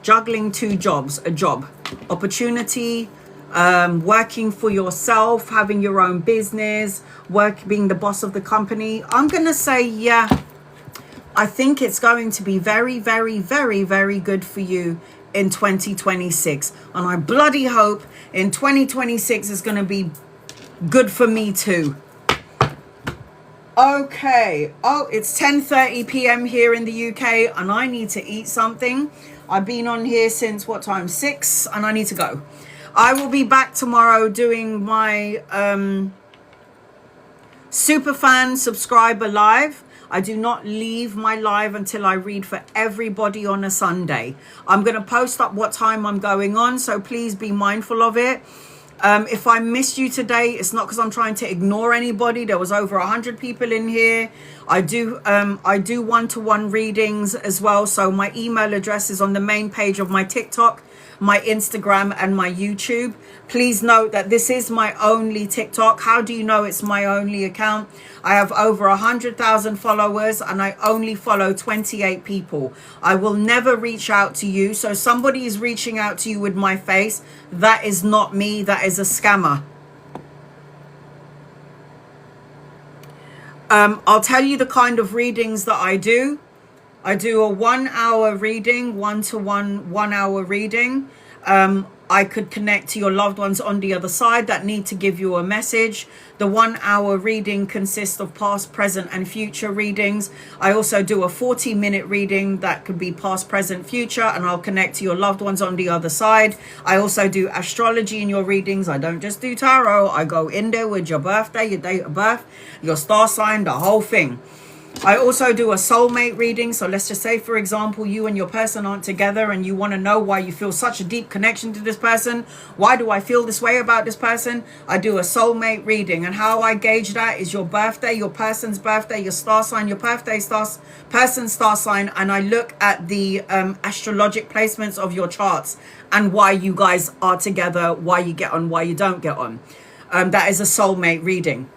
Juggling 2 jobs, a job. Opportunity, working for yourself, having your own business, being the boss of the company. I'm going to say, yeah, I think it's going to be very, very, very, very good for you in 2026. And I bloody hope in 2026 is going to be good for me too. Okay. Oh, it's 10:30 p.m. here in the UK and I need to eat something. I've been on here since what time? 6, and I need to go. I will be back tomorrow doing my Superfan subscriber live. I do not leave my live until I read for everybody on a Sunday. I'm going to post up what time I'm going on, so please be mindful of it. If I missed you today, it's not because I'm trying to ignore anybody. There was over 100 people in here. I do one-to-one readings as well. So my email address is on the main page of my TikTok, my Instagram, and my YouTube. Please note that this is my only TikTok. How do you know it's my only account? I have over 100,000 followers and I only follow 28 people. I will never reach out to you. So somebody is reaching out to you with my face. That is not me. That is a scammer. I'll tell you the kind of readings that I do. I do a 1-hour reading, 1-to-1, 1-hour reading. I could connect to your loved ones on the other side that need to give you a message. The 1-hour reading consists of past, present, and future readings. I also do a 40-minute reading that could be past, present, future, and I'll connect to your loved ones on the other side. I also do astrology in your readings. I don't just do tarot. I go in there with your birthday, your date of birth, your star sign, the whole thing. I also do a soulmate reading. So let's just say, for example, you and your person aren't together and you want to know why you feel such a deep connection to this person. Why do I feel this way about this person? I do a soulmate reading. And how I gauge that is your birthday, your person's birthday, your star sign, your birthday person's star sign. And I look at the astrologic placements of your charts and why you guys are together, why you get on, why you don't get on. That is a soulmate reading.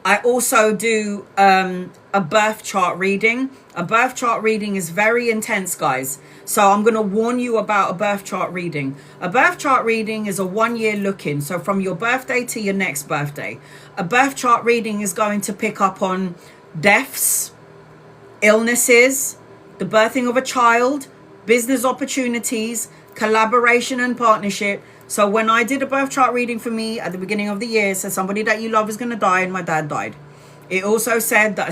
I also do a birth chart reading. A birth chart reading is very intense, guys. So I'm going to warn you about a birth chart reading. A birth chart reading is a 1-year look-in. So from your birthday to your next birthday. A birth chart reading is going to pick up on deaths, illnesses, the birthing of a child, business opportunities, collaboration and partnership. So when I did a birth chart reading for me at the beginning of the year, it said somebody that you love is going to die, and my dad died. It also said that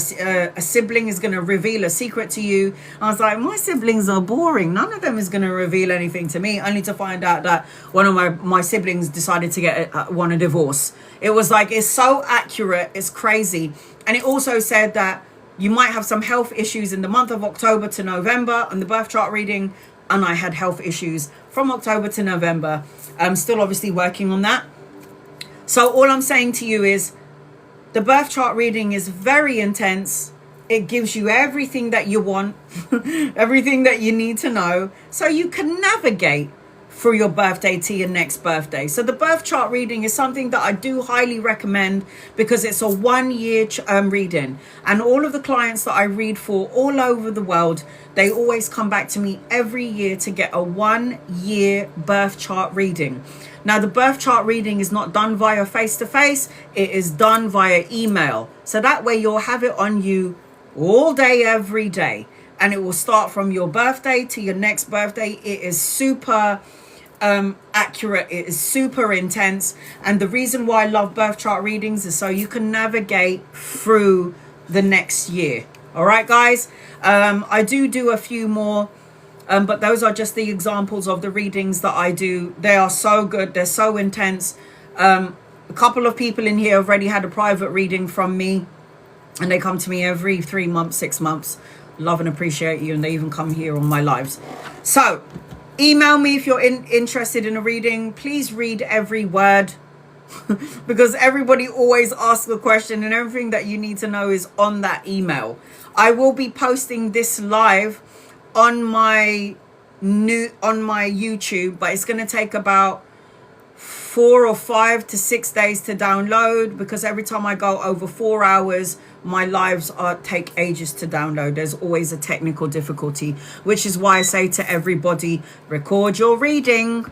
a sibling is going to reveal a secret to you. I was like, my siblings are boring. None of them is going to reveal anything to me, only to find out that one of my siblings decided to want a divorce. It was like, it's so accurate. It's crazy. And it also said that You might have some health issues in the month of October to November on the birth chart reading, and I had health issues from October to November. I'm still obviously working on that. So all I'm saying to you is the birth chart reading is very intense. It gives you everything that you want, everything that you need to know, so you can navigate through your birthday to your next birthday. So the birth chart reading is something that I do highly recommend because it's a 1 year reading. And all of the clients that I read for all over the world, they always come back to me every year to get a 1 year birth chart reading. Now, the birth chart reading is not done via face-to-face. It is done via email. So that way you'll have it on you all day, every day. And it will start from your birthday to your next birthday. It is super accurate. It is super intense. And the reason why I love birth chart readings is so you can navigate through the next year. All right, guys. I do a few more. But those are just the examples of the readings that I do. They are so good. They're so intense. A couple of people in here have already had a private reading from me. And they come to me every 3 months, 6 months. Love and appreciate you. And they even come here on my lives. So email me if you're interested in a reading. Please read every word. Because everybody always asks a question. And everything that you need to know is on that email. I will be posting this live on my YouTube, but it's going to take about 4 or 5 to 6 days to download, because every time I go over 4 hours, my lives take ages to download. There's always a technical difficulty, which is why I say to everybody, record your reading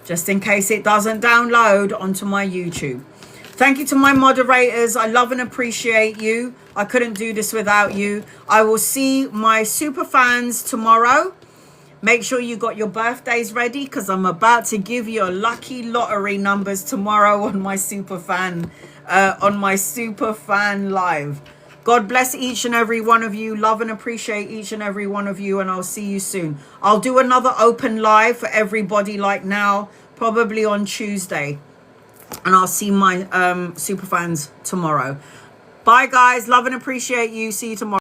just in case it doesn't download onto my YouTube. Thank you to my moderators. I love and appreciate you. I couldn't do this without you. I will see my super fans tomorrow. Make sure you got your birthdays ready, because I'm about to give you a lucky lottery numbers tomorrow on my super fan live. God bless each and every one of you. Love and appreciate each and every one of you, and I'll see you soon. I'll do another open live for everybody like now, probably on Tuesday. And I'll see my super fans tomorrow. Bye, guys. Love and appreciate you. See you tomorrow.